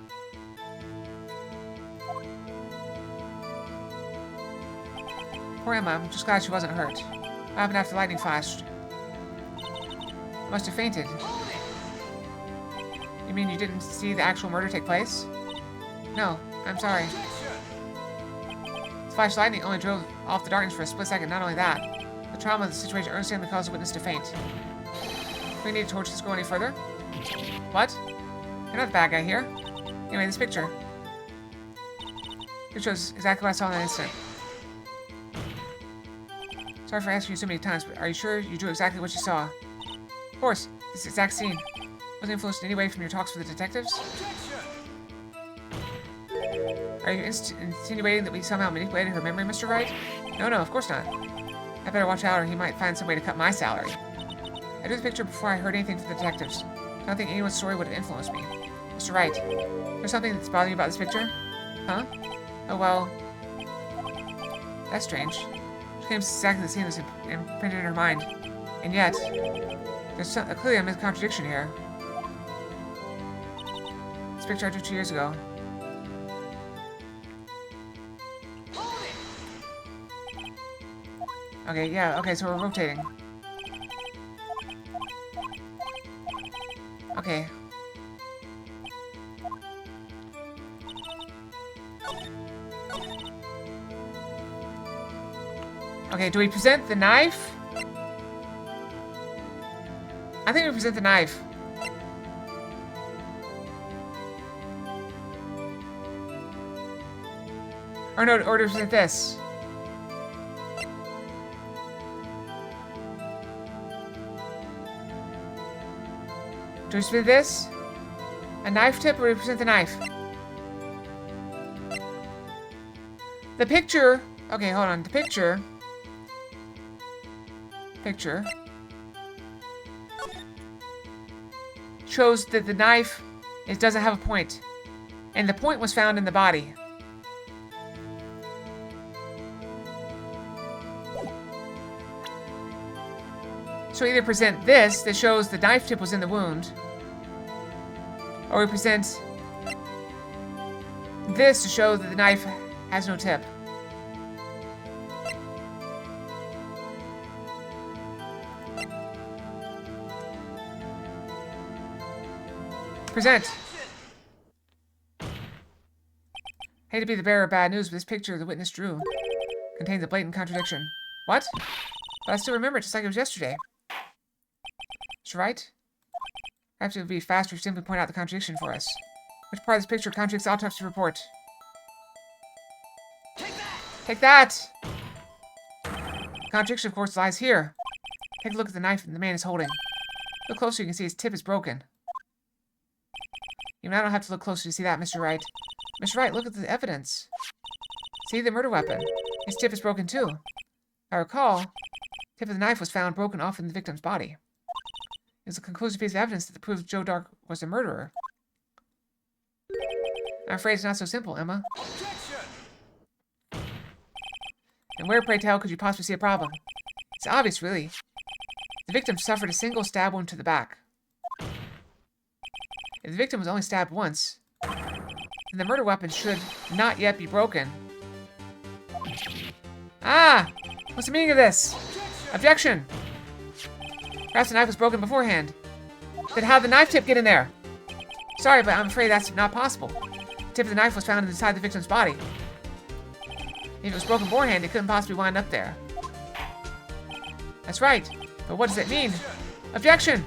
Poor Emma, I'm just glad she wasn't hurt. What happened after the lightning flashed? I must have fainted. You mean you didn't see the actual murder take place? No, I'm sorry. The flash lightning only drove off the darkness for a split second. Not only that, The trauma of the situation understandably caused the witness to faint. Do we need to torture this girl any further? What? You're not the bad guy here. Anyway, this picture. It shows exactly what I saw in that instant. Sorry for asking you so many times, but are you sure you drew exactly what you saw? Of course, this exact scene. Wasn't influenced in any way from your talks with the detectives? Are you insinuating that we somehow manipulated her memory, Mr. Wright? No, of course not. I better watch out or he might find some way to cut my salary. I drew the picture before I heard anything from the detectives. I don't think anyone's story would have influenced me. Mr. Wright, there's something that's bothering you about this picture? Huh? Oh, well... That's strange. She claims exactly the scene that's imprinted in her mind. And yet, there's clearly a contradiction here. This picture I drew 2 years ago. Okay, yeah, okay, so we're rotating. Okay. Okay, do we present the knife? I think we present the knife. Or no, or to present this. Do we present this? A knife tip, or do we present the knife? The picture... Okay, hold on. The picture... shows that the knife doesn't have a point. And the point was found in the body. So either present this that shows the knife tip was in the wound, or we present this to show that the knife has no tip. Present. Hate to be the bearer of bad news, but this picture the witness drew contains a blatant contradiction. What? But I still remember it just like it was yesterday. Mr. Wright? Perhaps it would be faster if you simply point out the contradiction for us. Which part of this picture contradicts the autopsy report? Take that! The contradiction, of course, lies here. Take a look at the knife the man is holding. Look closer, you can see his tip is broken. Even I don't have to look closer to see that, Mr. Wright. Mr. Wright, look at the evidence. See the murder weapon. His tip is broken too. If I recall, the tip of the knife was found broken off in the victim's body. It was a conclusive piece of evidence that proves Joe Dark was the murderer. I'm afraid it's not so simple, Emma. And where, pray tell, could you possibly see a problem? It's obvious, really. The victim suffered a single stab wound to the back. If the victim was only stabbed once, then the murder weapon should not yet be broken. Ah! What's the meaning of this? Objection! Perhaps the knife was broken beforehand. Then how did the knife tip get in there? Sorry, but I'm afraid that's not possible. The tip of the knife was found inside the victim's body. If it was broken beforehand, it couldn't possibly wind up there. That's right. But what does that mean? Objection!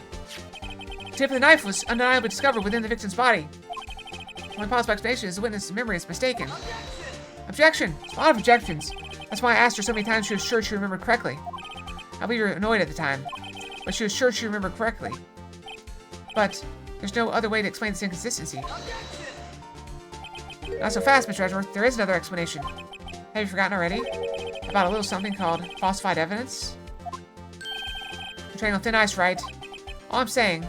The tip of the knife was undeniably discovered within the victim's body. One possible explanation is the witness's memory is mistaken. Objection! A lot of objections. That's why I asked her so many times she was sure she remembered correctly. I believe you were annoyed at the time, but she was sure she remembered correctly. But there's no other way to explain this inconsistency. Not so fast, Mr. Edgeworth. There is another explanation. Have you forgotten already? About a little something called falsified evidence? You're treading on thin ice, right? All I'm saying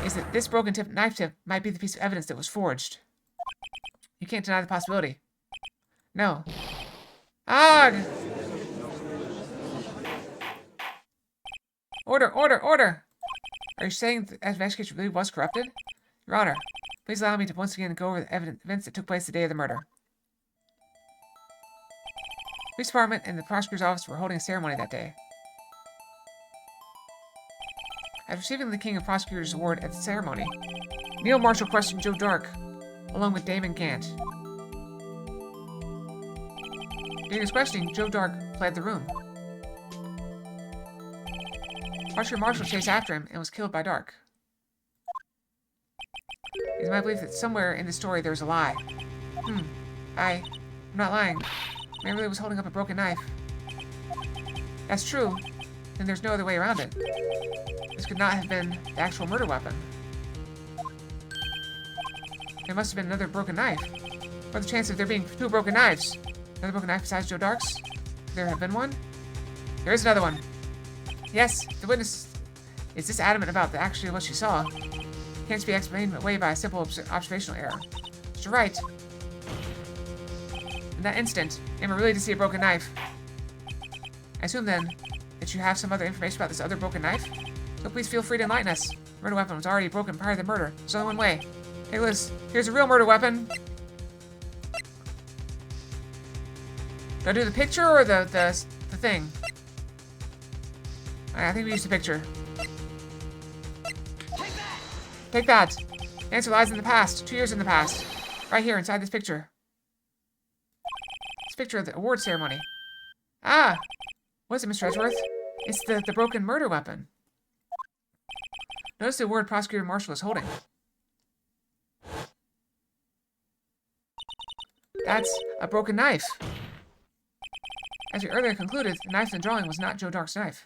is that this broken knife tip might be the piece of evidence that was forged. You can't deny the possibility. No. Ah! Order, order, order! Are you saying that the investigation really was corrupted? Your Honor, please allow me to once again go over the events that took place the day of the murder. The police department and the prosecutor's office were holding a ceremony that day. After receiving the King of Prosecutors Award at the ceremony, Neil Marshall questioned Joe Dark, along with Damon Gant. During his questioning, Joe Dark fled the room. Prosecutor Marshall chased after him and was killed by Dark. It is my belief that somewhere in the story there's a lie. I'm not lying. Man really was holding up a broken knife. That's true. Then there's no other way around it. This could not have been the actual murder weapon. There must have been another broken knife. What are the chances of there being two broken knives? Another broken knife besides Joe Dark's? Could there have been one? There is another one. Yes, the witness is this adamant about actually what she saw. Can't be explained away by a simple observational error. Mr. Wright. In that instant, Emma really did see a broken knife. I assume then that you have some other information about this other broken knife? So please feel free to enlighten us. The murder weapon was already broken prior to the murder. There's only one way. Hey Liz, here's a real murder weapon. Do I do the picture or the thing? I think we use the picture. Take that. The answer lies in the past. 2 years in the past. Right here, inside this picture. This picture of the award ceremony. Ah! What is it, Mr. Edgeworth? It's the broken murder weapon. Notice the award Prosecutor Marshall is holding. That's a broken knife. As we earlier concluded, the knife in the drawing was not Joe Dark's knife.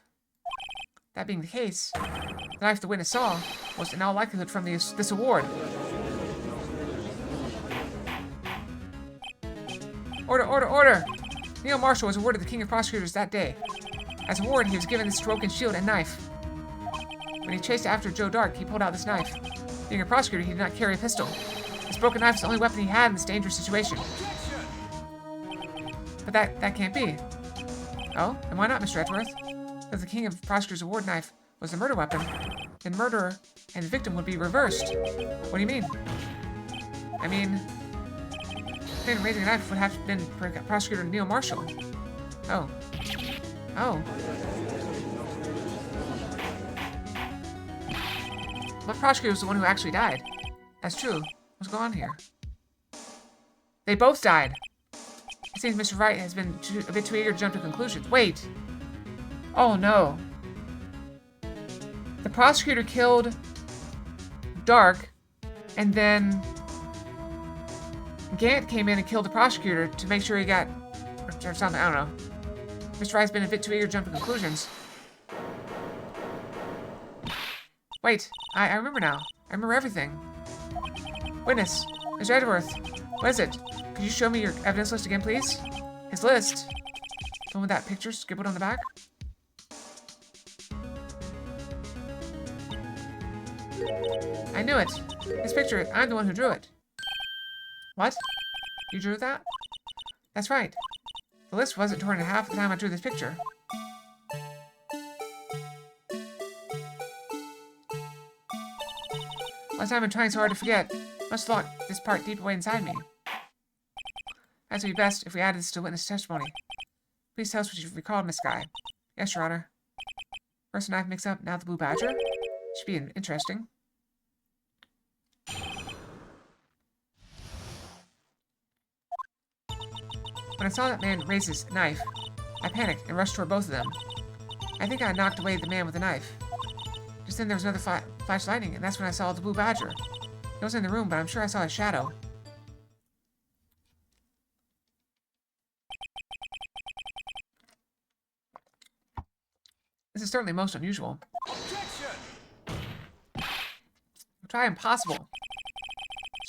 That being the case, the knife the witness saw was in all likelihood from this award. Order, order, order! Neil Marshall was awarded the King of Prosecutors that day. As a award, he was given this broken shield and knife. When he chased after Joe Dark, he pulled out this knife. Being a prosecutor, he did not carry a pistol. This broken knife is the only weapon he had in this dangerous situation. But that can't be. Oh, and why not, Mr. Edgeworth? If the King of Prosecutors' award knife was the murder weapon, then murderer and the victim would be reversed. What do you mean? I mean, then raising a knife would have been Prosecutor Neil Marshall. Oh. Oh. But prosecutor was the one who actually died. That's true. What's going on here? They both died. It seems Mr. Wright has been a bit too eager to jump to conclusions. Wait. Oh no. The prosecutor killed Dark, and then Gant came in and killed the prosecutor to make sure he got or something. I don't know. Mr. Wright's been a bit too eager to jump to conclusions. Wait, I remember now. I remember everything. Witness, Mr. Edgeworth, what is it? Could you show me your evidence list again, please? His list? The one with that picture scribbled on the back? I knew it. This picture, I'm the one who drew it. What? You drew that? That's right. The list wasn't torn in half the time I drew this picture. Last time I've been trying so hard to forget. Must lock this part deep away inside me. That would be best if we added this to witness testimony. Please tell us what you've recalled, Miss Guy. Yes, Your Honor. First knife mix-up, now the blue badger. Should be interesting. When I saw that man raise his knife, I panicked and rushed toward both of them. I think I knocked away the man with the knife. Just then there was another flash of lightning, and that's when I saw the blue badger. He wasn't in the room, but I'm sure I saw his shadow. This is certainly most unusual. Try impossible.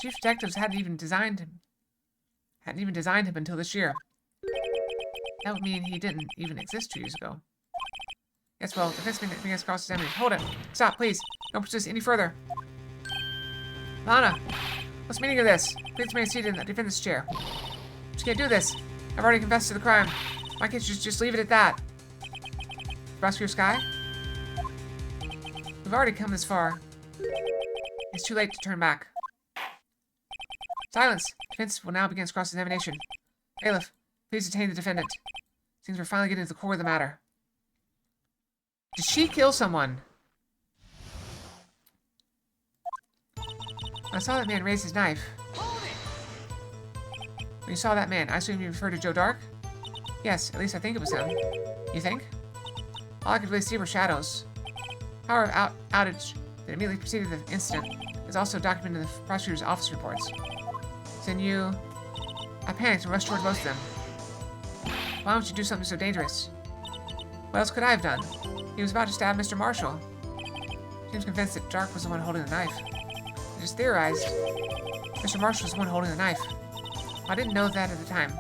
Chief detectives hadn't even designed him until this year. That would mean he didn't even exist 2 years ago. Yes, well, defense being us cross-examined. Hold it. Stop, please. Don't pursue this any further. Lana, what's the meaning of this? Please remain seated in the defendant's chair. You can't do this. I've already confessed to the crime. Why can't you just leave it at that? Prosecutor Sky? We've already come this far. It's too late to turn back. Silence! Defense will now begin its cross-examination. Bailiff, please detain the defendant. Seems we're finally getting to the core of the matter. Did she kill someone? I saw that man raise his knife. When you saw that man, I assume you referred to Joe Dark? Yes, at least I think it was him. You think? All I could really see were shadows. power outage that immediately preceded the incident is also documented in the prosecutor's office reports. Then I panicked and rushed toward both of them. Why would you do something so dangerous? What else could I have done? He was about to stab Mr. Marshall. Seems convinced that Dark was the one holding the knife. I just theorized Mr. Marshall was the one holding the knife. I didn't know that at the time.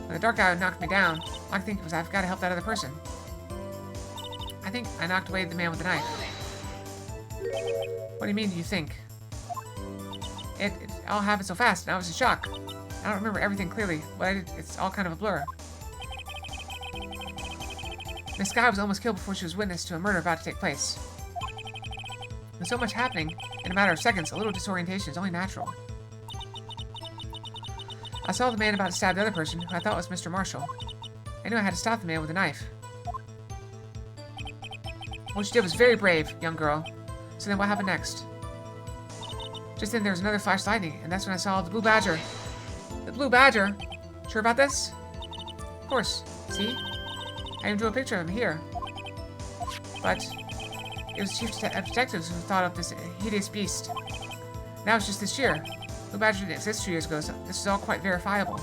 When the dark guy knocked me down, all I could think was I've got to help that other person. I think I knocked away the man with the knife. What do you mean, you think? It all happened so fast, and I was in shock. I don't remember everything clearly. What I did, it's all kind of a blur. Miss Sky was almost killed before she was witness to a murder about to take place. With so much happening in a matter of seconds, a little disorientation is only natural. I saw the man about to stab the other person, who I thought was Mr. Marshall. I knew I had to stop the man with a knife. What you did was very brave, young girl. So then what happened next? Just then there was another flash of lightning, and that's when I saw the Blue Badger. The Blue Badger? Sure about this? Of course. See? I even drew a picture of him here. But it was Chief Detectives who thought of this hideous beast. Now it's just this year. Blue Badger didn't exist 2 years ago, so this is all quite verifiable.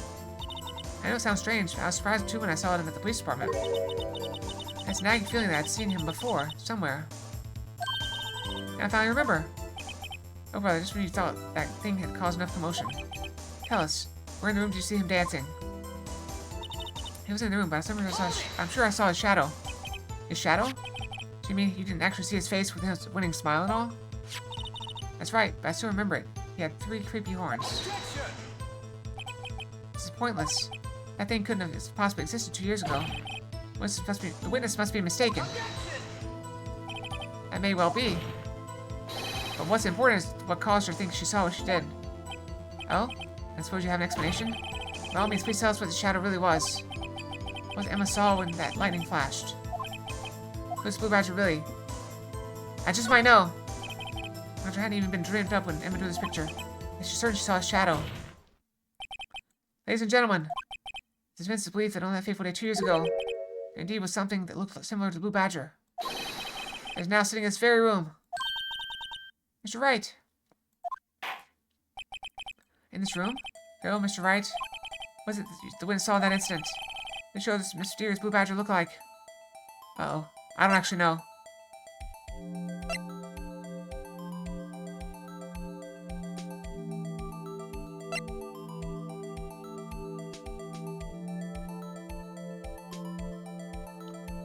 I know it sounds strange, but I was surprised too when I saw him at the police department. I had this nagging feeling that I'd seen him before, somewhere. And I finally remember. Oh brother, just when you thought that thing had caused enough commotion. Tell us, where in the room did you see him dancing? He was in the room, but I'm sure I saw his shadow. His shadow? Do you mean you didn't actually see his face with his winning smile at all? That's right, but I still remember it. He had 3 creepy horns. This is pointless. That thing couldn't have possibly existed 2 years ago. The witness must be mistaken. That may well be. But what's important is what caused her to think she saw what she did. Oh? I suppose you have an explanation? By all means, please tell us what the shadow really was. What Emma saw when that lightning flashed. Who's Blue Badger really? I just might know. Badger hadn't even been dreamed up when Emma drew this picture. And she's certain she saw a shadow. Ladies and gentlemen, it's Vince's belief that on that fateful day 2 years ago, there indeed was something that looked similar to the Blue Badger. It is now sitting in this very room. Mr. Wright. In this room? Hello, Mr. Wright. Was it the witness saw that incident? They show this mysterious Blue Badger look like. Uh-oh. I don't actually know.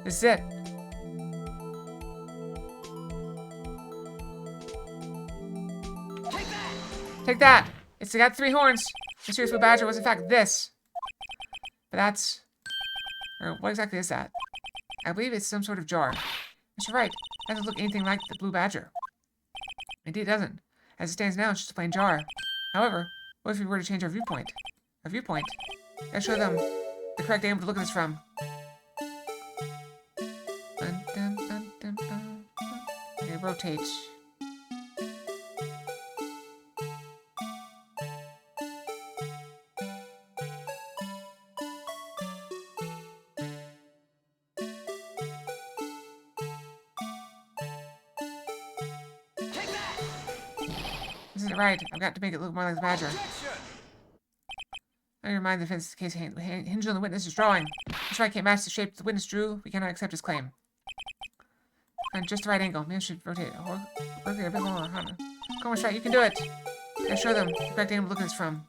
This is it. Take that! It's got 3 horns. The mysterious Blue Badger was in fact this. But that's... Or what exactly is that? I believe it's some sort of jar. Mr. Wright, it doesn't look anything like the Blue Badger. Indeed it doesn't. As it stands now, it's just a plain jar. However, what if we were to change our viewpoint? Our viewpoint? Gotta show them the correct angle to look at this from. Okay, rotate. This isn't right. I've got to make it look more like the Badger. I remind the defense case hinged on the witness's drawing. This right can't match the shape the witness drew. We cannot accept his claim. Find just the right angle. Man should rotate a bit more. Come on, Wright, you can do it. Now show them the correct angle to look at this from.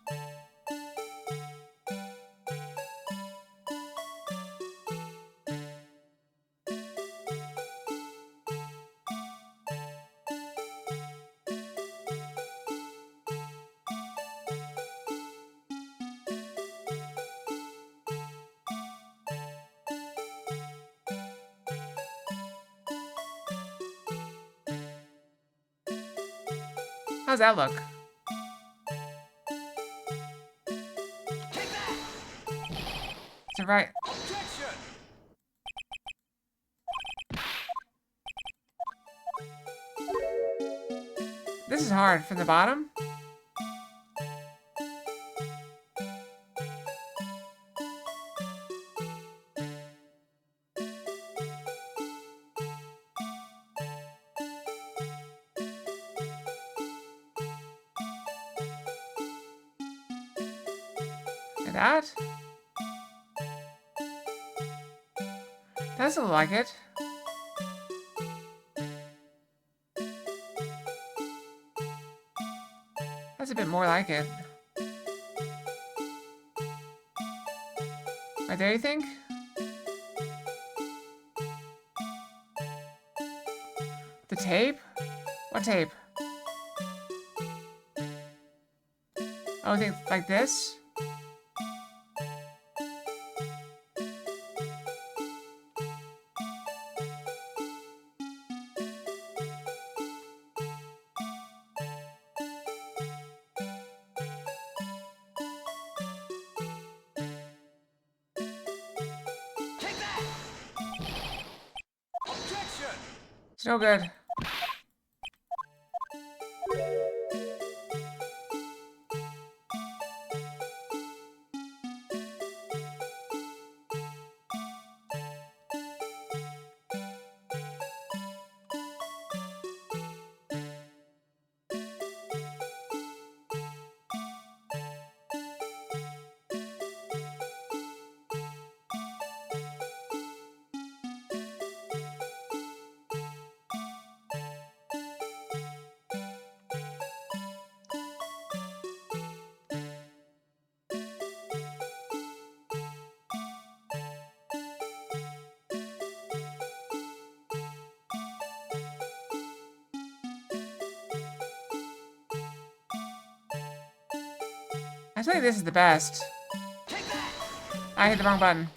How's that look? Is it right? This is hard. From the bottom? Like that? Doesn't look like it. That's a bit more like it. Right there, you think? The tape? What tape? Oh, I think like this? It's no good. I think this is the best. I hit the wrong button.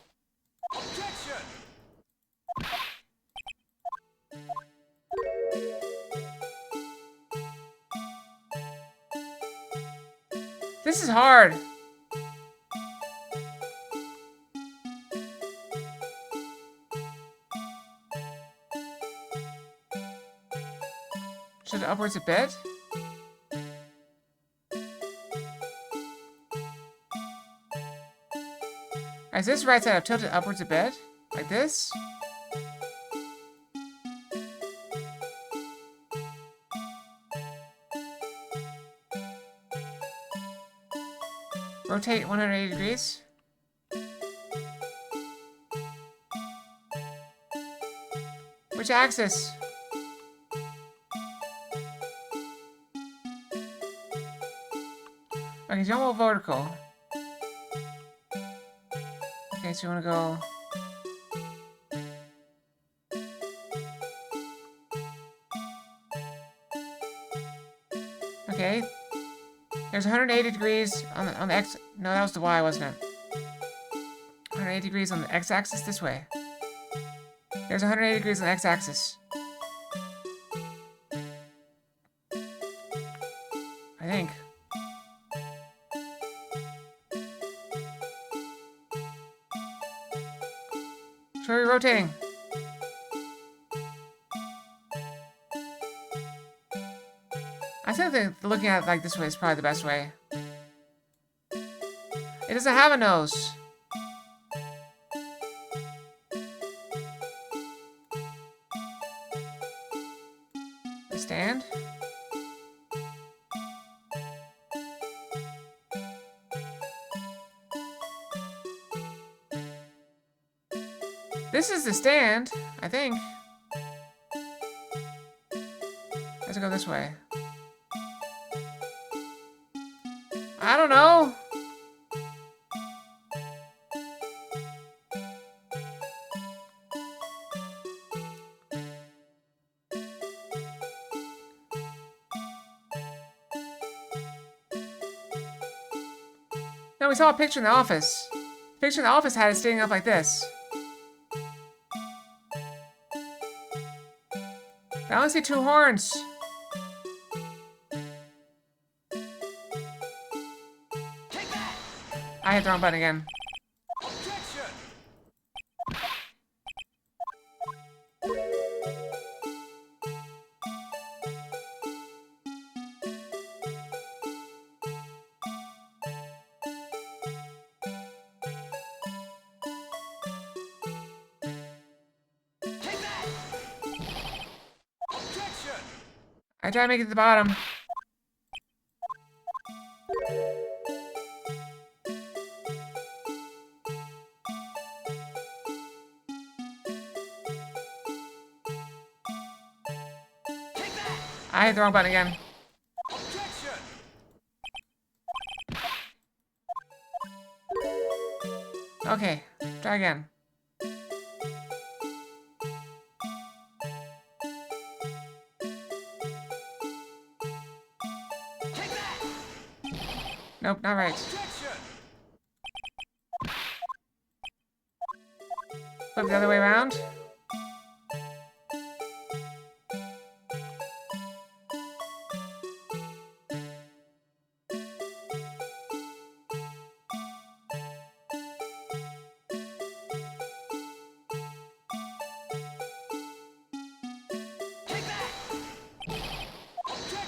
This is hard. Should it upwards a bit? Is this right side up tilted upwards a bit? Like this? Rotate 180 degrees. Which axis? Okay, so you want vertical. Okay, so you want to go... Okay. There's 180 degrees on the X... No, that was the Y, wasn't it? 180 degrees on the X-axis this way. There's 180 degrees on the X-axis. I think. Show you rotating. I think that looking at it like this way is probably the best way. It doesn't have a nose. A stand? This is the stand, I think. Let's go this way. I don't know. No, we saw a picture in the office. The picture in the office had it standing up like this. I only see 2 horns. I hit the wrong button again. I try to make it to the bottom. I hit the wrong button again. Okay, try again. Nope, not right. Flip the other way around.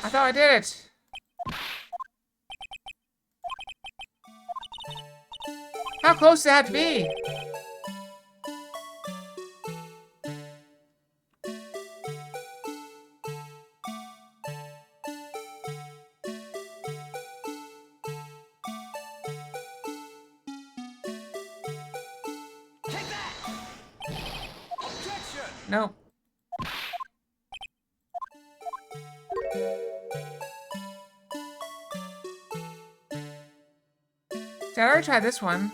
I thought I did it. How close does it have to be? Nope. See, I already tried this one.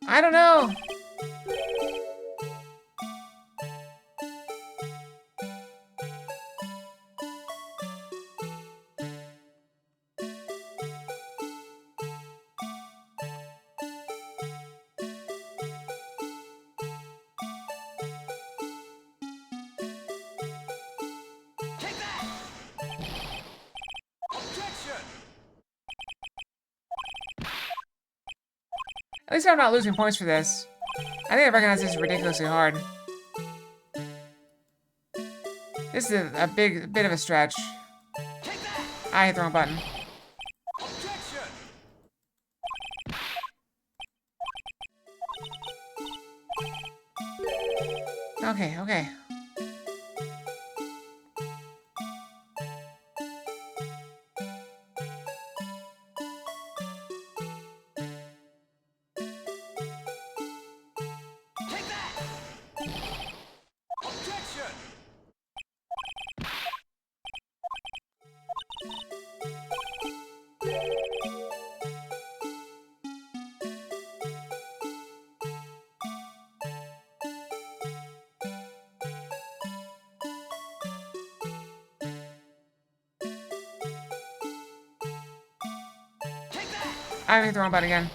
I don't know. At least I'm not losing points for this. I think I recognize this is ridiculously hard. This is a bit of a stretch. I hit the wrong button. Okay, okay. I hit the wrong button again.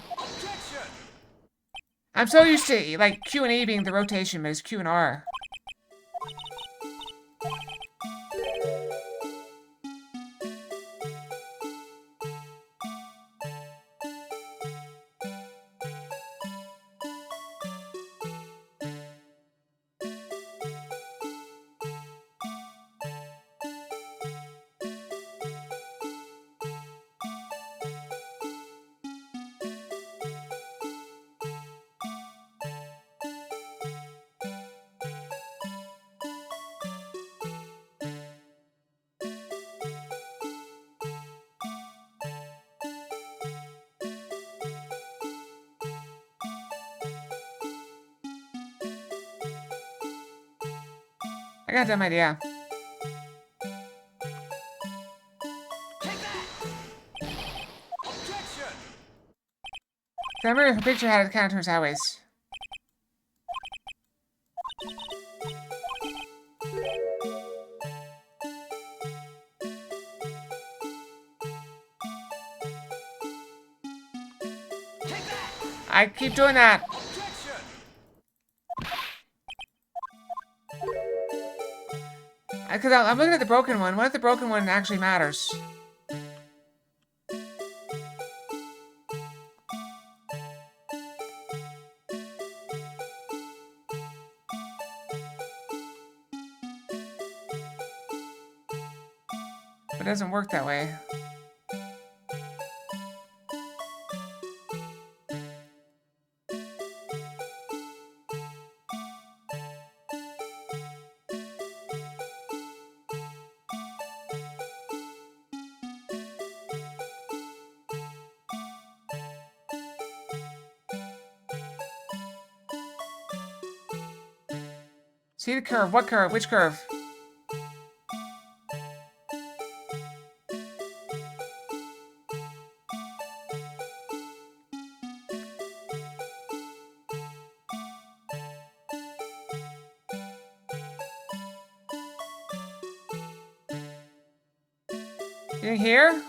I'm so used to, like, Q and E being the rotation, but it's Q and R. I got a dumb idea. I remember her picture had it kind of turned sideways. I keep doing that. Because I'm looking at the broken one. What if the broken one actually matters? But it doesn't work that way. See the curve. What curve? Which curve? You here?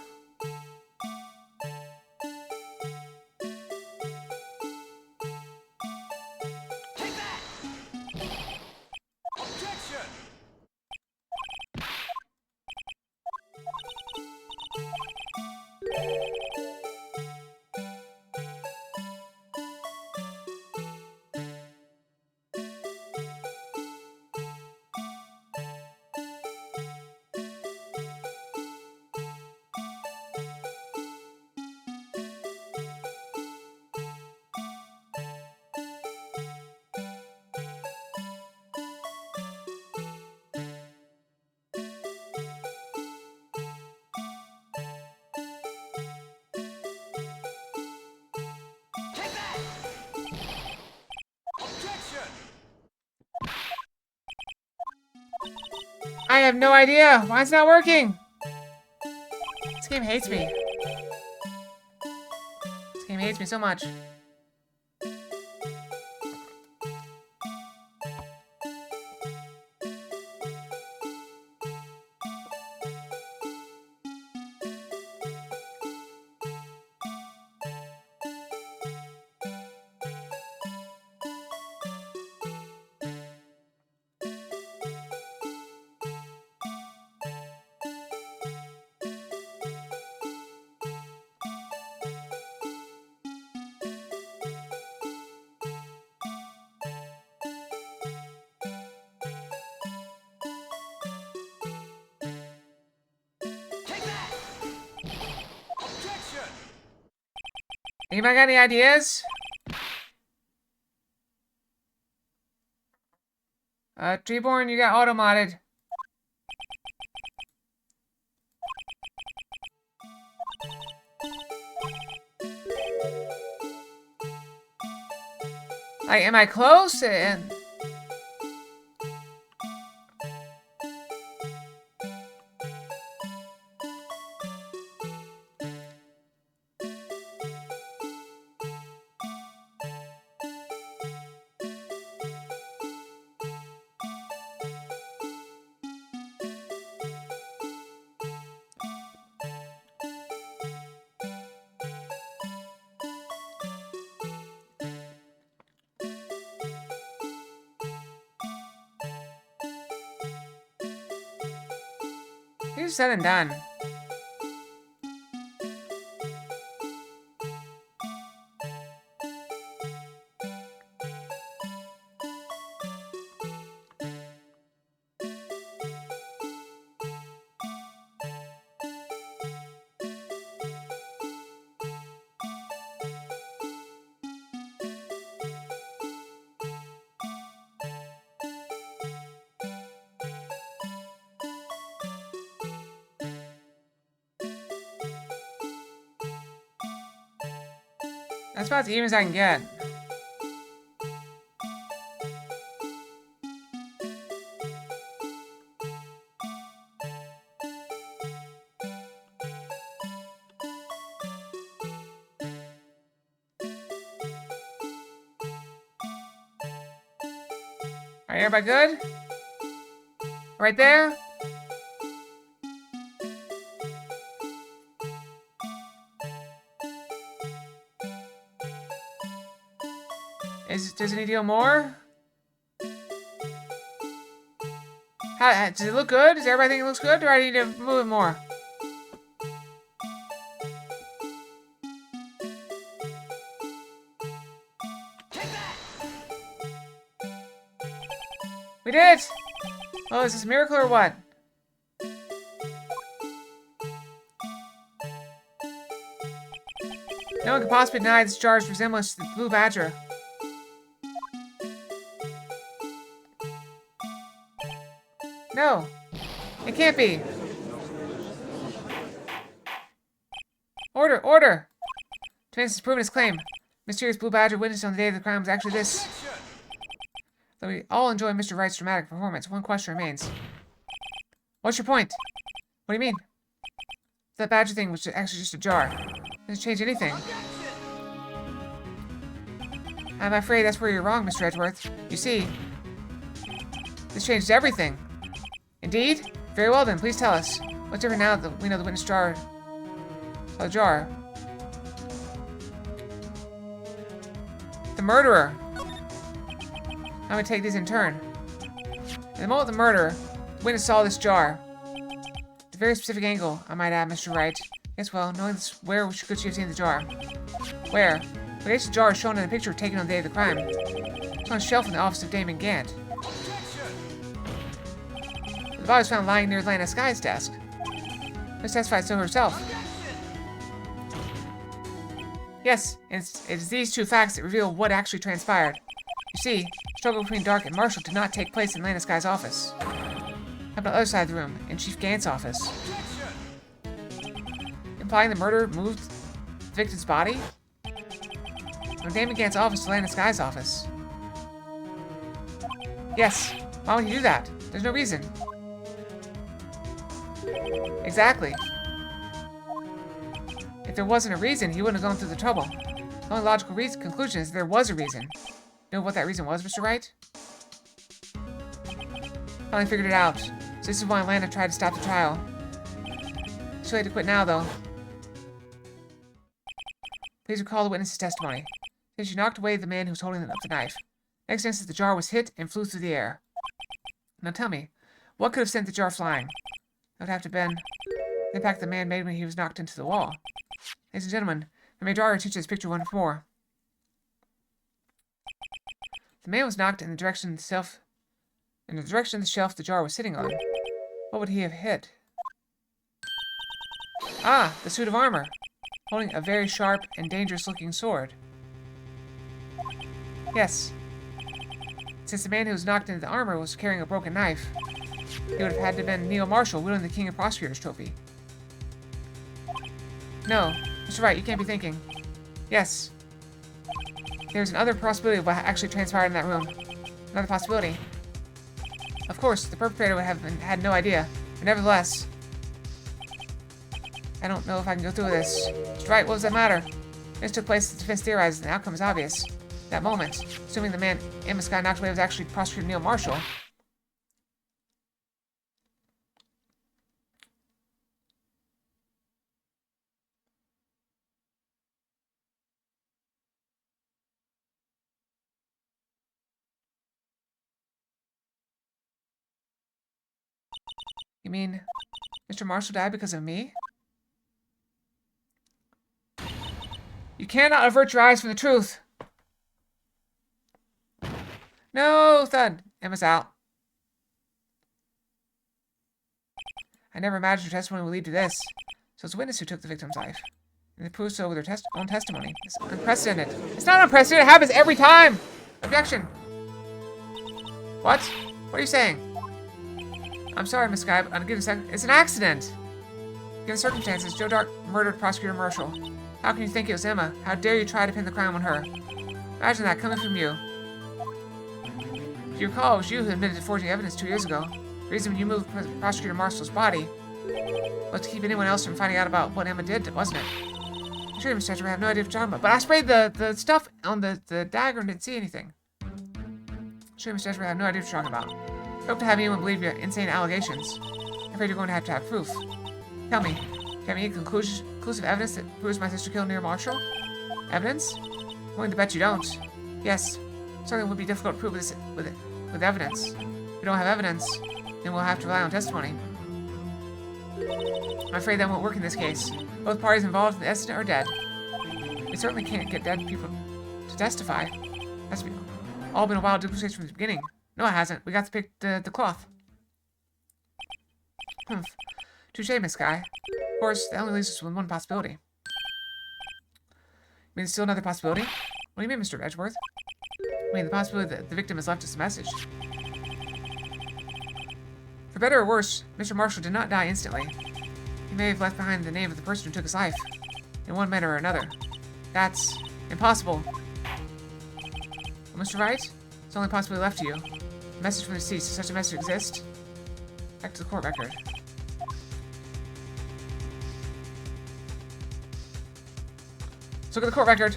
I have no idea. Why it's not working? This game hates me. This game hates me so much. Anybody got any ideas? Treeborn, you got auto-modded. Like, am I close? And here's said and done. That's about as even as I can get. Alright, everybody good? Right there? Does it need to go more? Does it look good? Does everybody think it looks good? Or do I need to move it more? We did it! Oh, is this a miracle or what? No one could possibly deny this jar's resemblance to the blue badger. No, it can't be. Order, order! Defense has proven his claim. Mysterious blue badger witnessed on the day of the crime was actually this. Though we all enjoy Mr. Wright's dramatic performance, one question remains. What's your point? What do you mean? That badger thing was actually just a jar. It doesn't change anything. I'm afraid that's where you're wrong, Mr. Edgeworth. You see, this changes everything. Indeed? Very well then, please tell us. What's different now that we know the witness jar saw the jar? The murderer. I'm gonna take these in turn. At the moment of the murder, the witness saw this jar. At a very specific angle, I might add, Mr. Wright. Yes, well, knowing this, where could she have seen the jar? Where? The case of the jar is shown in the picture taken on the day of the crime. It's on a shelf in the office of Damon Gant. The body was found lying near Lana Sky's desk. Ms. testified so herself. Yes, and it is these two facts that reveal what actually transpired. You see, the struggle between Dark and Marshall did not take place in Lana Sky's office. How about the other side of the room, in Chief Gant's office? Implying the murder moved the victim's body? From Damon Gant's office to Lana Sky's office. Yes, why would he do that? There's no reason. Exactly. If there wasn't a reason, he wouldn't have gone through the trouble. The only logical conclusion is there was a reason. You know what that reason was, Mr. Wright? Finally figured it out. So this is why Lana tried to stop the trial. It's too late to quit now, though. Please recall the witness's testimony. Says she knocked away the man who was holding up the knife. Next instant, the jar was hit and flew through the air. Now tell me, what could have sent the jar flying? That would have to have been the impact the man made when he was knocked into the wall. Ladies and gentlemen, I may draw your attention to this picture once more. The man was knocked in the direction of the shelf the jar was sitting on. What would he have hit? Ah, the suit of armor, holding a very sharp and dangerous-looking sword. Yes. Since the man who was knocked into the armor was carrying a broken knife, he would have had to have been Neil Marshall wielding the King of Prosecutors trophy. No, Mr. Wright, you can't be thinking. Yes. There's another possibility of what actually transpired in that room. Another possibility. Of course, the perpetrator would have had no idea, but nevertheless, I don't know if I can go through with this. Mr. Wright, what does that matter? This took place as the defense theorized, and the outcome is obvious. That moment, assuming the man Emma Sky knocked away was actually Prosecutor Neil Marshall. You mean Mr. Marshall died because of me? You cannot avert your eyes from the truth. No, thud. Emma's out. I never imagined her testimony would lead to this. So it's a witness who took the victim's life. And they proved so with their own testimony. It's unprecedented. It's not unprecedented. It happens every time. Objection. What? What are you saying? I'm sorry, Miss Sky, but it's an accident. Given the circumstances, Joe Dark murdered Prosecutor Marshall. How can you think it was Emma? How dare you try to pin the crime on her? Imagine that coming from you. If you recall, it was you who admitted to forging evidence 2 years ago. The reason you moved Prosecutor Marshall's body was to keep anyone else from finding out about what Emma did, wasn't it? I'm sure, Mr. Tetcher, I have no idea what you're talking about. But I sprayed the stuff on the dagger and didn't see anything. I'm sure, Mr. Tetcher, I have no idea what you're talking about. I hope to have anyone believe your insane allegations. I'm afraid you're going to have proof. Tell me, do you have any conclusive evidence that proves my sister killed Neil Marshall? Evidence? I'm willing to bet you don't. Yes, certainly would be difficult to prove this with evidence. If we don't have evidence, then we'll have to rely on testimony. I'm afraid that won't work in this case. Both parties involved in the incident are dead. We certainly can't get dead people to testify. That's all been a wild duplicate from the beginning. No, it hasn't. We got to pick the cloth. Humph. Touché, Miss Sky. Of course, that only leaves us with one possibility. You mean there's still another possibility? What do you mean, Mr. Edgeworth? I mean the possibility that the victim has left us a message. For better or worse, Mr. Marshall did not die instantly. He may have left behind the name of the person who took his life, in one manner or another. That's impossible. Well, Mr. Wright? It's the only possibility left to you. A message from the deceased. Does such a message exist? Back to the court record. Let's look at the court record.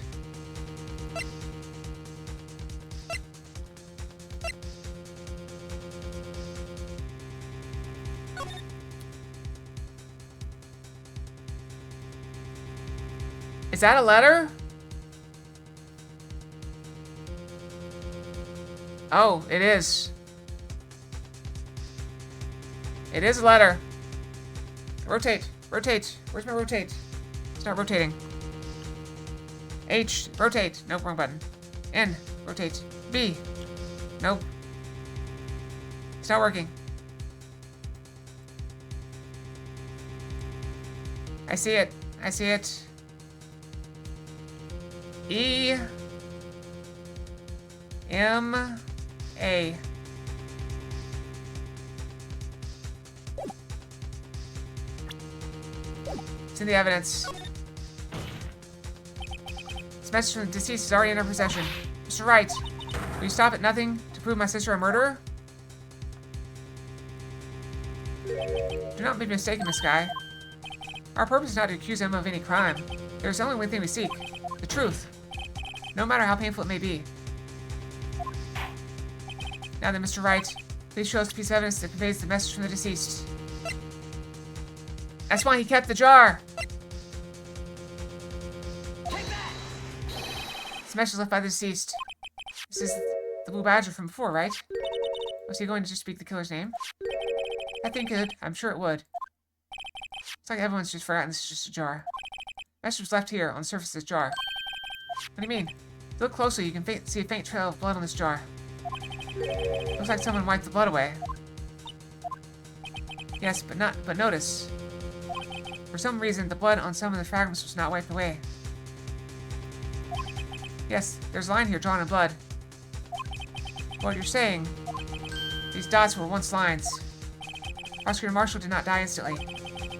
Is that a letter? Oh, it is. It is a letter. Rotate. Rotate. Where's my rotate? It's not rotating. H. Rotate. Nope, wrong button. N. Rotate. B. Nope. It's not working. I see it. I see it. E. M. A. It's in the evidence. This message from the deceased is already in our possession. Mr. Wright, will you stop at nothing to prove my sister a murderer? Do not make a mistake, Miss Guy. Our purpose is not to accuse him of any crime. There is only one thing we seek. The truth. No matter how painful it may be. Now then, Mr. Wright, please show us a piece of evidence that conveys the message from the deceased. That's why he kept the jar. This message left by the deceased. This is the Blue Badger from before, right? Was he going to just speak the killer's name? That thing could. I'm sure it would. It's like everyone's just forgotten this is just a jar. The message was left here on the surface of this jar. What do you mean? If you look closely, you can see a faint trail of blood on this jar. Looks like someone wiped the blood away. Yes, but notice. For some reason, the blood on some of the fragments was not wiped away. Yes, there's a line here drawn in blood. What you're saying, these dots were once lines. Prosecutor Marshall did not die instantly.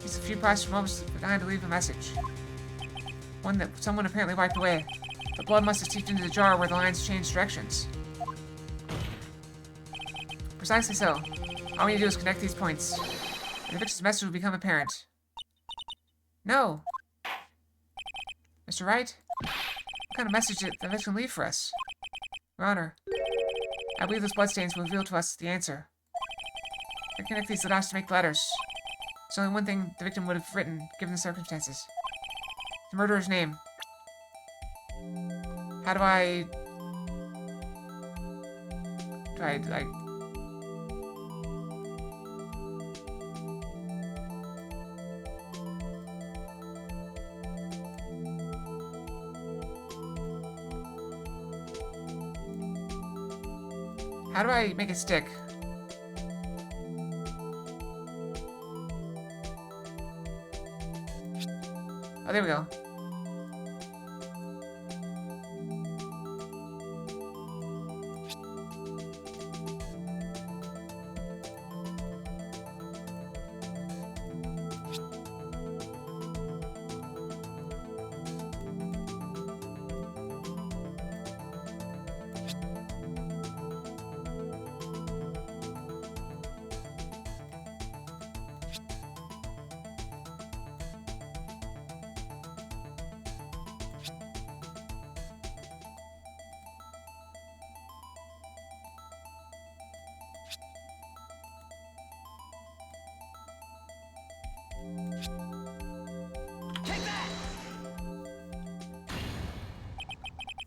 Just a few precious moments behind to leave a message. One that someone apparently wiped away. The blood must have seeped into the jar where the lines changed directions. Precisely so. All we need to do is connect these points. And the victim's message will become apparent. No. Mr. Wright? What kind of message did the victim leave for us? Your Honor, I believe those bloodstains will reveal to us the answer. I connect these dots to make letters. There's only one thing the victim would have written, given the circumstances. The murderer's name. How do I... like... How do I make it stick? Oh, there we go.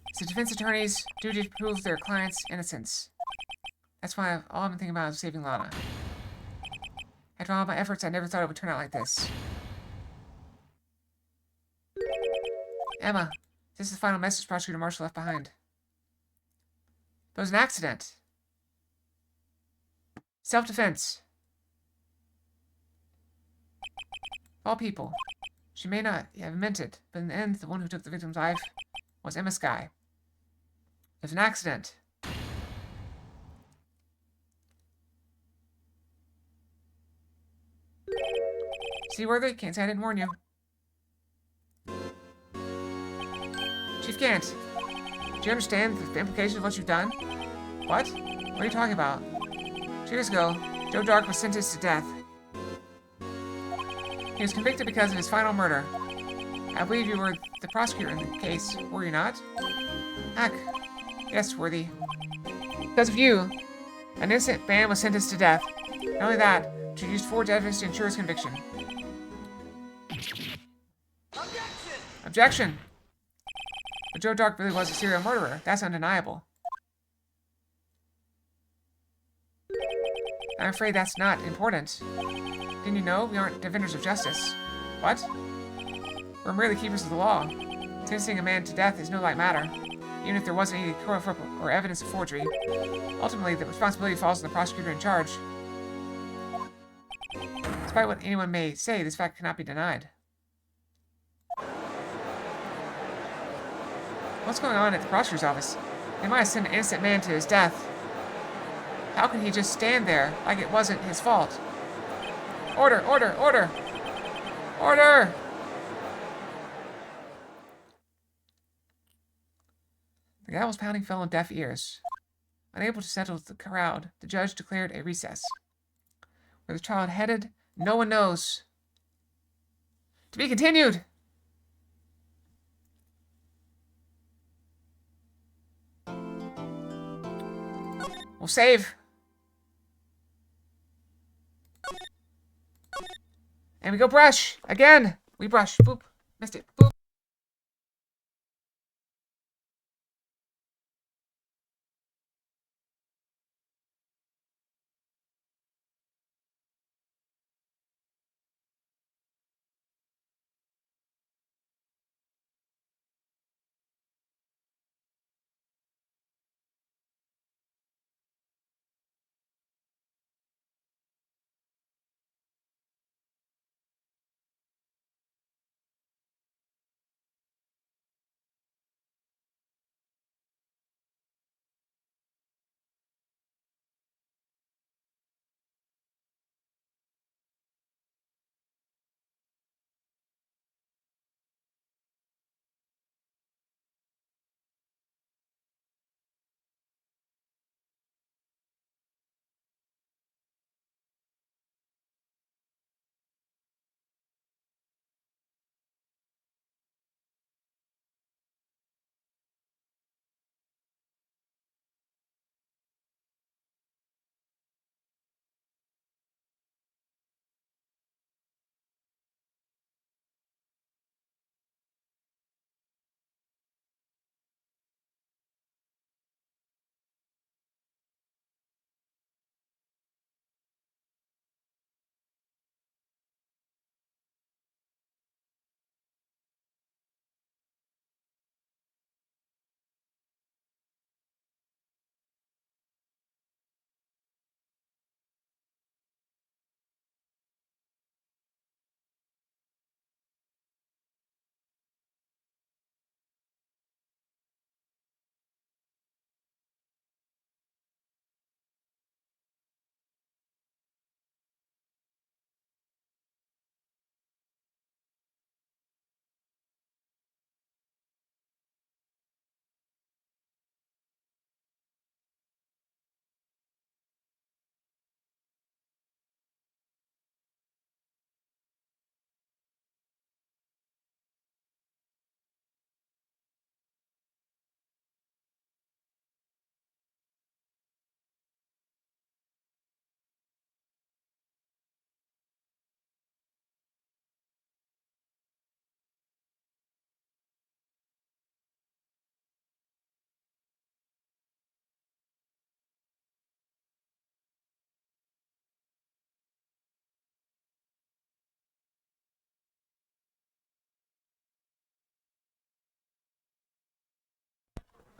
It's the defense attorney's duty to prove their client's innocence. That's why all I'm thinking about is saving Lana. After all my efforts, I never thought it would turn out like this. Emma, this is the final message Prosecutor Marshall left behind. It was an accident. Self-defense. All people. She may not have meant it, but in the end, the one who took the victim's life was Emma Skye. It was an accident. Seaworthy, can't say I didn't warn you. Chief Gant, do you understand the implications of what you've done? What? What are you talking about? 2 years ago, Joe Dark was sentenced to death. He was convicted because of his final murder. I believe you were the prosecutor in the case, were you not? Heck. Yes, Worthy. Because of you, an innocent man was sentenced to death. Not only that, you used forged evidence to ensure his conviction. Objection! Objection! But Joe Dark really was a serial murderer. That's undeniable. I'm afraid that's not important. Didn't you know we aren't defenders of justice? What? We're merely keepers of the law. Sentencing a man to death is no light matter, even if there wasn't any proof or evidence of forgery. Ultimately, the responsibility falls on the prosecutor in charge. Despite what anyone may say, this fact cannot be denied. What's going on at the prosecutor's office? They might have sent an innocent man to his death. How can he just stand there like it wasn't his fault? Order! Order! Order! Order! The gavel's pounding fell on deaf ears. Unable to settle the crowd, the judge declared a recess. Where the child headed, no one knows. To be continued! We'll save. And we go brush. Again. We brush. Boop. Missed it. Boop.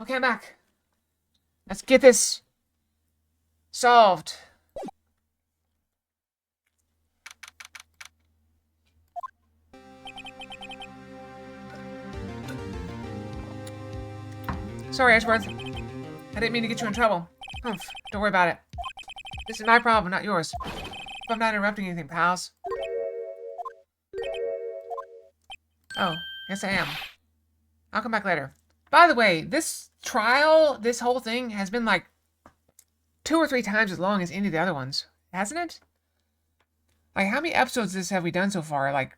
Okay, I'm back. Let's get this solved. Sorry, Edgeworth. I didn't mean to get you in trouble. Humph, don't worry about it. This is my problem, not yours. Hope I'm not interrupting anything, pals. Oh, yes I am. I'll come back later. By the way, this trial, this whole thing has been like 2 or 3 times as long as any of the other ones, hasn't it? Like, how many episodes of this have we done so far? Like,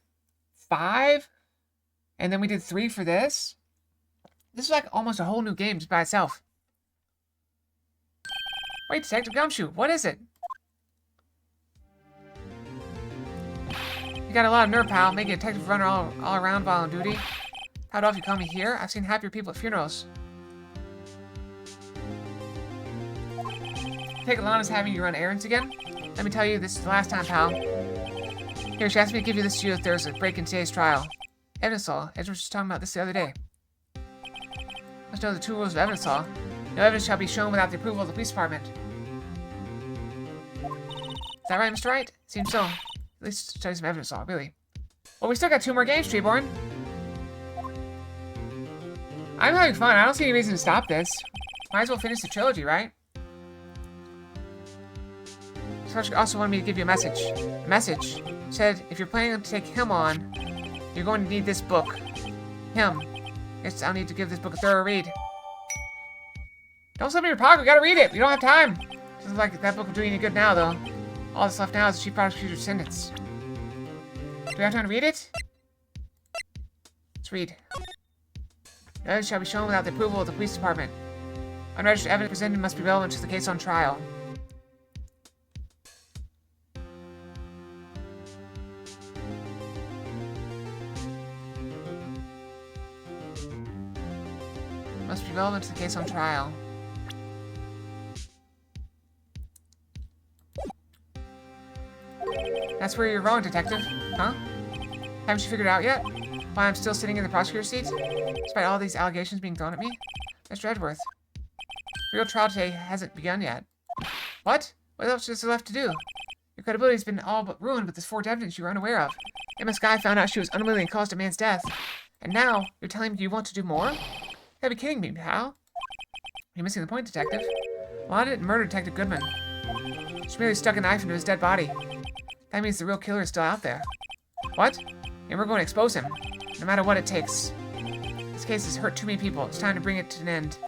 5? And then we did 3 for this? This is like almost a whole new game just by itself. Wait, Detective Gumshoe, what is it? You got a lot of nerve, pal, making a detective runner all around while on duty. How often you call me here? I've seen happier people at funerals. Take Alana's having you run errands again? Let me tell you, this is the last time, pal. Here, she asked me to give you this to you if there's a break in today's trial. Evidence law. Edward was just talking about this the other day. Let's know the 2 rules of evidence law. No evidence shall be shown without the approval of the police department. Is that right, Mr. Wright? Seems so. At least study some evidence law, really. Well, we still got 2 more games, Treeborn. I'm having fun. I don't see any reason to stop this. Might as well finish the trilogy, right? Sarge also wanted me to give you a message. A message said, if you're planning to take him on, you're going to need this book. Him. Guess I'll need to give this book a thorough read. Don't slip in your pocket. We gotta read it. We don't have time. Doesn't look like that book will do you any good now, though. All that's left now is the chief prosecutor's sentence. Do we have time to read it? Let's read. No evidence shall be shown without the approval of the police department. Unregistered evidence presented must be relevant to the case on trial. Must be relevant to the case on trial. That's where you're wrong, Detective. Huh? Haven't you figured it out yet? Why I'm still sitting in the prosecutor's seat? Despite all these allegations being thrown at me? Mr. Edgeworth. The real trial today hasn't begun yet. What? What else is there left to do? Your credibility's been all but ruined with this forged evidence you were unaware of. Emma Skye found out she was unwittingly caused a man's death. And now, you're telling me you want to do more? You gotta be kidding me, pal. You're missing the point, Detective. Why didn't murder Detective Goodman? She merely stuck a knife into his dead body. That means the real killer is still out there. What? And we're going to expose him, no matter what it takes. This case has hurt too many people. It's time to bring it to an end.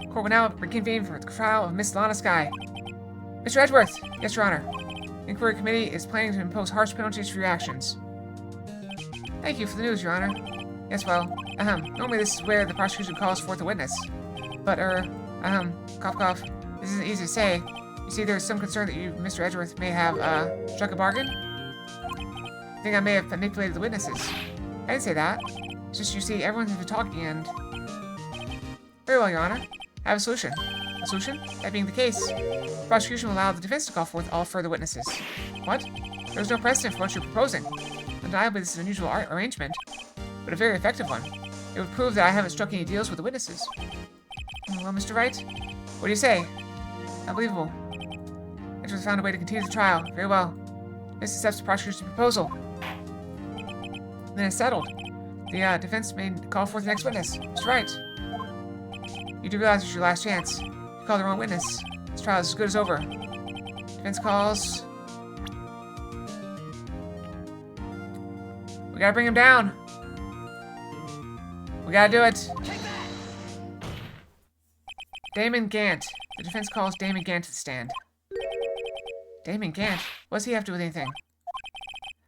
Court will now reconvene for the trial of Miss Lana Skye. Mr. Edgeworth! Yes, Your Honor. The Inquiry Committee is planning to impose harsh penalties for your actions. Thank you for the news, Your Honor. Yes, well, normally this is where the prosecution calls forth a witness. But, cough cough, this isn't easy to say. You see, there's some concern that you, Mr. Edgeworth, may have, struck a bargain? I think I may have manipulated the witnesses. I didn't say that. It's just, you see, everyone's been talking and... Very well, Your Honor. I have a solution. A solution? That being the case, the prosecution will allow the defense to call forth all further witnesses. What? There's no precedent for what you're proposing. Undeniably, this is an unusual arrangement, but a very effective one. It would prove that I haven't struck any deals with the witnesses. Well, Mr. Wright, what do you say? Unbelievable. Edgeworth found a way to continue the trial. Very well. This accepts the prosecution's proposal. Then it's settled. The defense may call forth the next witness. Mr. Wright. You do realize it's your last chance. You called the wrong witness. This trial is as good as over. Defense calls. We gotta bring him down. We gotta do it. Damon Gant. The defense calls Damon Gant to the stand. Damon Gant? What does he have to do with anything?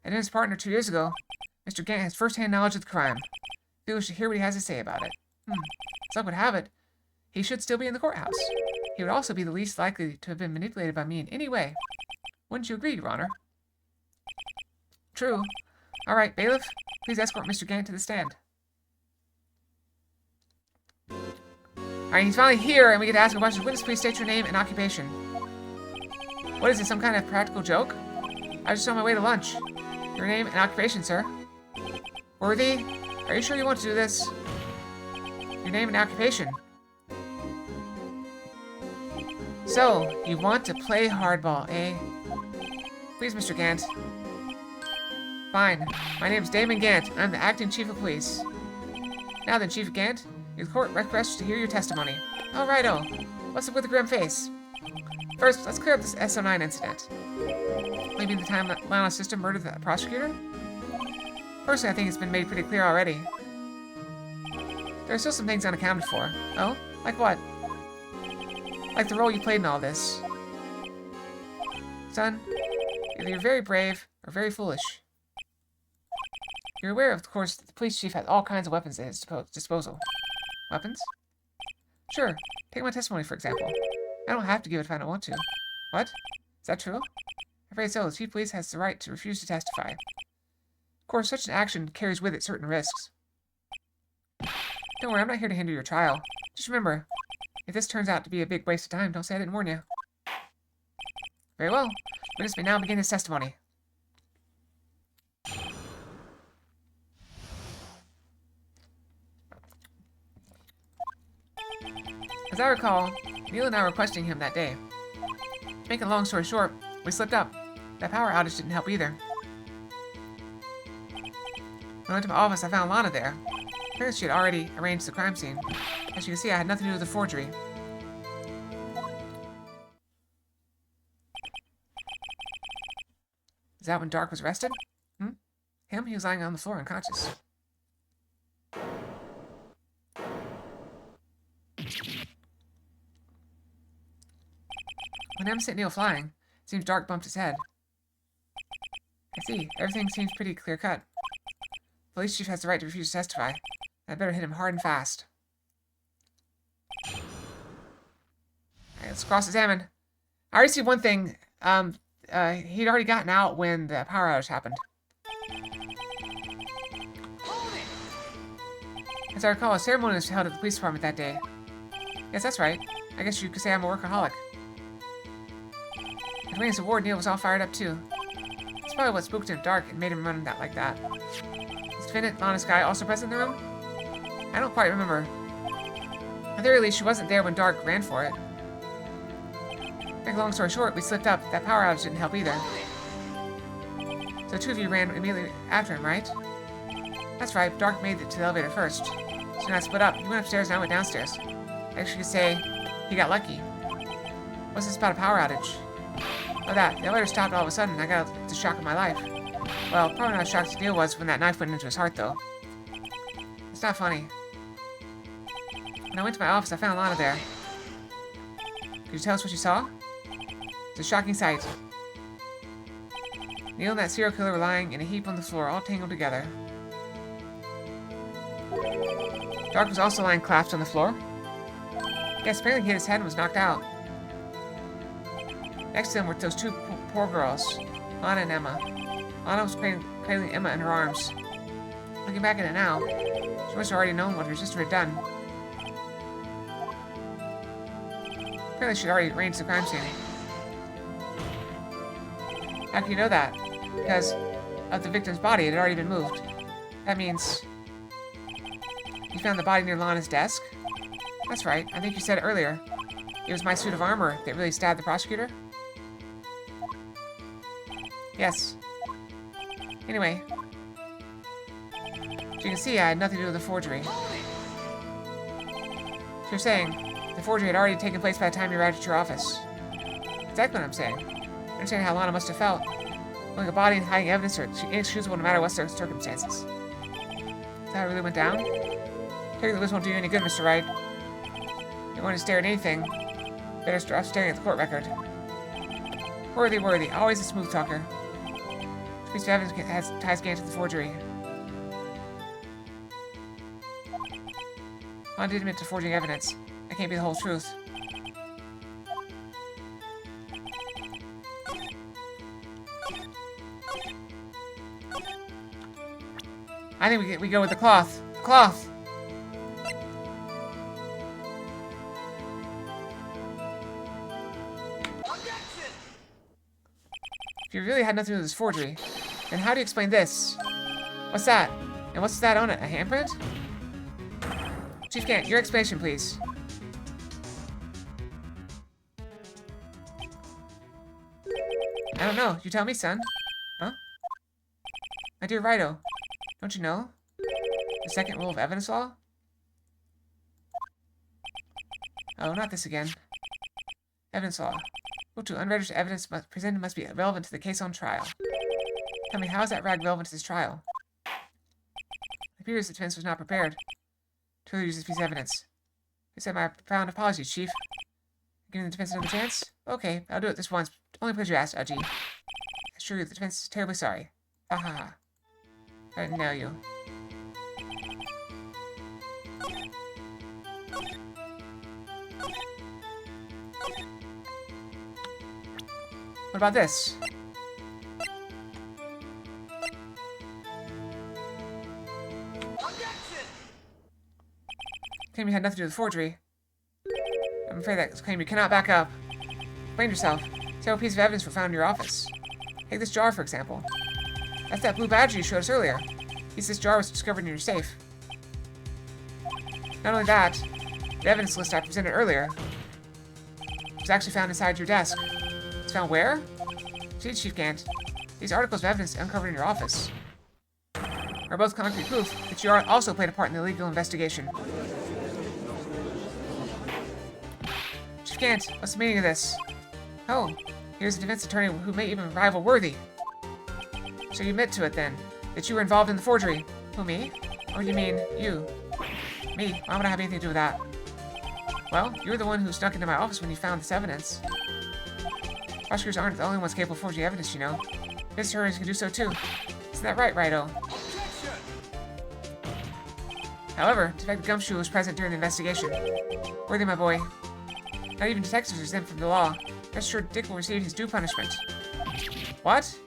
I knew his partner 2 years ago. Mr. Gant has first-hand knowledge of the crime. People should hear what he has to say about it. As luck would have it, he should still be in the courthouse. He would also be the least likely to have been manipulated by me in any way. Wouldn't you agree, Your Honor? True. All right, bailiff, please escort Mr. Gant to the stand. All right, he's finally here, and we get to ask him questions. Witness, please state your name and occupation. What is this, some kind of practical joke? I was just on my way to lunch. Your name and occupation, sir. Worthy, are you sure you want to do this? Your name and occupation. So, you want to play hardball, eh? Please, Mr. Gant. Fine. My name's Damon Gant. I'm the acting chief of police. Now then, Chief Gant, your court requests to hear your testimony. All righto. What's up with the grim face? First, let's clear up this SO9 incident. Blaming the time that Lana's sister murdered the prosecutor? Personally, I think it's been made pretty clear already. There are still some things unaccounted for. Oh? Like what? Like the role you played in all this. Son, either you're very brave or very foolish. You're aware, of course, that the police chief has all kinds of weapons at his disposal. Weapons? Sure. Take my testimony, for example. I don't have to give it if I don't want to. What? Is that true? I'm afraid so. The chief of police has the right to refuse to testify. Of course, such an action carries with it certain risks. Don't worry, I'm not here to hinder your trial. Just remember, if this turns out to be a big waste of time, don't say I didn't warn you. Very well. Witness may now begin his testimony. As I recall, Neil and I were questioning him that day. Making a long story short, we slipped up. That power outage didn't help either. When I went to my office, I found Lana there. Apparently she had already arranged the crime scene. As you can see, I had nothing to do with the forgery. Is that when Dark was arrested? Him? He was lying on the floor unconscious. When M sent Neil flying, it seems Dark bumped his head. I see. Everything seems pretty clear-cut. The police chief has the right to refuse to testify. I better hit him hard and fast. Alright, let's cross-examine. I already see one thing. He'd already gotten out when the power outage happened. As I recall, a ceremony was held at the police department that day. Yes, that's right. I guess you could say I'm a workaholic. At winning his award, Neil was all fired up too. That's probably what spooked him dark and made him run that like that. Is defendant Lana Skye also present in the room? I don't quite remember. At the very least, she wasn't there when Dark ran for it. Make a long story short, we slipped up. That power outage didn't help either. So the two of you ran immediately after him, right? That's right, Dark made it to the elevator first. So when I split up, he went upstairs and I went downstairs. I actually could say he got lucky. What's this about a power outage? Oh, that. The elevator stopped all of a sudden and I got the shock of my life. Well, probably not as shocked as Neil was when that knife went into his heart, though. It's not funny. When I went to my office, I found Lana there. Could you tell us what you saw? It's a shocking sight. Neil and that serial killer were lying in a heap on the floor, all tangled together. Dark was also lying collapsed on the floor. Yes, apparently he hit his head and was knocked out. Next to them were those two poor girls, Lana and Emma. Lana was cradling Emma in her arms. Looking back at it now, she must have already known what her sister had done. Apparently she'd already arranged the crime scene. How can you know that? Because of the victim's body, it had already been moved. That means you found the body near Lana's desk? That's right. I think you said it earlier. It was my suit of armor that really stabbed the prosecutor? Yes. Anyway. As you can see, I had nothing to do with the forgery. So you're saying the forgery had already taken place by the time you arrived at your office. Exactly what I'm saying. I understand how Lana must have felt. Like a body and hiding evidence are inexcusable no matter what circumstances. Is that how it really went down? Taking the list won't do you any good, Mr. Wright. You're going to stare at anything. Better stop staring at the court record. Worthy, always a smooth talker. This piece of evidence has ties again to the forgery. I did admit to forging evidence. That can't be the whole truth. I think we go with the cloth. Cloth! If you really had nothing to do with this forgery, then how do you explain this? What's that? And what's that on it? A handprint? Chief Gant, your explanation, please. I don't know. You tell me, son. Huh? My dear Righto, don't you know? The second rule of evidence law? Oh, not this again. Evidence law. Rule 2. Unregistered evidence presented must be relevant to the case on trial. Tell me, how is that rag relevant to this trial? It appears the defense was not prepared to further use this piece of evidence. Accept my profound apologies, Chief. Giving the defense another chance? Okay, I'll do it this once. Only because you asked, Aji. I assure you the defense is terribly sorry. Ha ha ha. I didn't know you. What about this? Claim you had nothing to do with the forgery. I'm afraid that claim you cannot back up. Explain yourself. Several pieces of evidence were found in your office. Take this jar, for example. That's that blue badge you showed us earlier. This jar was discovered in your safe. Not only that, the evidence list I presented earlier was actually found inside your desk. It's found where? See, Chief Gant, these articles of evidence uncovered in your office are both concrete proof that you also played a part in the legal investigation. Chief Gant, what's the meaning of this? Oh, here's a defense attorney who may even rival Worthy. So you admit to it then, that you were involved in the forgery. Who, me? Or you mean you? Me? Why would I have anything to do with that? Well, you were the one who snuck into my office when you found this evidence. Prosecutors aren't the only ones capable of forging evidence, you know. Defense attorneys can do so too. Isn't that right, Righto? However, Detective Gumshoe was present during the investigation. Worthy, my boy. Not even detectives are exempt from the law. Rest assured Dick will receive his due punishment. What?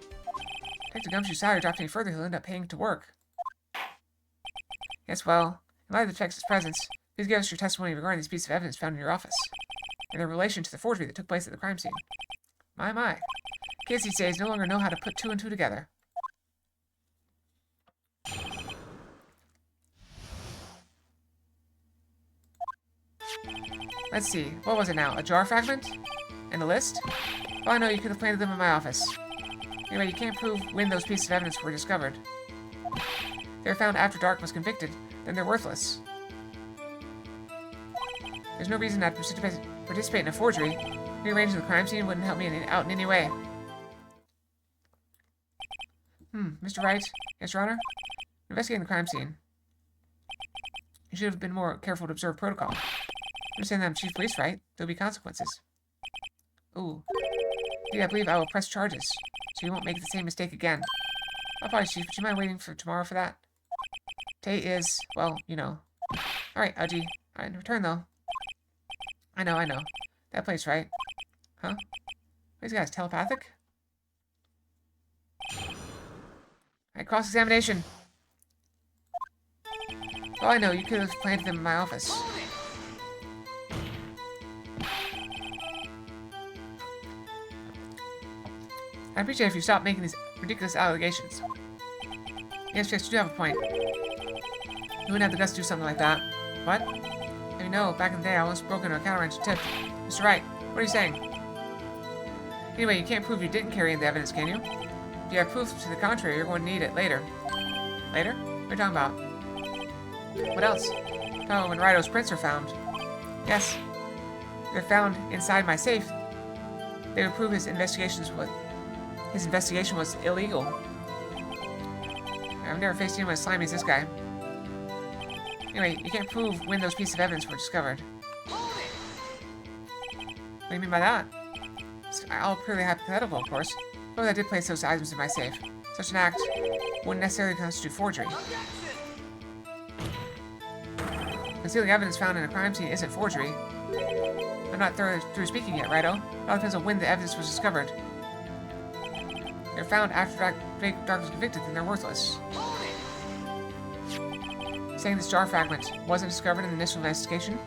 Detective Gumshoe's salary dropped any further, he'll end up paying to work. Yes, well, in light of the detective's presence, please give us your testimony regarding these pieces of evidence found in your office, and their relation to the forgery that took place at the crime scene. My. Kids these days no longer know how to put two and two together. Let's see, what was it now? A jar fragment? And a list? Oh, I know, you could have planted them in my office. Anyway, you can't prove when those pieces of evidence were discovered. They were found after Dark was convicted, then they're worthless. There's no reason I'd participate in a forgery. Rearranging the crime scene wouldn't help me out in any way. Mr. Wright? Yes, Your Honor? Investigating the crime scene. You should have been more careful to observe protocol. Understand that I'm Chief Police, right? There'll be consequences. Ooh. Indeed, I believe I will press charges, so you won't make the same mistake again. Apologies, Chief. Would you mind waiting for tomorrow for that? Today is, well, you know. Alright, Aji. Alright, in return, though. I know. That place, right? Huh? These guys telepathic? Alright, cross-examination. Oh, I know. You could have planted them in my office. I appreciate if you stop making these ridiculous allegations. Yes, you do have a point. You wouldn't have the guts to do something like that. What? You know, back in the day, I almost broke into a counter-wrench tip. Mr. Wright, what are you saying? Anyway, you can't prove you didn't carry in the evidence, can you? If you have proof to the contrary, you're going to need it later. Later? What are you talking about? What else? Oh, when Righto's prints are found. Yes. They're found inside my safe. They would prove his investigation was illegal. I've never faced anyone as slimy as this guy. Anyway, you can't prove when those pieces of evidence were discovered. What do you mean by that? It's all purely hypothetical, of course. Suppose I did place those items in my safe. Such an act wouldn't necessarily constitute forgery. Concealing evidence found in a crime scene isn't forgery. I'm not through speaking yet, Righto. It all depends on when the evidence was discovered. They're found after Dark was convicted, then they're worthless. Saying this jar fragment wasn't discovered in the initial investigation?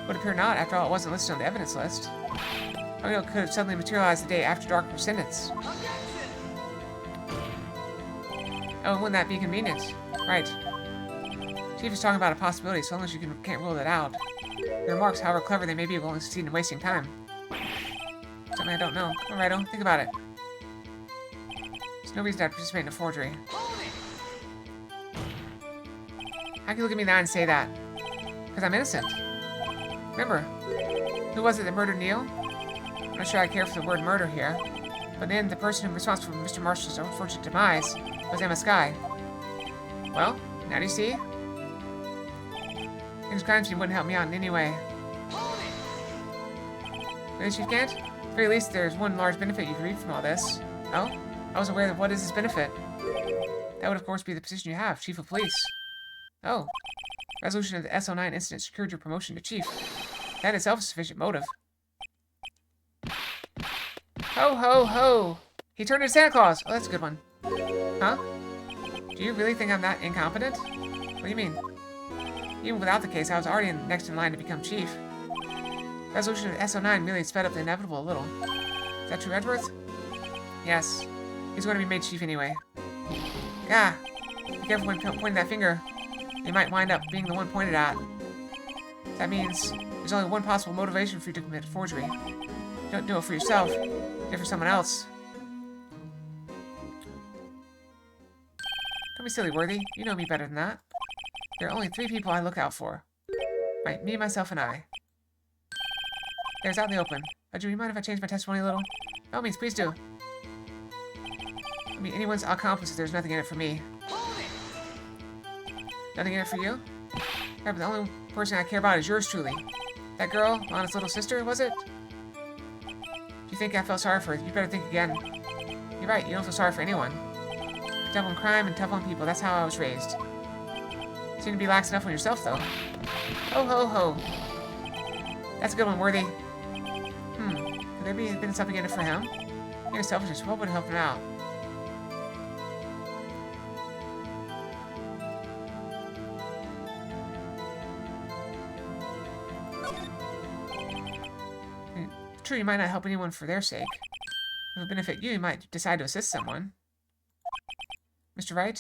Would appear not, after all it wasn't listed on the evidence list. How it could have suddenly materialized the day after Dark was sentenced. Oh, and wouldn't that be convenient? Right. Chief is talking about a possibility, so long as you can't rule it out. Your remarks, however clever they may be, will only succeed in wasting time. Something I don't know. Alright, think about it. There's no reason I'd participate in a forgery. How can you look at me now and say that? Because I'm innocent. Remember, who was it that murdered Neil? I'm not sure I care for the word murder here. But then the person who was responsible for Mr. Marshall's unfortunate demise was Emma Skye. Well, now do you see? His crime scene wouldn't help me out in any way. Really, Chief Gant? At the very least, there's one large benefit you can reap from all this. Oh? I was aware of what is this benefit. That would, of course, be the position you have, Chief of Police. Oh. Resolution of the SO9 incident secured your promotion to Chief. That itself is sufficient motive. Ho, ho, ho! He turned into Santa Claus! Oh, that's a good one. Huh? Do you really think I'm that incompetent? What do you mean? Even without the case, I was already next in line to become Chief. Resolution of SO9 merely sped up the inevitable a little. Is that true, Edgeworth? Yes. He's going to be made Chief anyway. Yeah. Be careful when pointing that finger. You might wind up being the one pointed at. That means there's only one possible motivation for you to commit forgery. Don't do it for yourself. Do it for someone else. Don't be silly, Worthy. You know me better than that. There are only 3 people I look out for. Right, me, myself, and I. There's out in the open. Do you mind if I change my testimony a little? By all means, please do. I mean, anyone's accomplice if there's nothing in it for me. Nothing in it for you? Yeah, but the only person I care about is yours truly. That girl, Lana's little sister, was it? If you think I felt sorry for her, you better think again. You're right, you don't feel sorry for anyone. Tough on crime and tough on people, that's how I was raised. You seem to be lax enough on yourself, though. Ho, ho, ho. That's a good one, Worthy. Could there been something in it for him? Your selfishness, what would have helped him out? True, you might not help anyone for their sake. If it would benefit you, you might decide to assist someone. Mr. Wright?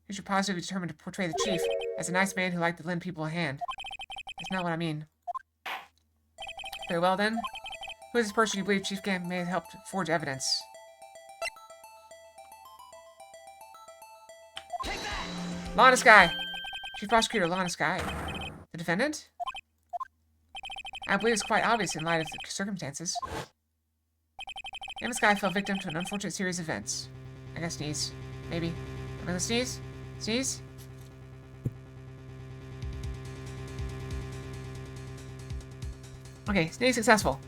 Here's your positively determined to portray the Chief as a nice man who liked to lend people a hand. That's not what I mean. Very well, then. Who is this person you believe Chief Gant may have helped forge evidence? Lana Skye! Chief Prosecutor Lana Skye. The defendant? I believe it's quite obvious in light of the circumstances. Emma Skye fell victim to an unfortunate series of events. I gotta sneeze. Maybe. I'm gonna sneeze? Sneeze? Okay, sneeze successful.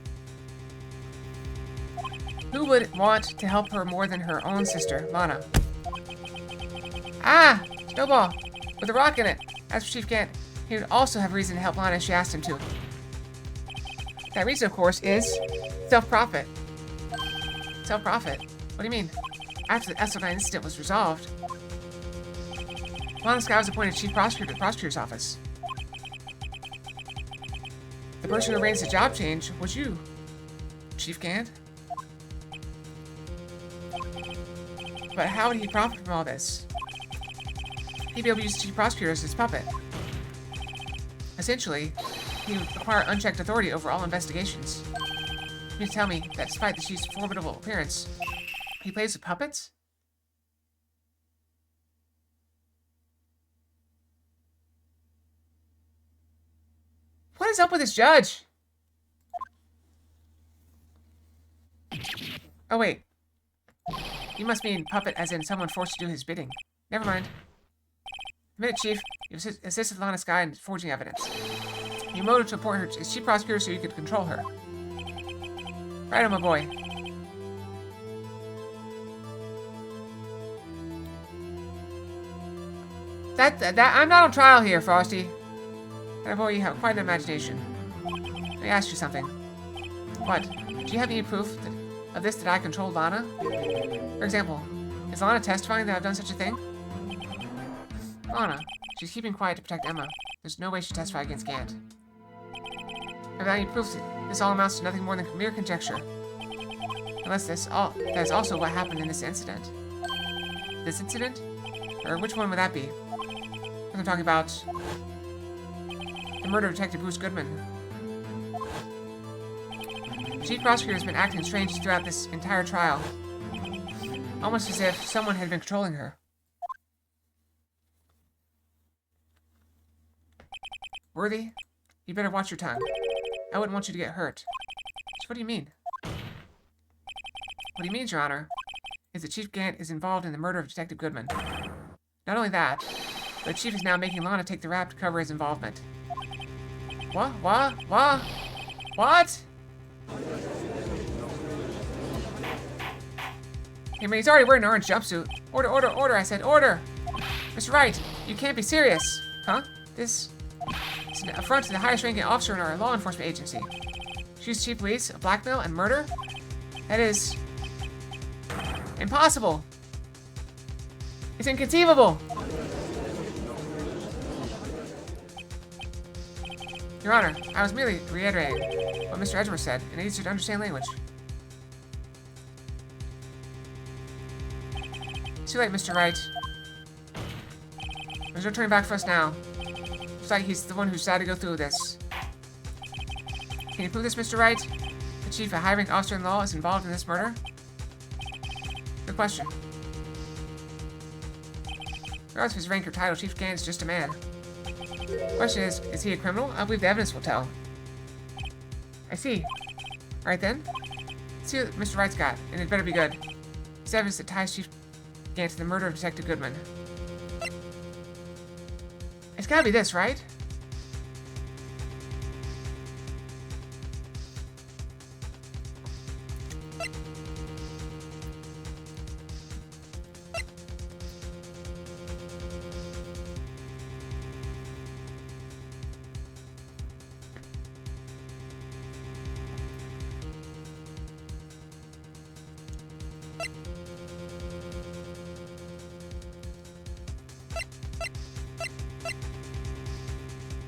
Who would want to help her more than her own sister, Lana? Ah! Snowball! With a rock in it! As for Chief Gant, he would also have reason to help Lana if she asked him to. That reason, of course, is self-profit. Self-profit? What do you mean? After the SO9 incident was resolved, Lana Skye was appointed Chief Prosecutor of the Prosecutor's Office. The person who arranged the job change was you, Chief Gant. But how would he profit from all this? He'd be able to use the Chief Prosecutor as his puppet. Essentially, he would acquire unchecked authority over all investigations. You mean to tell me that despite the Chief's formidable appearance, he plays with puppets? What is up with this judge? Oh, wait. You must mean puppet as in someone forced to do his bidding. Never mind. Admit it, Chief. You assisted Lana Skye in forging evidence. You motive to appoint her as Chief Prosecutor so you could control her. Right on, my boy. I'm not on trial here, Frosty. That boy, you have quite an imagination. Let me ask you something. What? Do you have any proof of this that I controlled Lana? For example, is Lana testifying that I've done such a thing? Lana. She's keeping quiet to protect Emma. There's no way she'd testify against Gant. Without any proof, this all amounts to nothing more than mere conjecture. Unless that is also what happened in this incident. This incident? Or which one would that be? I'm talking about the murder of Detective Bruce Goodman. The Chief Prosecutor has been acting strange throughout this entire trial. Almost as if someone had been controlling her. Worthy, you better watch your tongue. I wouldn't want you to get hurt. So what do you mean? What he means, Your Honor, is that Chief Gant is involved in the murder of Detective Goodman. Not only that, but Chief is now making Lana take the rap to cover his involvement. What? What? Hey, man, he's already wearing an orange jumpsuit. Order, I said, order! Mr. Wright, you can't be serious. Huh? This is an affront to the highest ranking officer in our law enforcement agency. She's chief police, a blackmail, and murder? That is... impossible! It's inconceivable! Your Honor, I was merely reiterating what Mr. Edgeworth said, and it needs you to understand language. It's too late, Mr. Wright. There's no turning back for us now. Looks like he's the one who decided to go through with this. Can you prove this, Mr. Wright? The chief, a high-rank officer-in-law, is involved in this murder? Good question. Regardless of his rank or title, Chief Gant is just a man. The question is he a criminal? I believe the evidence will tell. I see. Alright then. Let's see what Mr. Wright's got, and it better be good. It's evidence that ties Chief Gant to the murder of Detective Goodman. It's gotta be this, right?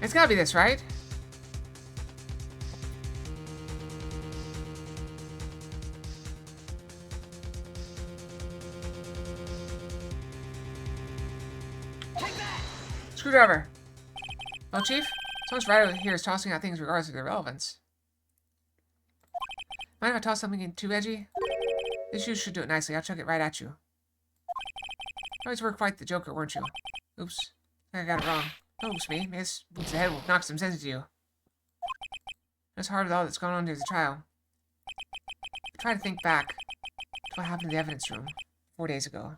It's gotta be this, right? Screwdriver. Well, Chief, someone's right over here is tossing out things regardless of their relevance. Mind if I toss something in too edgy? This shoe should do it nicely. I'll chuck it right at you. Always were quite the joker, weren't you? Oops. I got it wrong. Oops, me. Miss Boots ahead will knock some sense into you. It's hard with all that's going on during the trial. Try to think back to what happened in the evidence room 4 days ago.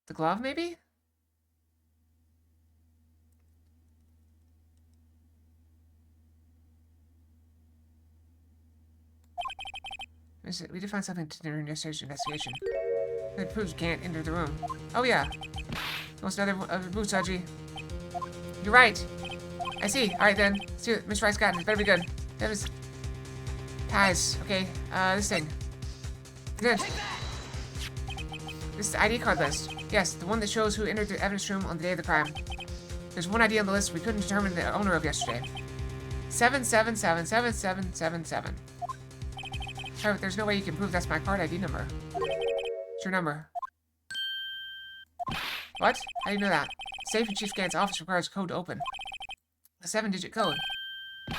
The glove, maybe? We did find something during yesterday's investigation. It proves Gant entered the room. Oh yeah. Almost another boots, Udgy. You're right. I see. Alright then. Let's see what Mr. Wright's got. It better be good. That was... ties. Okay. This thing. Good. This is the ID card list. Yes, the one that shows who entered the evidence room on the day of the crime. There's one ID on the list we couldn't determine the owner of yesterday. 7777777. However, there's no way you can prove that's my card ID number. What's your number? What? How do you know that? Safe in Chief Gant's office requires a code to open. A 7-digit code.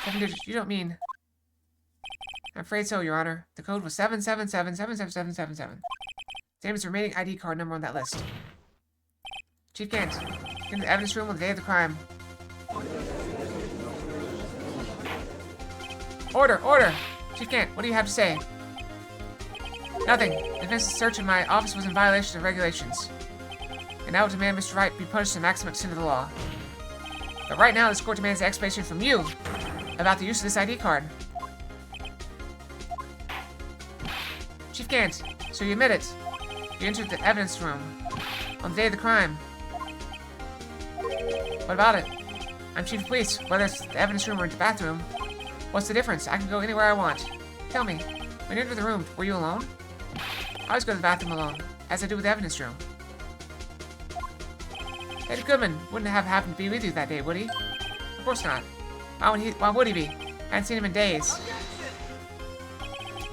7 digits? You don't mean... I'm afraid so, Your Honor. The code was 7777777. Same as the remaining ID card number on that list. Chief Gant, in the evidence room on the day of the crime. Order! Order! Chief Gant, what do you have to say? Nothing. The defense's search in my office was in violation of regulations. And I would demand Mr. Wright be punished to the maximum extent of the law. But right now, this court demands an explanation from you about the use of this ID card. Chief Gant, so you admit it. You entered the evidence room on the day of the crime. What about it? I'm Chief of Police. Whether it's the evidence room or the bathroom, what's the difference? I can go anywhere I want. Tell me, when you entered the room, were you alone? I always go to the bathroom alone, as I do with the evidence room. Detective Goodman wouldn't have happened to be with you that day, would he? Of course not. Why would he be? I hadn't seen him in days.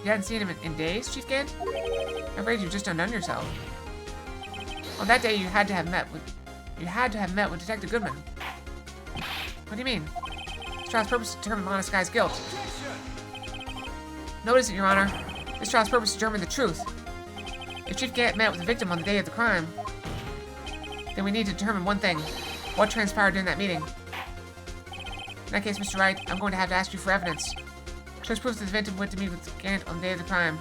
You hadn't seen him in days, Chief Gant? I'm afraid you've just undone yourself. On that day, you had to have met with Detective Goodman. What do you mean? This trial's purpose is to determine Lana Sky's guilt. No, it isn't, Your Honor. This trial's purpose is to determine the truth. If Chief Gant met with the victim on the day of the crime, then we need to determine one thing. What transpired during that meeting? In that case, Mr. Wright, I'm going to have to ask you for evidence. Shows proof that the victim went to meet with Gant on the day of the crime.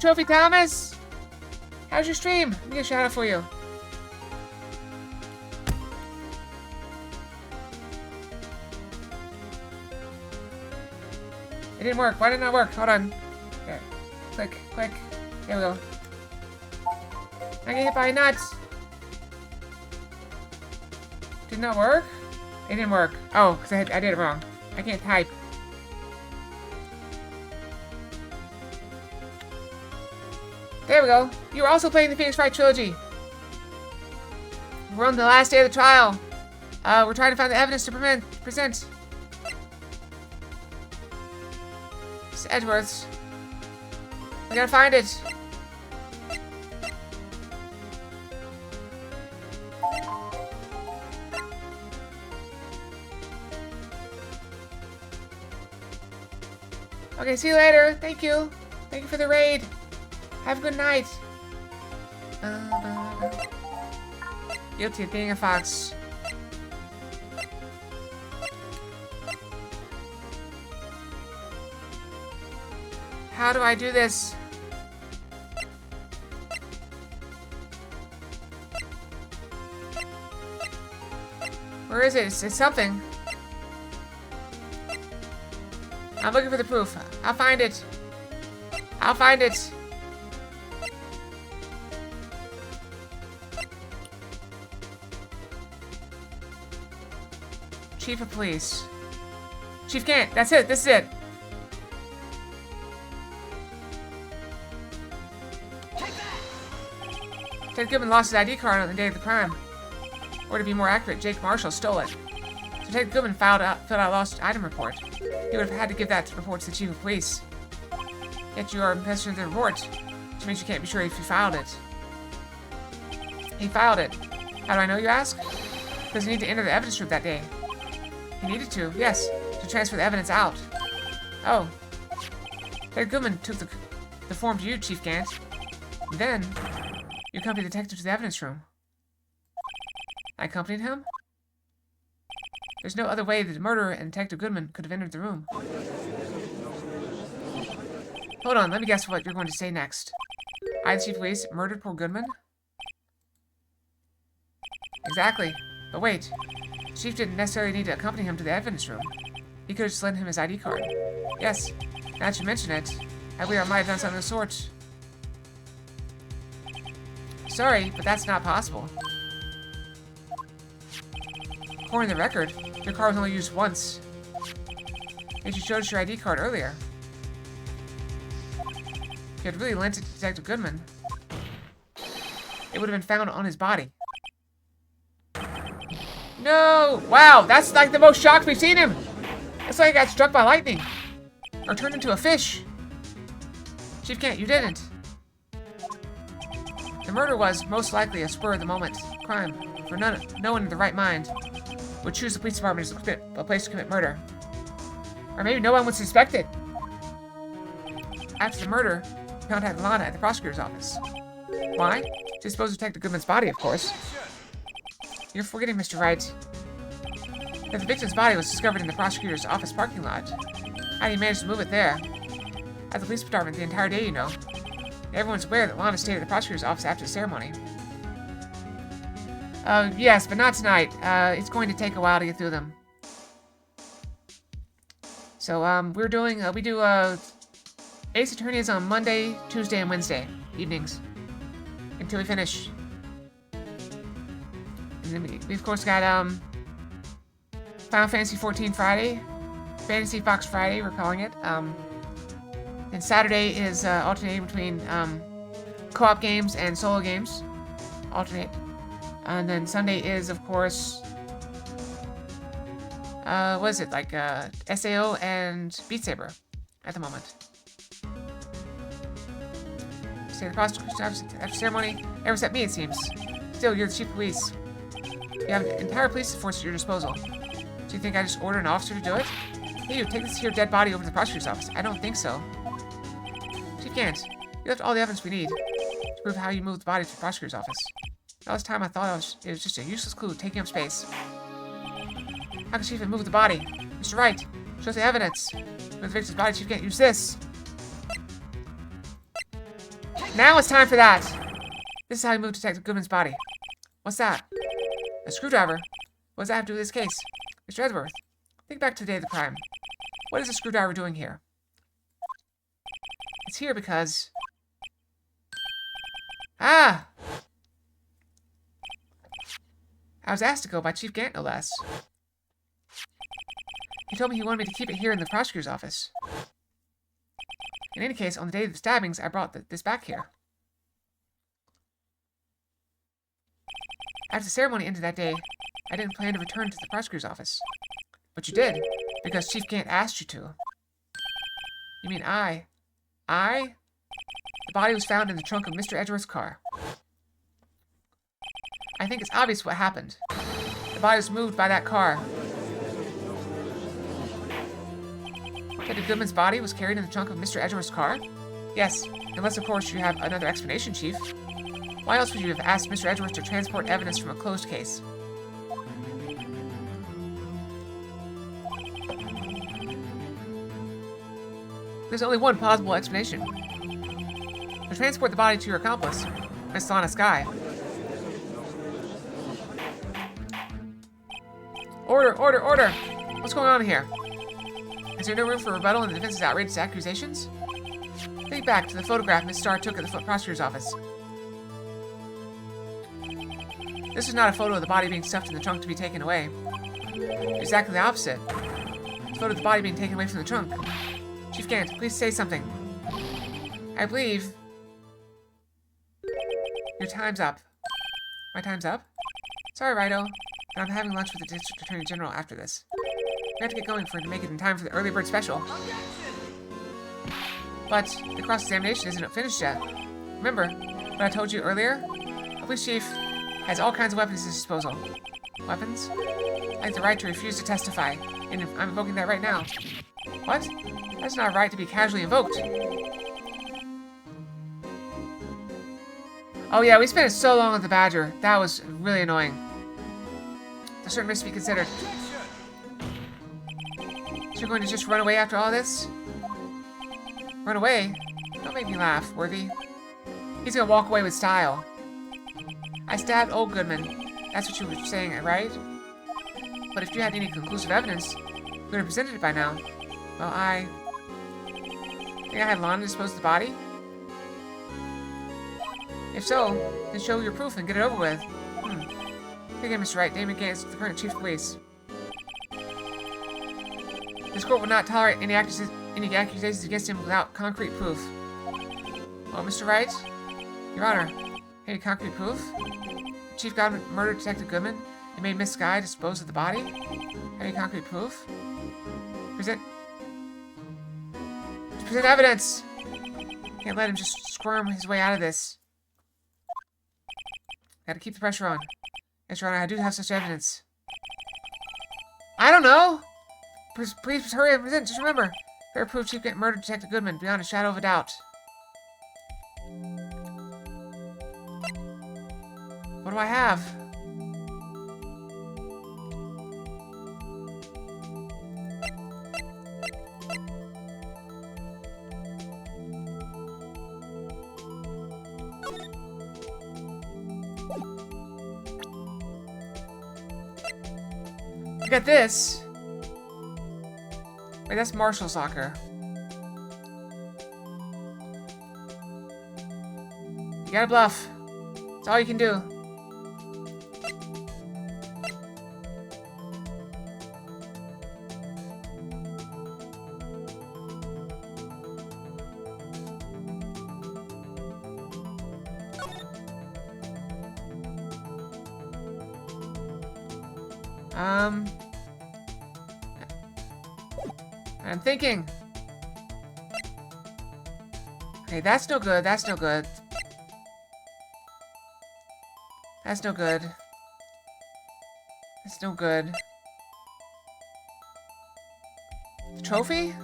Trophy Thomas! How's your stream? Let me get a shout out for you. It didn't work. Why did it not work? Hold on. Here. Click. There we go. I get hit by a nut. Did not work? It didn't work. Oh, because I did it wrong. I can't type. There we go. You were also playing the Phoenix Wright trilogy. We're on the last day of the trial. We're trying to find the evidence to present. It's Edgeworth's. We gotta find it. Okay, see you later. Thank you. Thank you for the raid. Have a good night. Guilty of being a fox. How do I do this? Where is it? It's something. I'm looking for the proof. I'll find it. I'll find it. Chief of Police. Chief Gant. That's it. This is it. Ted Goodman lost his ID card on the day of the crime. Or to be more accurate, Jake Marshall stole it. So Ted Goodman filled out a lost item report. He would have had to give that report to the Chief of Police. Yet you are possession of the report, which means you can't be sure if you filed it. He filed it. How do I know, you ask? Because he needed to enter the evidence room that day. He needed to, yes, to transfer the evidence out. Oh. Ted Goodman took the form to you, Chief Gant. Then, you accompanied the detective to the evidence room. I accompanied him? There's no other way that the murderer and Detective Goodman could have entered the room. Hold on, let me guess what you're going to say next. I, the Chief of Police, murdered poor Goodman? Exactly. But wait. The Chief didn't necessarily need to accompany him to the evidence room. He could have just lent him his ID card. Yes, now that you mention it, I believe I might have done something of the sort. Sorry, but that's not possible. According to the record, your car was only used once. Yet you showed us your ID card earlier. If you had really lent it to Detective Goodman, it would have been found on his body. No! Wow, that's like the most shocked we've seen him! It's like he got struck by lightning. Or turned into a fish. Chief Gant, you didn't. The murder was most likely a spur-of-the-moment crime, for no one in the right mind would choose the police department as a place to commit murder. Or maybe no one would suspect it. After the murder, we contacted Lana at the prosecutor's office. Why? To dispose of Detective Goodman's body, of course. You're forgetting, Mr. Wright, that the victim's body was discovered in the prosecutor's office parking lot. How do you manage to move it there? At the police department the entire day, you know. Everyone's aware that Lana stayed at the prosecutor's office after the ceremony. Yes, but not tonight. It's going to take a while to get through them. So, we do Ace Attorney is on Monday, Tuesday, and Wednesday evenings. Until we finish. And then we of course got, Final Fantasy XIV Friday. Fantasy Fox Friday, we're calling it. And Saturday is, alternating between, co-op games and solo games. Alternate. And then Sunday is, of course, what is it, like, SAO and Beat Saber at the moment. Say the prosecutor's after ceremony, ever except me, it seems. Still, you're the Chief of Police. You have an entire police force at your disposal. Do you think I just order an officer to do it? Hey, you take this here dead body over to the prosecutor's office. I don't think so. Chief Gant, you left all the evidence we need to prove how you moved the body to the prosecutor's office. All this time I thought it was just a useless clue taking up space. How can Chief have moved the body? Mr. Wright, show us the evidence. With the victim's body, Chief Gant, use this. Now it's time for that! This is how you moved Detective Goodman's body. What's that? A screwdriver? What does that have to do with this case? Mr. Edgeworth, think back to the day of the crime. What is the screwdriver doing here? It's here because... Ah! I was asked to go by Chief Gant, no less. He told me he wanted me to keep it here in the prosecutor's office. In any case, on the day of the stabbings, I brought this back here. After the ceremony ended that day, I didn't plan to return to the prosecutor's office. But you did, because Chief Gant asked you to. You mean I? I? The body was found in the trunk of Mr. Edgeworth's car. I think it's obvious what happened. The body was moved by that car. Detective Goodman's body was carried in the trunk of Mr. Edgeworth's car? Yes, unless of course you have another explanation, Chief. Why else would you have asked Mr. Edgeworth to transport evidence from a closed case? There's only one plausible explanation. To transport the body to your accomplice, Miss Lana Skye. Order, order, order! What's going on here? Is there no room for rebuttal in the defense's outrageous accusations? Think back to the photograph Miss Starr took at the prosecutor's office. This is not a photo of the body being stuffed in the trunk to be taken away. Exactly the opposite. It's a photo of the body being taken away from the trunk. Chief Gant, please say something. I believe... Your time's up. My time's up? Sorry, Righto, but I'm having lunch with the District Attorney General after this. We have to get going to make it in time for the early bird special. But the cross-examination isn't finished yet. Remember what I told you earlier? The police chief has all kinds of weapons at his disposal. Weapons? I have the right to refuse to testify, and I'm invoking that right now. What? That's not a right to be casually invoked. Oh yeah, we spent so long with the Badger. That was really annoying. There's certain risks to be considered. So you're going to just run away after all this? Run away? Don't make me laugh, Worthy. He's gonna walk away with style. I stabbed old Goodman. That's what you were saying, right? But if you had any conclusive evidence, you would have presented it by now. Well, I think I had Lana dispose of the body? If so, then show your proof and get it over with. Again, Mr. Wright, Damon Gant is the current chief of police. This court will not tolerate any accusations against him without concrete proof. Well, Mr. Wright? Your Honor, any concrete proof? Chief Godwin murdered Detective Goodman and made Miss Skye dispose of the body? Any concrete proof? Present evidence! Can't let him just squirm his way out of this. Gotta keep the pressure on. Yes, Your Honor, I do have such evidence. I don't know! Please hurry and present. Just remember, fair proof Chief Gant murdered Detective Goodman beyond a shadow of a doubt. What do I have? I got this. Wait, that's Marshall's locker. You gotta bluff. That's all you can do. I'm thinking. Okay, that's no good. That's no good. That's no good. That's no good. The trophy?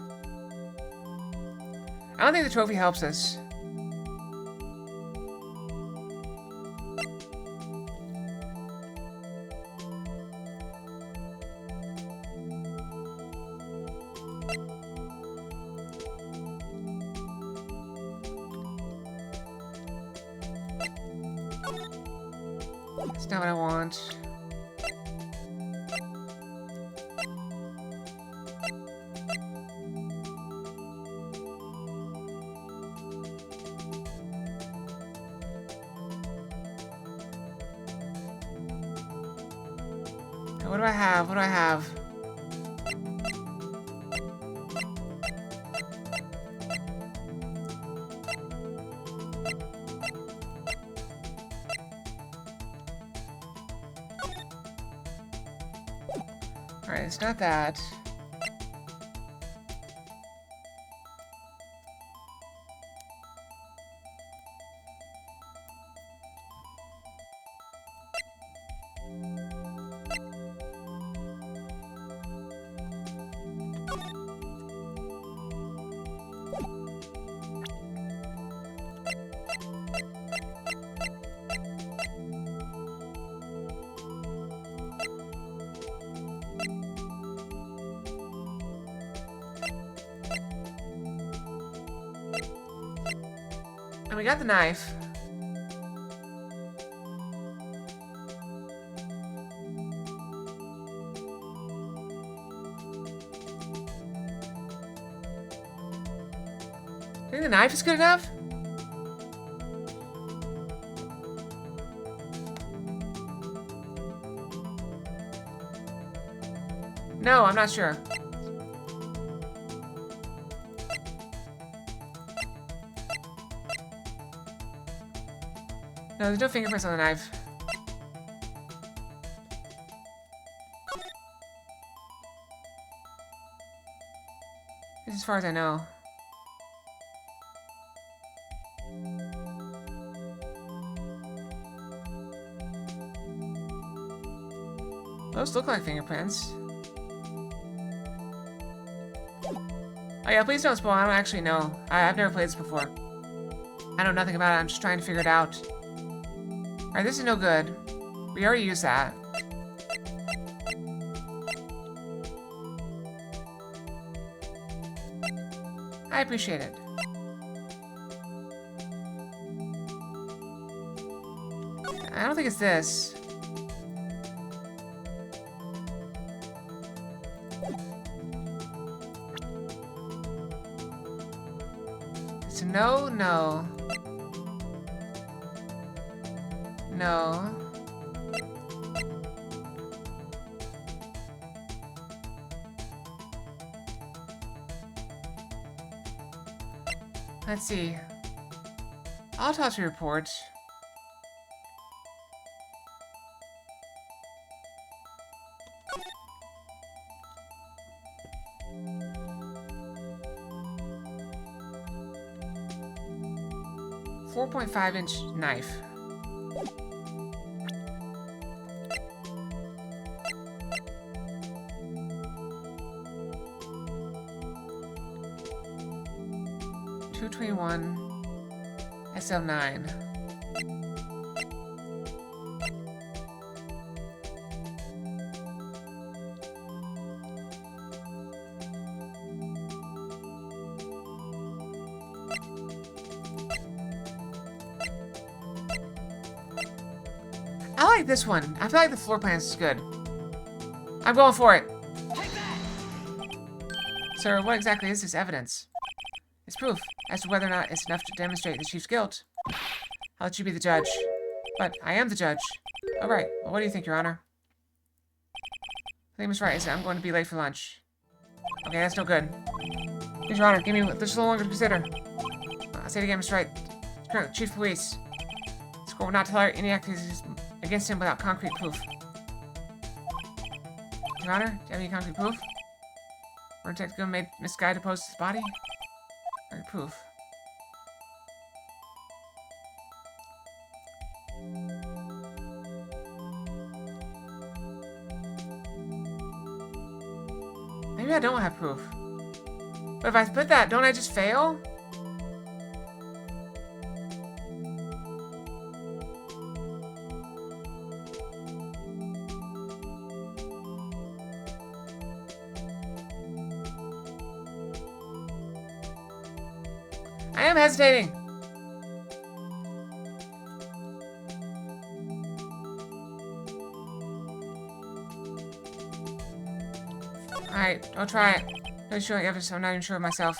I don't think the trophy helps us. That's not what I want. What do I have? What do I have? Alright, it's not that. And we got the knife. Do you think the knife is good enough? No, I'm not sure. No, there's no fingerprints on the knife. This is as far as I know. Those look like fingerprints. Oh yeah, please don't spoil. I don't actually know. I've never played this before. I know nothing about it. I'm just trying to figure it out. Alright, this is no good. We already used that. I appreciate it. I don't think it's this. It's no, no. No. Let's see. Autopsy report. .5-inch knife. .221 SL9. I like this one. I feel like the floor plan is good. I'm going for it. Sir, what exactly is this evidence? It's proof as to whether or not it's enough to demonstrate the chief's guilt. I'll let you be the judge. But I am the judge. All right. Well, what do you think, Your Honor? I think Miss Wright is I'm going to be late for lunch. Okay, that's no good. Please, Your Honor, give me just a little longer to consider. I'll say it again, Miss Wright. Chief of Police. This court will not tolerate any activities against him without concrete proof. Your Honor, do you have any concrete proof? Or Detective made Miss Guy depose his body? Or proof? Maybe I don't have proof. But if I split that, don't I just fail? I am hesitating. Alright, don't try it. No showing evidence, I'm not even sure of myself.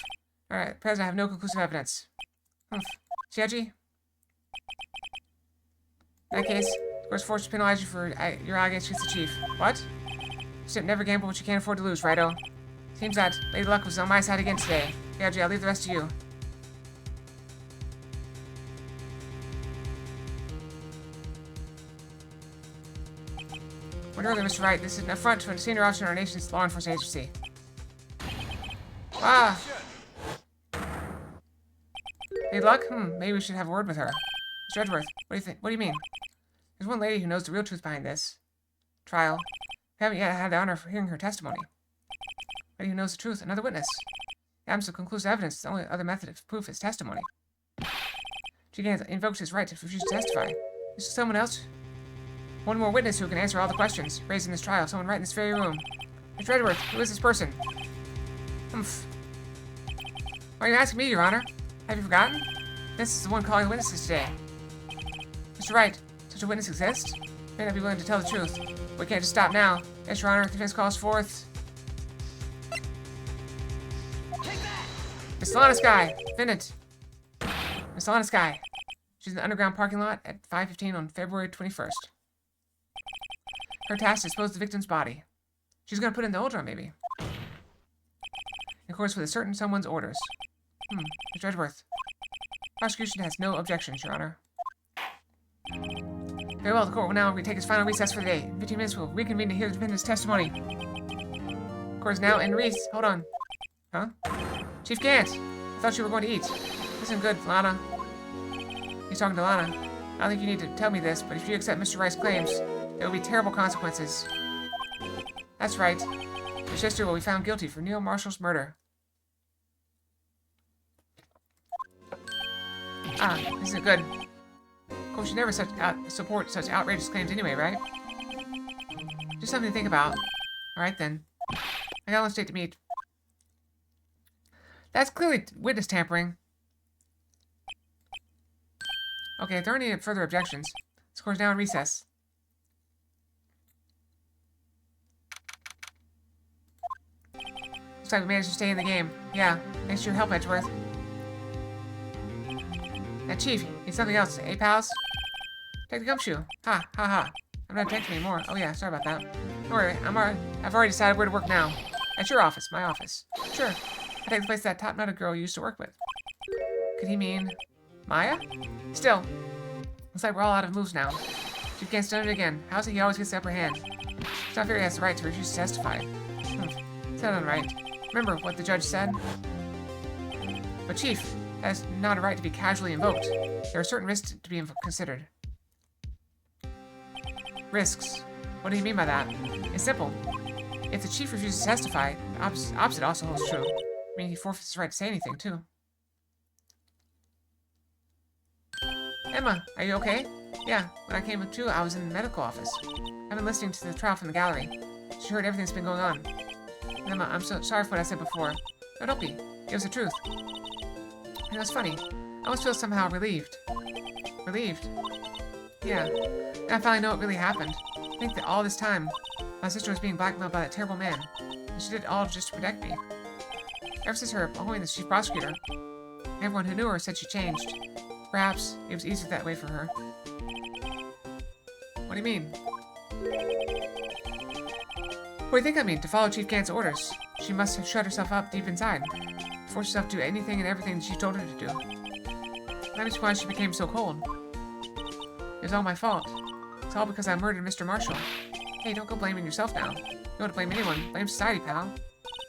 Alright, at present I have no conclusive evidence. Humph. Chiaji? In that case, of course, forced to penalize you for your allegations against the chief. What? You said never gamble what you can't afford to lose, Righto. Seems that Lady Luck was on my side again today. Chiaji, I'll leave the rest to you. When earlier, Mr. Wright, this is an affront to a senior officer in our nation's law enforcement agency. Ah! Lady Luck? Maybe we should have a word with her. Mr. Edgeworth, what do you think? What do you mean? There's one lady who knows the real truth behind this trial. We haven't yet had the honor of hearing her testimony. A lady who knows the truth, another witness. The absence of conclusive evidence is the only other method of proof is testimony. She invokes his right to refuse to testify. This is someone else. One more witness who can answer all the questions raised in this trial. Someone right in this very room. Mr. Edgeworth, who is this person? Humph. Why are you asking me, Your Honor? Have you forgotten? This is the one calling the witnesses today. Mr. Wright, such a witness exists? May not be willing to tell the truth. We can't just stop now. Yes, Your Honor, the defense calls forth. Miss Sky, defendant. Miss Sky. She's in the underground parking lot at 5:15 on February 21st. Her task is to dispose of the victim's body. She's gonna put it in the old drum, maybe. In accordance with a certain someone's orders. Mr. Edgeworth. Prosecution has no objections, Your Honor. Very well, the court will now take its final recess for the day. In 15 minutes, we'll reconvene to hear the defendant's testimony. Court is now in recess. Hold on. Huh? Chief Gant! I thought you were going to eat. Listen good, Lana. He's talking to Lana. I don't think you need to tell me this, but if you accept Mr. Wright's claims, there will be terrible consequences. That's right. Your sister will be found guilty for Neil Marshall's murder. Ah, this isn't good. Of course, you never support such outrageous claims anyway, right? Just something to think about. Alright then. I got one state to meet. That's clearly witness tampering. Okay, if there aren't any further objections, this court is now in recess. Looks like we managed to stay in the game. Yeah, thanks to your help, Edgeworth. Now, Chief, need something else, eh, pals? Take the gumshoe. Ha, ha, ha. I'm not detecting anymore. Oh yeah, sorry about that. Don't worry, I've already decided where to work now. At your office, my office. Sure. I take the place that top-nutted girl you used to work with. Could he mean Maya? Still, looks like we're all out of moves now. Chief Gant's done it again. How's it he always gets the upper hand? It's not fair he has the right to refuse to testify. It's not right. Remember what the judge said? But Chief, that is not a right to be casually invoked. There are certain risks to be considered. Risks? What do you mean by that? It's simple. If the chief refuses to testify, the opposite also holds true. I mean, he forfeits his right to say anything, too. Emma, are you okay? Yeah, when I came to, I was in the medical office. I've been listening to the trial from the gallery. She heard everything that's been going on. Emma, I'm so sorry for what I said before. No, don't be. It was the truth. You know, it's funny. I almost feel somehow relieved. Relieved? Yeah. And I finally know what really happened. I think that all this time, my sister was being blackmailed by that terrible man. And she did it all just to protect me. Ever since her appointing the chief prosecutor, everyone who knew her said she changed. Perhaps it was easier that way for her. What do you mean? What do you think I mean? To follow Chief Gant's orders. She must have shut herself up deep inside. Forced herself to do anything and everything that she told her to do. That is why she became so cold. It was all my fault. It's all because I murdered Mr. Marshall. Hey, don't go blaming yourself now. You don't want to blame anyone. Blame society, pal.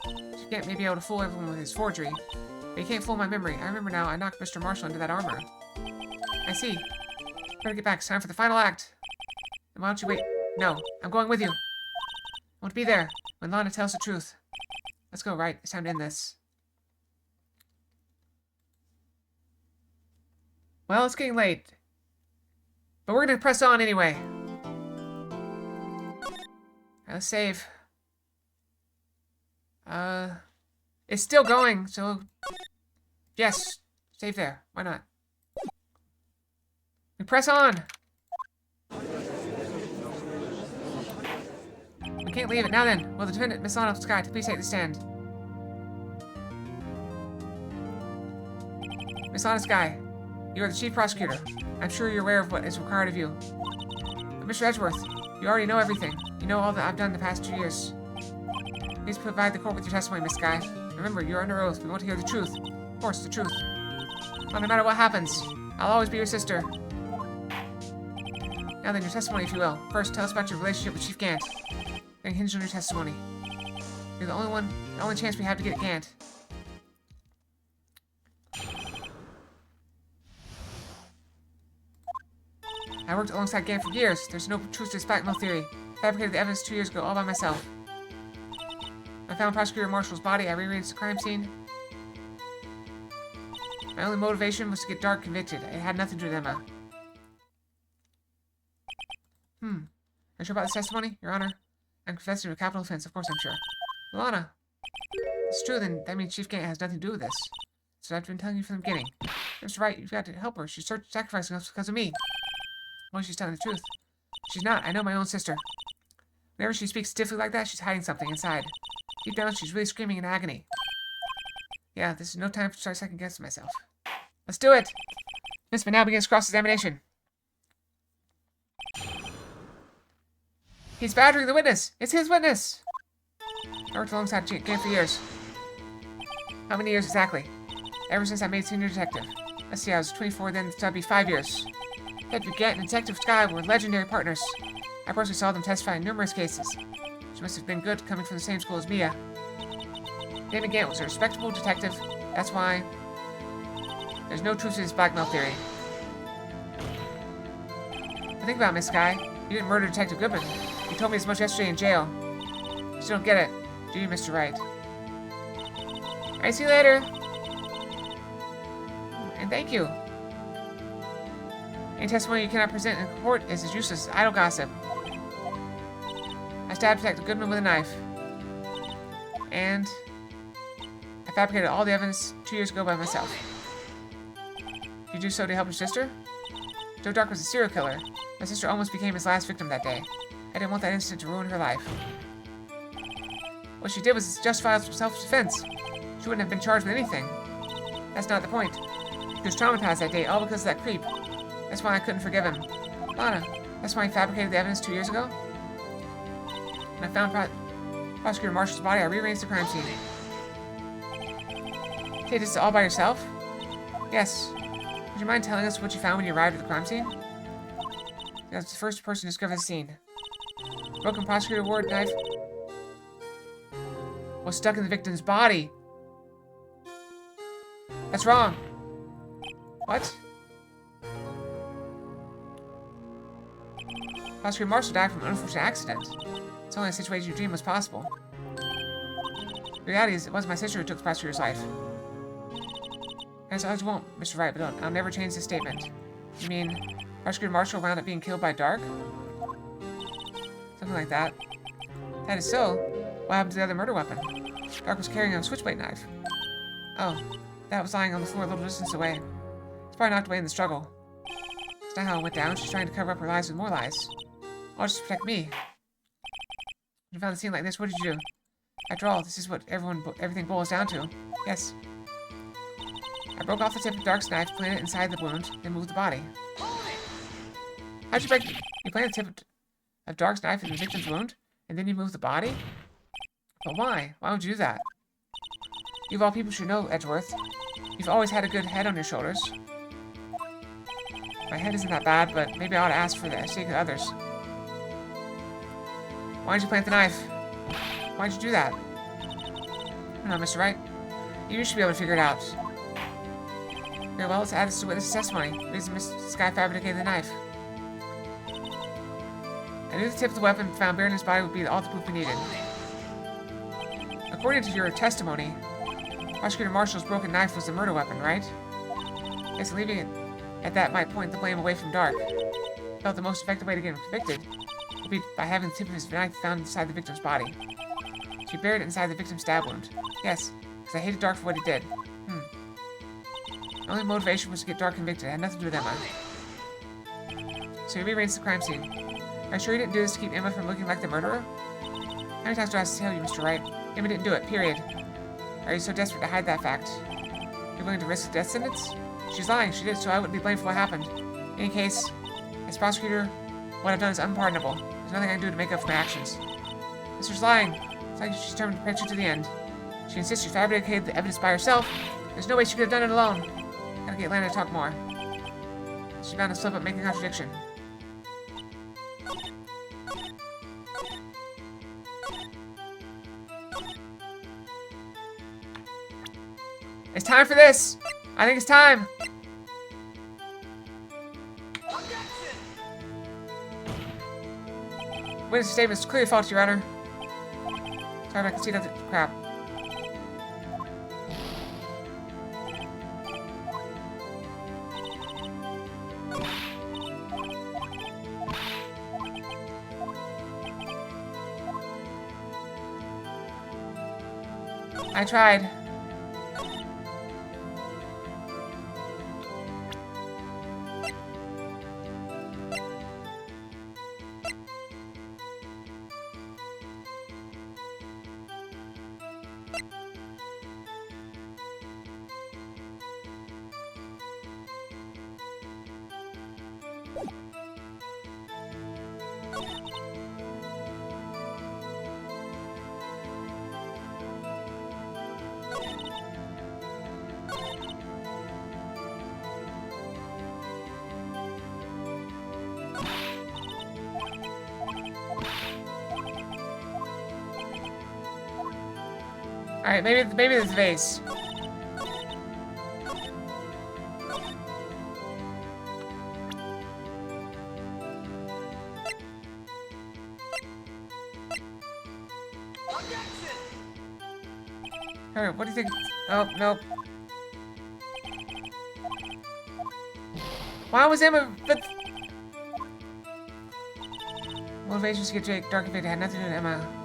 Chief Gant may be able to fool everyone with his forgery, but he can't fool my memory. I remember now I knocked Mr. Marshall into that armor. I see. Better get back. It's time for the final act. And why don't you wait? No, I'm going with you. I want to be there when Lana tells the truth. Let's go, Wright. It's time to end this. Well, it's getting late. But we're gonna press on anyway. Let's save. It's still going, so... Yes, save there. Why not? We press on! We can't leave it. Now then, will the defendant, Miss Lana Sky, please take the stand? Miss Lana Sky, you are the chief prosecutor. I'm sure you're aware of what is required of you. But Mr. Edgeworth, you already know everything. You know all that I've done the past 2 years. Please provide the court with your testimony, Miss Sky. Remember, you're under oath. We want to hear the truth. Of course, the truth. Well, no matter what happens, I'll always be your sister. Now then, your testimony, if you will. First, tell us about your relationship with Chief Gant. Then hinge on your testimony. You're the only chance we have to get at Gant. I worked alongside Gant for years. There's no truth to this blackmail theory. Fabricated the evidence 2 years ago all by myself. I found Prosecutor Marshall's body. I rearranged the crime scene. My only motivation was to get Dark convicted. It had nothing to do with Emma. Are you sure about this testimony, Your Honor? I'm confessing to a capital offense. Of course I'm sure. Lana, it's true, then that means Chief Gant has nothing to do with this. So I've been telling you from the beginning. Mr. Wright, you've got to help her. She's sacrificing us because of me. Well, she's telling the truth. She's not. I know my own sister. Whenever she speaks stiffly like that, she's hiding something inside. Deep down, she's really screaming in agony. Yeah, this is no time to start second-guessing myself. Let's do it! Miss Van now begins cross-examination. He's badgering the witness! It's his witness! I worked alongside Gant for years. How many years exactly? Ever since I made senior detective. Let's see, I was 24 then, so that'd be 5 years. Detective Gant and Detective Sky were legendary partners. I personally saw them testify in numerous cases. She must have been good, coming from the same school as Mia. David Gant was a respectable detective. That's why there's no truth to this blackmail theory. But think about it, Miss Sky. You didn't murder Detective Goodman. You told me as much yesterday in jail. You still don't get it, do you, Mr. Wright? Alright, see you later. And thank you. Any testimony you cannot present in court is as useless as idle gossip. I stabbed Detective Goodman with a knife. And I fabricated all the evidence 2 years ago by myself. Did you do so to help your sister? Joe Dark was a serial killer. My sister almost became his last victim that day. I didn't want that incident to ruin her life. What she did was justifiable self-defense. She wouldn't have been charged with anything. That's not the point. He was traumatized that day, all because of that creep. That's why I couldn't forgive him. Lana, that's why he fabricated the evidence 2 years ago? When I found Prosecutor Marshall's body, I rearranged the crime scene. You did this all by yourself? Yes. Would you mind telling us what you found when you arrived at the crime scene? I was the first person to discover the scene. Broken prosecutor ward knife was stuck in the victim's body. That's wrong. What? Prosecutor Marshall died from an unfortunate accident. It's only a situation you dreamed was possible. The reality is, it was my sister who took the prosecutor's life. As I won't, Mr. Wright, but I'll never change this statement. You mean, Prosecutor Marshall wound up being killed by Dark? Something like that. If that is so, what happened to the other murder weapon? Dark was carrying a switchblade knife. Oh, that was lying on the floor a little distance away. It's probably knocked away in the struggle. That's not how it went down. She's trying to cover up her lies with more lies. All just to protect me. When you found a scene like this, what did you do? After all, this is what everything boils down to. Yes. I broke off the tip of Dark's knife, planted it inside the wound, then moved the body. How'd you break it? You planted the tip of Dark's knife in the victim's wound, and then you moved the body? But why? Why would you do that? You of all people should know, Edgeworth. You've always had a good head on your shoulders. My head isn't that bad, but maybe I ought to ask for the sake of others. Why did you plant the knife? Why'd you do that? I don't know, Mr. Wright. You should be able to figure it out. Very well, let's add this to witness testimony. The reason Miss Sky fabricated the knife. I knew the tip of the weapon found buried in his body would be all the proof we needed. According to your testimony, Prosecutor Marshall's broken knife was the murder weapon, right? Yes, leaving it At that might point the blame away from Dark. Felt the most effective way to get him convicted would be by having the tip of his knife found inside the victim's body. She buried it inside the victim's stab wound. Yes, because I hated Dark for what he did. My only motivation was to get Dark convicted. It had nothing to do with Emma. So he rearranged the crime scene. Are you sure you didn't do this to keep Emma from looking like the murderer? How many times do I have to tell you, Mr. Wright? Emma didn't do it, period. Are you so desperate to hide that fact? You're willing to risk a death sentence? She's lying. She did, so I wouldn't be blamed for what happened. In any case, as prosecutor, what I've done is unpardonable. There's nothing I can do to make up for my actions. Sister's lying. It's like she's determined to protect you to the end. She insists you fabricated the evidence by herself. There's no way she could have done it alone. Gotta get Lana to talk more. She's bound to slip up, making a contradiction. It's time for this! I think it's time! Witness statement is clearly false, Your Honor. Sorry, I can see that crap. I tried. Alright, maybe this vase. Alright, what do you think? Oh, nope. Why was Emma... But... Motivations to get Jake Dark convicted had nothing to do with Emma.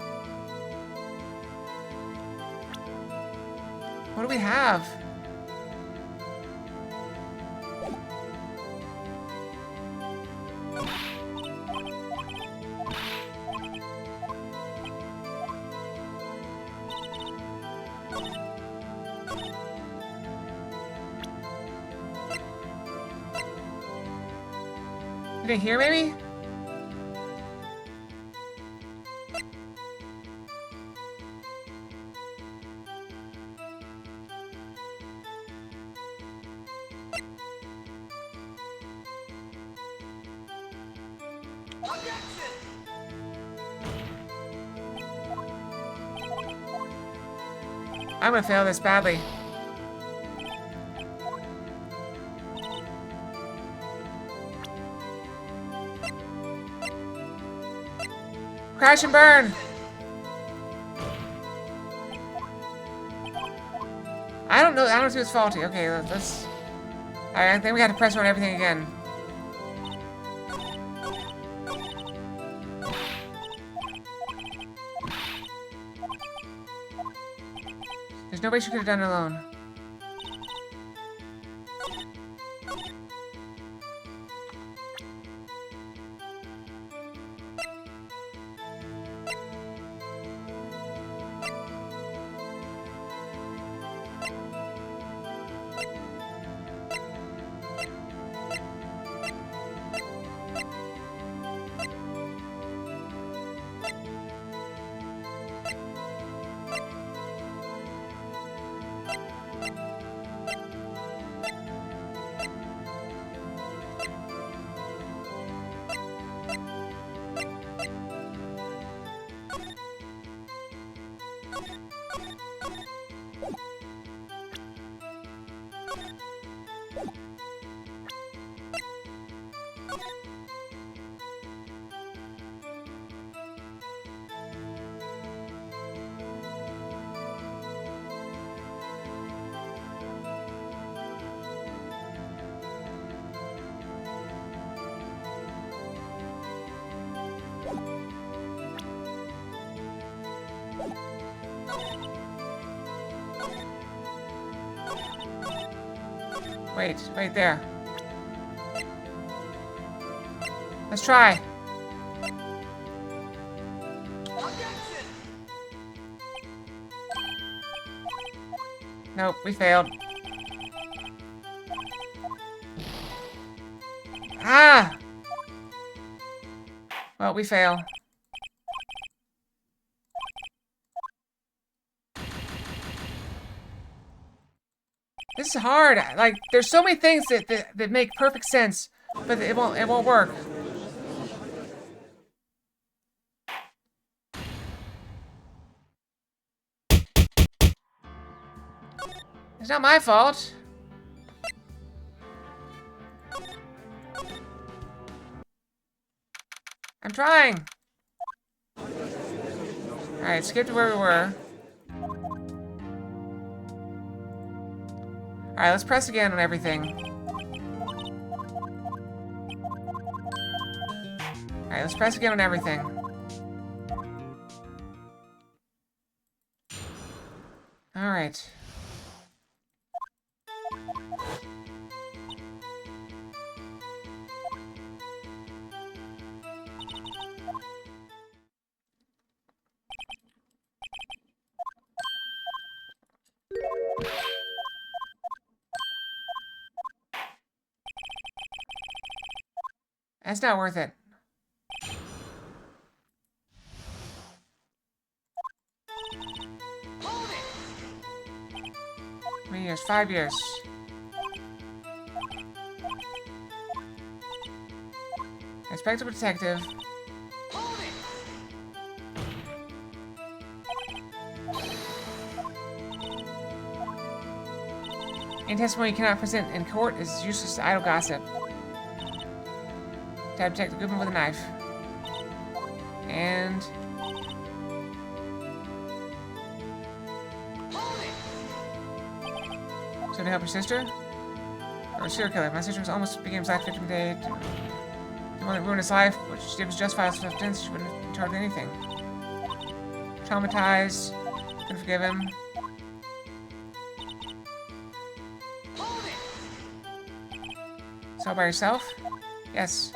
What do we have? Did I hear maybe? I'm gonna fail this badly. Crash and burn! I don't know if it's faulty. Okay, let's... I think we gotta press on everything again. There's no way she could have done it alone. Wait there. Let's try. Nope, we failed. Ah! Well, we fail. This is hard. Like, there's so many things that make perfect sense, but it won't work. It's not my fault. I'm trying. Alright, skip to where we were. Alright, let's press again on everything. Alright, let's press again on everything. Alright. That's not worth it. How many years? 5 years. Respectable detective. Any testimony you cannot present in court is useless idle gossip. Tab Detective Goodman with a knife. And... so to help your sister? Or a serial killer. My sister was almost became his life victim today. The one that ruined his life, which she did was justified as self-defense. She wouldn't have been charged with anything. Traumatized. Couldn't forgive him. Saw by yourself? Yes.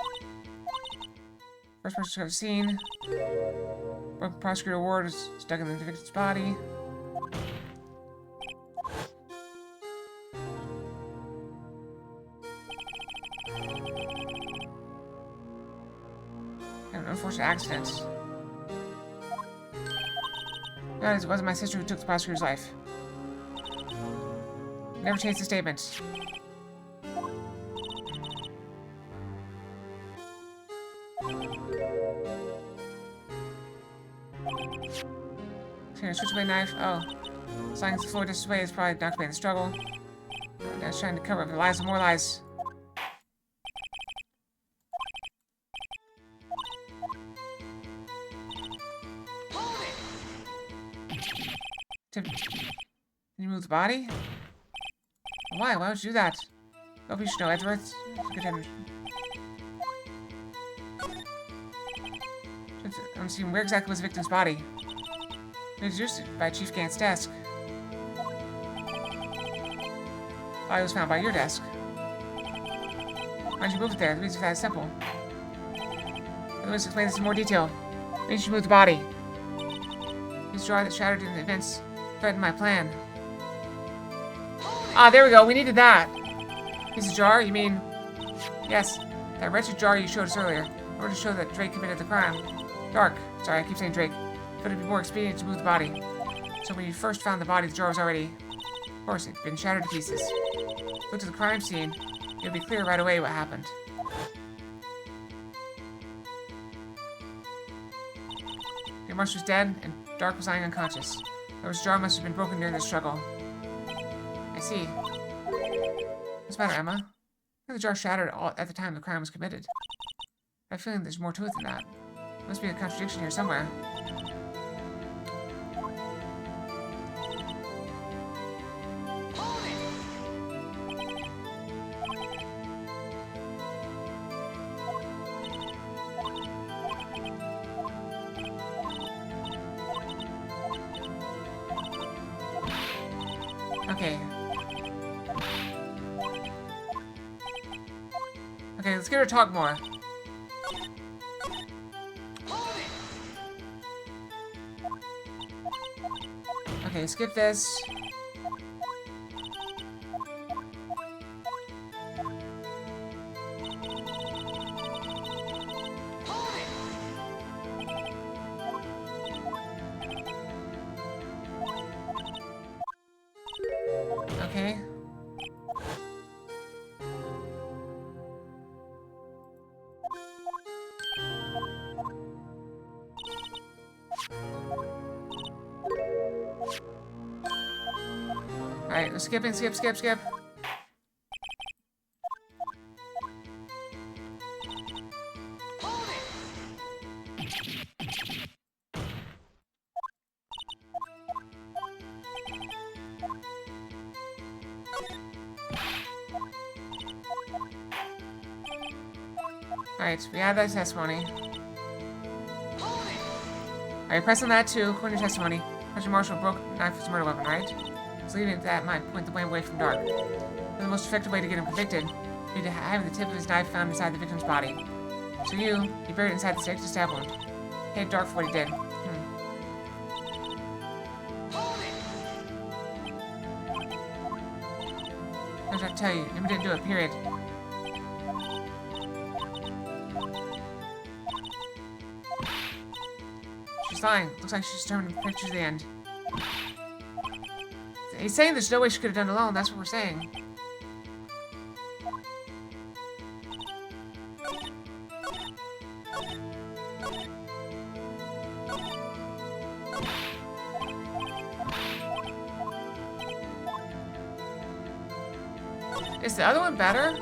First person to have seen. Broken prosecutor ward was stuck in the victim's body. An unfortunate accident. It wasn't my sister who took the prosecutor's life. Never changed the statement. Switch away knife. Oh. Sliding to the floor this way is probably not going to be in the struggle. I was trying to cover up the lies and more lies. Did you move the body? Why? Why would you do that? Hope you should know, Edgeworth. Good head. I'm seeing where exactly was the victim's body. Introduced by Chief Gant's desk. Body was found by your desk. Why'd you move it there? The reason for that is simple. Let me explain this in more detail. Why did you move the body? This jar that shattered in the events threatened my plan. Ah, there we go. We needed that. Piece of jar? You mean... yes, that wretched jar you showed us earlier. In order to show that Drake committed the crime. Dark. Sorry, I keep saying Drake. But it'd be more expedient to move the body. So when you first found the body, the jar was already... of course, it'd been shattered to pieces. Look to the crime scene. It'll be clear right away what happened. Your Marsh was dead, and Dark was lying unconscious. This jar must have been broken during the struggle. I see. What's the matter, Emma? I think the jar shattered at the time the crime was committed. I have a feeling there's more to it than that. There must be a contradiction here somewhere. Okay. Okay, let's get her to talk more. Okay, skip this. Okay. Alright, we're skipping, skip. Alright, we have that testimony. Alright, press on that too, according to testimony. Mr. Marshall broke the knife with his murder weapon, right? So leaving it at that might point the blame away from Dark. But the most effective way to get him convicted would be to have the tip of his knife found inside the victim's body. So he buried it inside the stake to stab wound. Paid Dark for what he did. I was about to tell you, Emma didn't do it, period. She's lying. Looks like she's determined to picture the end. He's saying there's no way she could have done it alone. That's what we're saying. Is the other one better?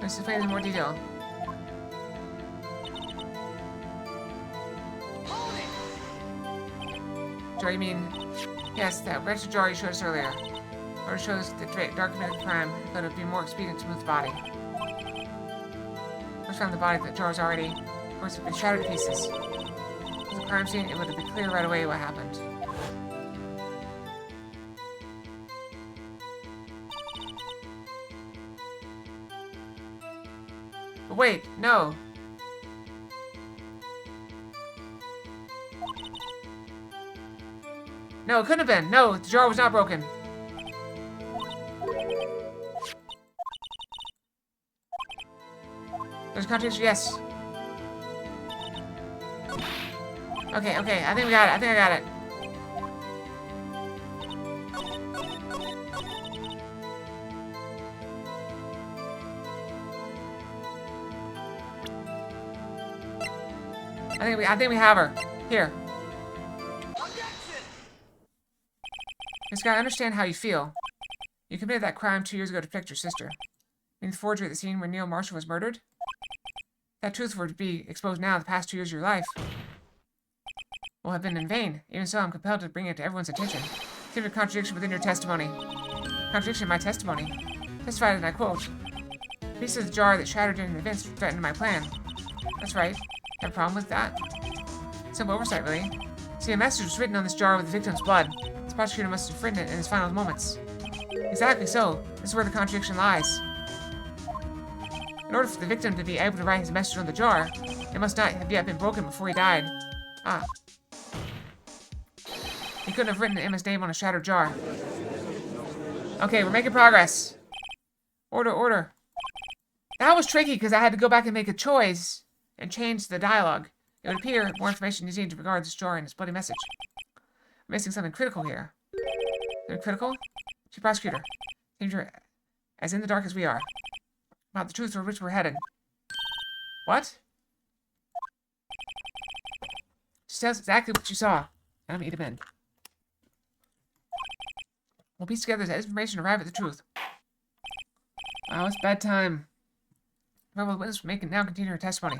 Let's explain in more detail. Jar, you mean... Yes, that wretched jar you showed us earlier. Or shows the Dark committed crime, but it would be more expedient to move the body. First found the body, the jar was already... Of course, it had been shattered to pieces. With the crime scene, it would have been clear right away what happened. But wait, no. No, it couldn't have been. No, the jar was not broken. There's a contradiction, yes. Okay, I think we got it. I think I got it. I think we have her. Here. Miss Guy, I understand how you feel. You committed that crime 2 years ago to protect your sister. Being the forger at the scene where Neil Marshall was murdered? If that truth were to be exposed now, the past 2 years of your life will have been in vain. Even so, I'm compelled to bring it to everyone's attention. Consider a contradiction within your testimony. Contradiction in my testimony. Testified, and I quote, "The piece of the jar that shattered during the events threatened my plan." That's right. Have a problem with that? Simple oversight, really. See, a message was written on this jar with the victim's blood. This prosecutor must have written it in his final moments. Exactly so. This is where the contradiction lies. In order for the victim to be able to write his message on the jar, it must not have yet been broken before he died. Ah. He couldn't have written Emma's name on a shattered jar. Okay, we're making progress. Order. That was tricky because I had to go back and make a choice and change the dialogue. It would appear more information is needed to regard this jar and its bloody message. I'm missing something critical here. Something critical? Chief Prosecutor. Danger as in the dark as we are. About the truth for which we're headed. What? She tells exactly what you saw. I'm eat him in. We'll piece together this information and arrive at the truth. Wow, it's bedtime. Whoever the witness will now continue her testimony.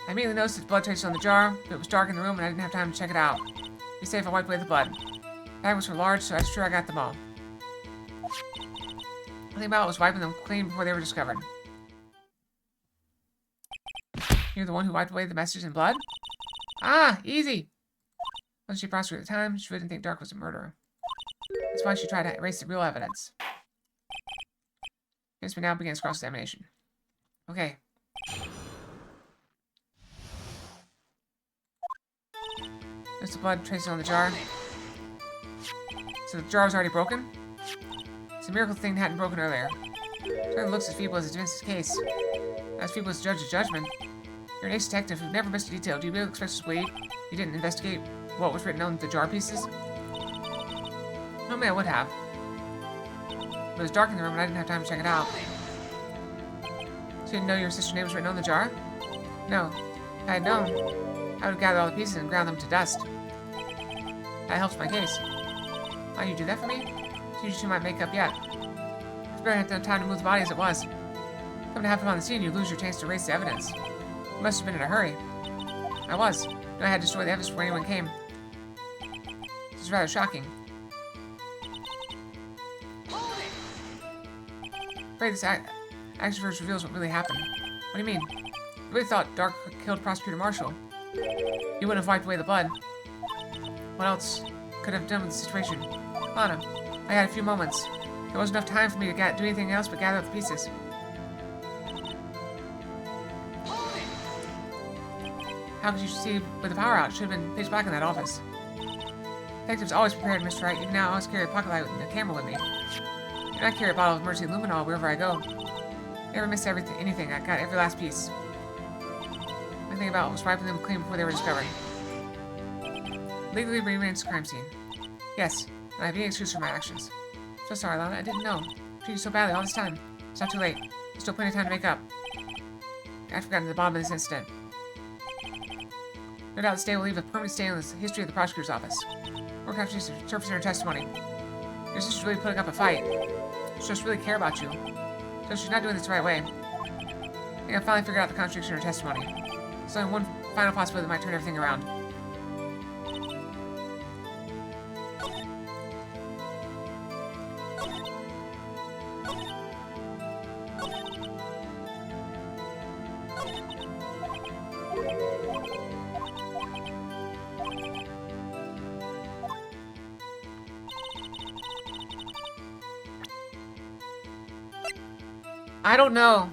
I immediately noticed his blood traces on the jar, but it was dark in the room and I didn't have time to check it out. Be safe, I wiped away the blood. The fragments were large, so I'm sure I got them all. The thing about it was wiping them clean before they were discovered. You're the one who wiped away the message in blood? Ah, easy! Once she prosecuted at the time, she didn't think Dark was a murderer. That's why she tried to erase the real evidence. Guess we now begins cross-examination. Okay. There's the blood traces on the jar. So the jar was already broken? It's a miracle the thing hadn't broken earlier. It certainly looks as feeble as the defense's case. Not as feeble as the judge's judgment. You're an ace detective who never missed a detail. Do you really expect us to believe you didn't investigate what was written on the jar pieces? Normally I would have. But it was dark in the room and I didn't have time to check it out. So you didn't know your sister's name was written on the jar? No. If I had known, I would have gathered all the pieces and ground them to dust. That helps my case. Why you do that for me? You two might make up yet. It's better to have time to move the body as it was. Come to happen on the scene, you lose your chance to erase the evidence. You must have been in a hurry. I was. And I had to destroy the evidence before anyone came. This is rather shocking. I'm afraid this action first reveals what really happened. What do you mean? I really thought Dark killed Prosecutor Marshall. He wouldn't have wiped away the blood. What else could I have done with the situation? Lana, I had a few moments. There wasn't enough time for me to do anything else but gather up the pieces. How could you see with the power out? It should have been pitch black in that office. Detectives always prepared, Mr. Wright. Even now, I always carry a pocket light and a camera with me. And I carry a bottle of emergency luminol wherever I go. Never miss anything. I got every last piece. My thing about was wiping them clean before they were discovered. Legally rearranged the crime scene. Yes, and I have any excuse for my actions. So sorry, Lana. I didn't know. I treated you so badly all this time. It's not too late. There's still plenty of time to make up. I've forgotten the bottom of this incident. No doubt this day will leave a permanent stain on the history of the prosecutor's office. More contradictions surface in her testimony. Your sister's really putting up a fight. She doesn't really care about you. So she's not doing this the right way. I think I finally figured out the contradiction in her testimony. There's only one final possibility that might turn everything around. I don't know.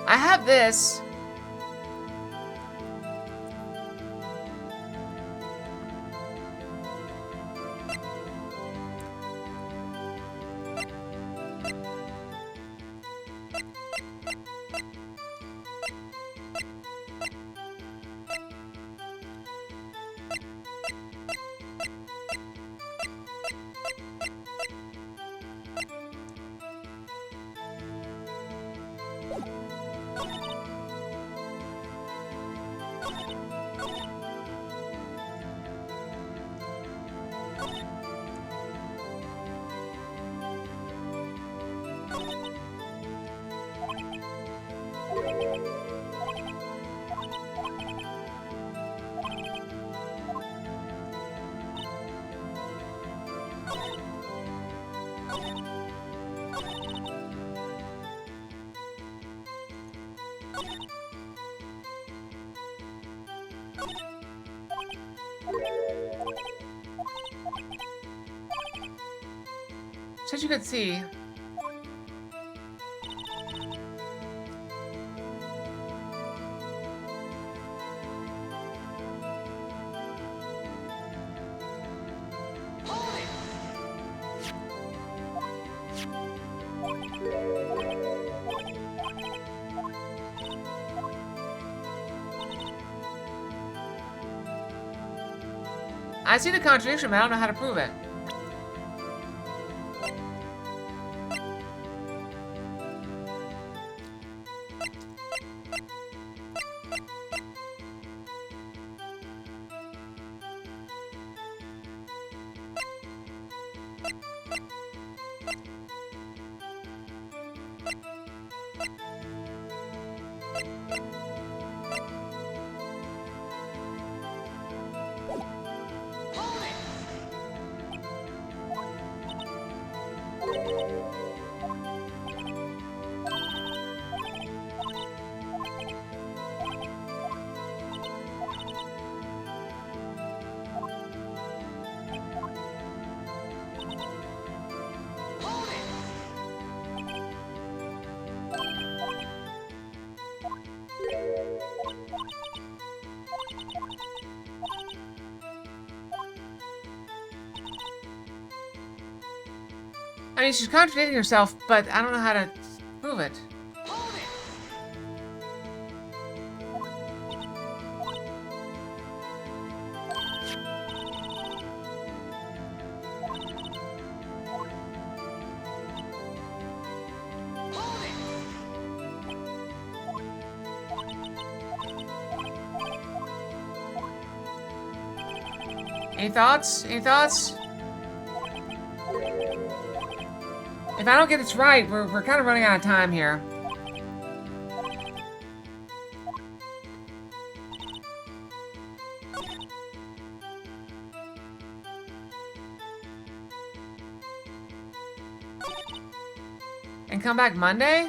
I have this. Since you could see... I see the contradiction, but I don't know how to prove it. I mean, she's contradicting herself, but I don't know how to prove it. Any thoughts? Any thoughts? If I don't get this right, we're kind of running out of time here. And come back Monday?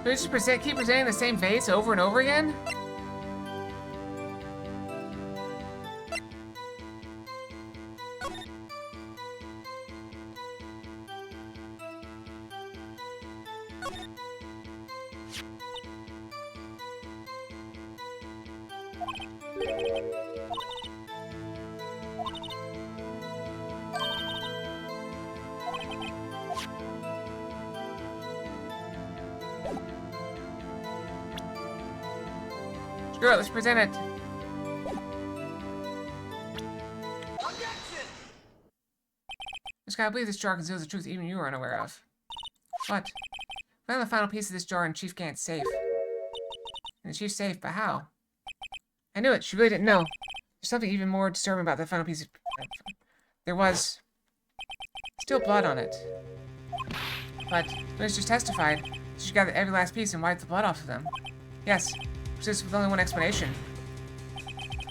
Do we just keep presenting the same face over and over again? Screw it, let's present it. Just gotta believe this jar conceals the truth even you are unaware of. What? Found the final piece of this jar in Chief Gant's safe. In the Chief's safe, but how? I knew it, she really didn't know. There's something even more disturbing about the final piece of... There was... still blood on it. But, witness just testified, she gathered every last piece and wiped the blood off of them. Yes. Persists with only one explanation.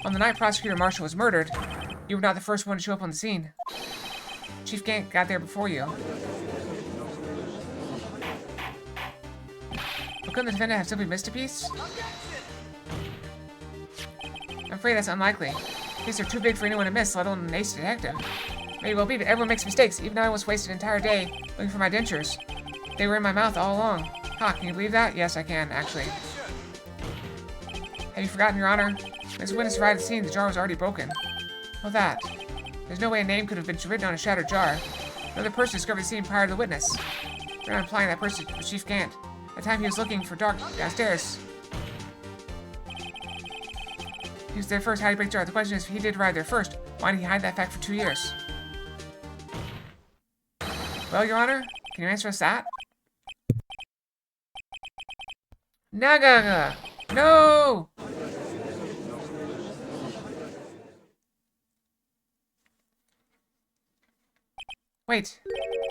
On the night Prosecutor Marshall was murdered, you were not the first one to show up on the scene. Chief Gant got there before you. But couldn't the defendant have simply missed a piece? I'm afraid that's unlikely. Pieces are too big for anyone to miss, let alone an ace detective. Maybe well be, but everyone makes mistakes. Even I once wasted an entire day looking for my dentures. They were in my mouth all along. Ha, can you believe that? Yes, I can, actually. Have you forgotten, Your Honor? As a witness arrived at the scene, the jar was already broken. Well, that. There's no way a name could have been written on a shattered jar. Another person discovered the scene prior to the witness. They're not implying that person was Chief Gant. At the time he was looking for Dark downstairs. He was there first. How did he break the jar? The question is, if he did arrive there first, why did he hide that fact for 2 years? Well, Your Honor, can you answer us that? Nagaga! No! Wait,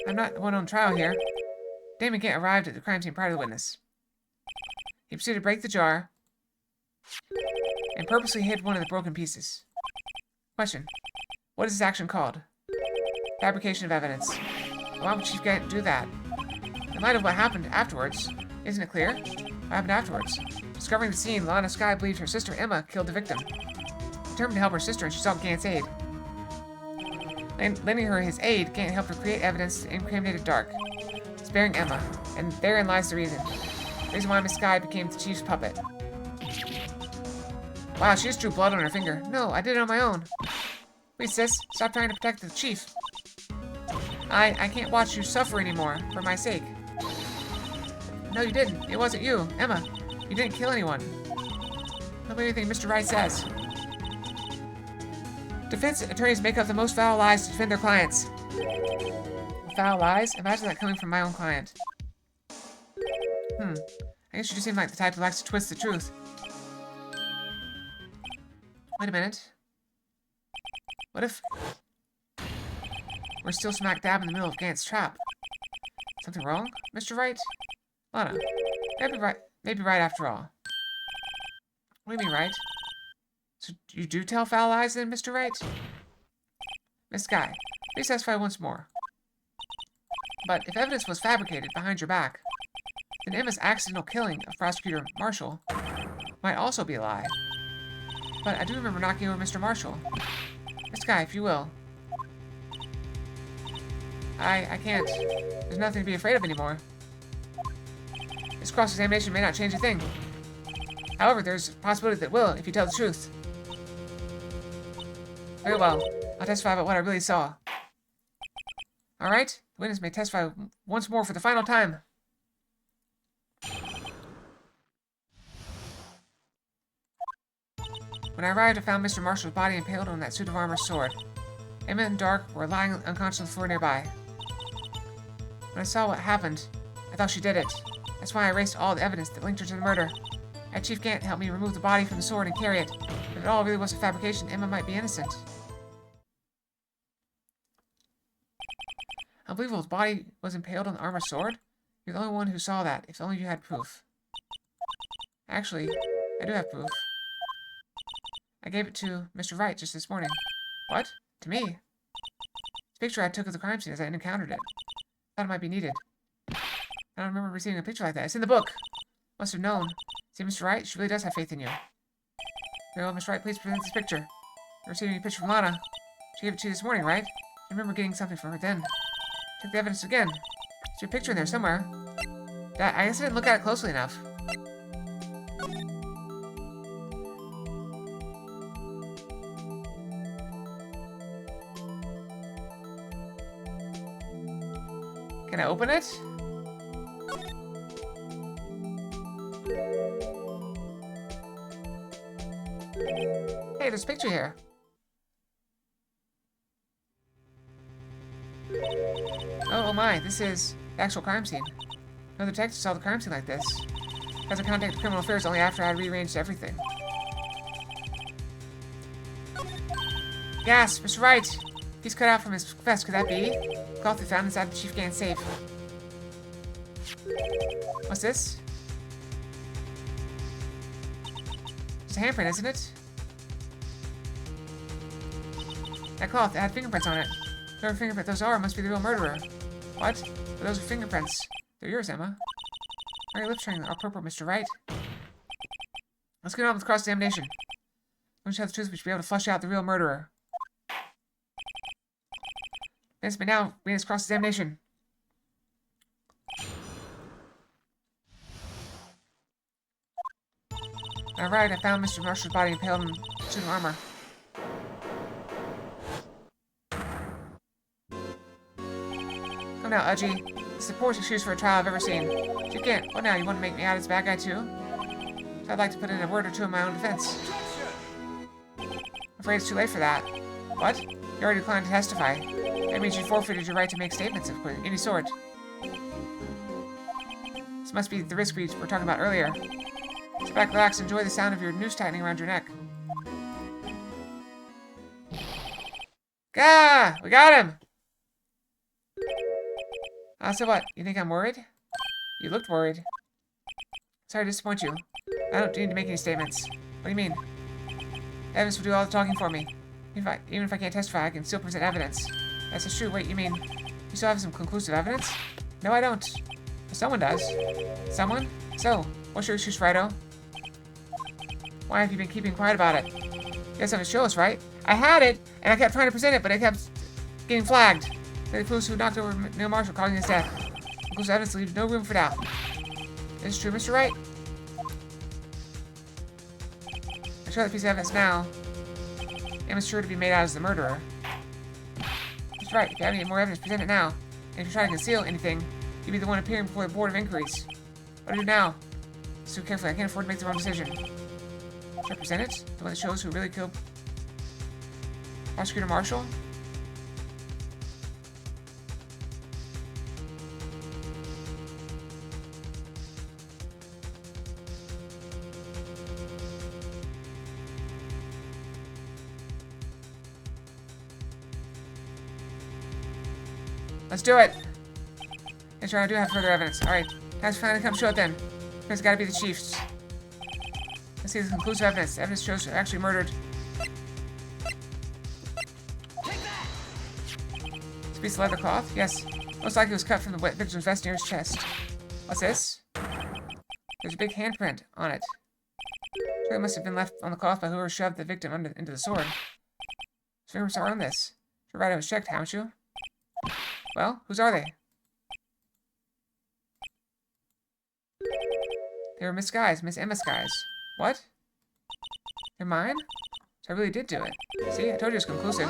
I'm not the one on trial here. Damon Gant arrived at the crime scene prior to the witness. He proceeded to break the jar and purposely hid one of the broken pieces. Question. What is this action called? Fabrication of evidence. Why would Chief Gant do that? In light of what happened afterwards, isn't it clear? What happened afterwards? Discovering the scene, Lana Skye believed her sister Emma killed the victim. Determined to help her sister, and she sought Gant's aid. Lending her his aid, Gant helped her create evidence to incriminate Dark, sparing Emma, and therein lies the reason. The reason why Miss Skye became the Chief's puppet. Wow, she just drew blood on her finger. No, I did it on my own. Please, sis, stop trying to protect the Chief. I can't watch you suffer anymore, for my sake. No, you didn't. It wasn't you. Emma, you didn't kill anyone. Don't believe anything Mr. Wright says. Defense attorneys make up the most foul lies to defend their clients. Foul lies? Imagine that coming from my own client. I guess you just seem like the type who likes to twist the truth. Wait a minute. What if we're still smack dab in the middle of Gant's trap? Something wrong, Mr. Wright? Lana, maybe right after all. What do you mean, right? So you do tell foul lies then, Mr. Wright? Miss Skye, please testify once more. But if evidence was fabricated behind your back, then Emma's accidental killing of Prosecutor Marshall might also be a lie. But I do remember knocking over Mr. Marshall. Miss Skye, if you will. I can't. There's nothing to be afraid of anymore. This cross-examination may not change a thing. However, there's a possibility that it will if you tell the truth. Very well. I'll testify about what I really saw. Alright? The witness may testify once more for the final time. When I arrived, I found Mr. Marshall's body impaled on that suit of armor sword. Emma and Dark were lying unconscious on the floor nearby. When I saw what happened, I thought she did it. That's why I erased all the evidence that linked her to the murder. I had Chief Gant help me remove the body from the sword and carry it. If it all really was a fabrication, Emma might be innocent. Unbelievable, his body was impaled on the armor sword? You're the only one who saw that, if only you had proof. Actually, I do have proof. I gave it to Mr. Wright just this morning. What? To me? It's a picture I took of the crime scene as I encountered it. I thought it might be needed. I don't remember receiving a picture like that. It's in the book. Must have known. See, Mr. Wright, she really does have faith in you. Very well, Mr. Wright, please present this picture. You receiving a picture from Lana. She gave it to you this morning, right? I remember getting something from her then. Check the evidence again. There's your picture in there somewhere. I guess I didn't look at it closely enough. Can I open it? Hey, there's a picture here. Oh my, this is the actual crime scene. No detective saw the crime scene like this. Because I contacted Criminal Affairs only after I had rearranged everything. Gas, Mr. Wright! He's cut out from his vest, could that be? The cloth we found inside the Chief Gant's safe. What's this? It's a handprint, isn't it? That cloth, it had fingerprints on it. Whatever fingerprint those are must be the real murderer. What? But those are fingerprints. They're yours, Emma. Why are your lips turning all purple, Mr. Wright? Let's get on with cross-examination. Once you have the truth, we should be able to flush out the real murderer. Yes, but now, begin this cross-examination. Alright, I found Mr. Marshall's body impaled in suit of armor. Come now, Udgy. This is the poorest excuse for a trial I've ever seen. You can't. What now, you want to make me out as a bad guy too? So I'd like to put in a word or two in my own defense. I'm afraid it's too late for that. What? You already declined to testify. That means you forfeited your right to make statements of any sort. This must be the risk we were talking about earlier. Sit back, relax, enjoy the sound of your noose tightening around your neck. Gah! We got him! So what? You think I'm worried? You looked worried. Sorry to disappoint you. I don't need to make any statements. What do you mean? Evidence will do all the talking for me. Even if I can't testify, I can still present evidence. That's true. Wait, you mean you still have some conclusive evidence? No, I don't. But someone does. Someone? So, what's your excuse, Righto? Why have you been keeping quiet about it? You guys have to show us, right? I had it, and I kept trying to present it, but I kept getting flagged. The police who knocked over Neil Marshall, causing his death. Conclusive evidence leaves no room for doubt. Is this true, Mr. Wright? I show that piece of evidence now. Am is sure to be made out as the murderer. Mr. Wright, if you have any more evidence, present it now. And if you try to conceal anything, you'll be the one appearing before the Board of Inquiries. What do I do now? So carefully, I can't afford to make the wrong decision. Should I present it? The one that shows who really killed Prosecutor Marshall? Let's do it! Yes, sure, I do have further evidence. Alright, time to finally come show it then. It's gotta be the Chiefs. Let's see the conclusive evidence. Evidence shows they're actually murdered. This piece of leather cloth? Yes. Most likely it was cut from the victim's vest near his chest. What's this? There's a big handprint on it. Sure, it must have been left on the cloth by whoever shoved the victim into the sword. His fingerprints are on this. You're right, I was checked, haven't you? Well, whose are they? They were Miss Guy's, Miss Emma Guy's. What? They're mine? So I really did do it. See, I told you it was conclusive.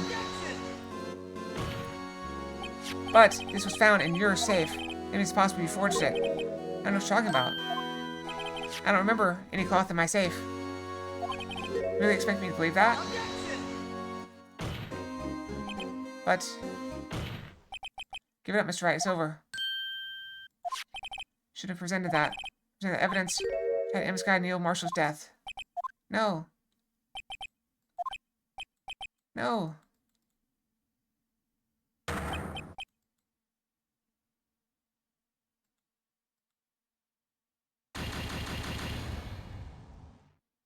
But this was found in your safe. Maybe it's possible you forged it. I don't know what you're talking about. I don't remember any cloth in my safe. You really expect me to believe that? But give it up, Mr. Wright. It's over. Should have presented that. Presented the evidence at Emma Sky Neil Marshall's death. No. No.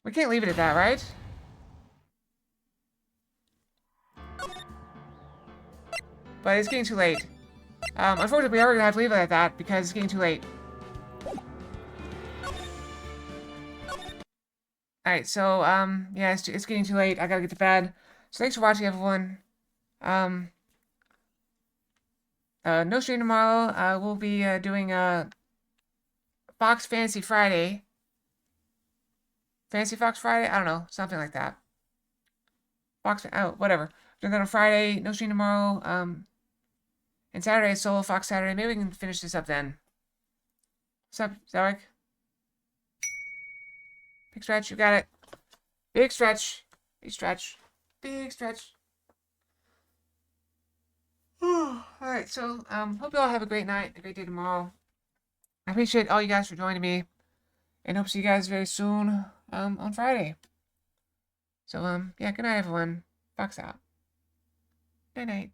We can't leave it at that, right? But it's getting too late. Unfortunately, we are gonna have to leave it at that because it's getting too late. Alright, so, yeah, it's getting too late. I gotta get to bed. So thanks for watching, everyone. No stream tomorrow. We'll be, doing, Fox Fantasy Friday. Fantasy Fox Friday? I don't know. Something like that. Oh, whatever. Doing that on Friday. No stream tomorrow. And Saturday is solo Fox Saturday. Maybe we can finish this up then. What's up, Zarek? Big stretch. You got it. Big stretch. Big stretch. Big stretch. Alright, so, hope you all have a great night, a great day tomorrow. I appreciate all you guys for joining me. And hope to see you guys very soon, on Friday. So, yeah, good night, everyone. Fox out. Good night.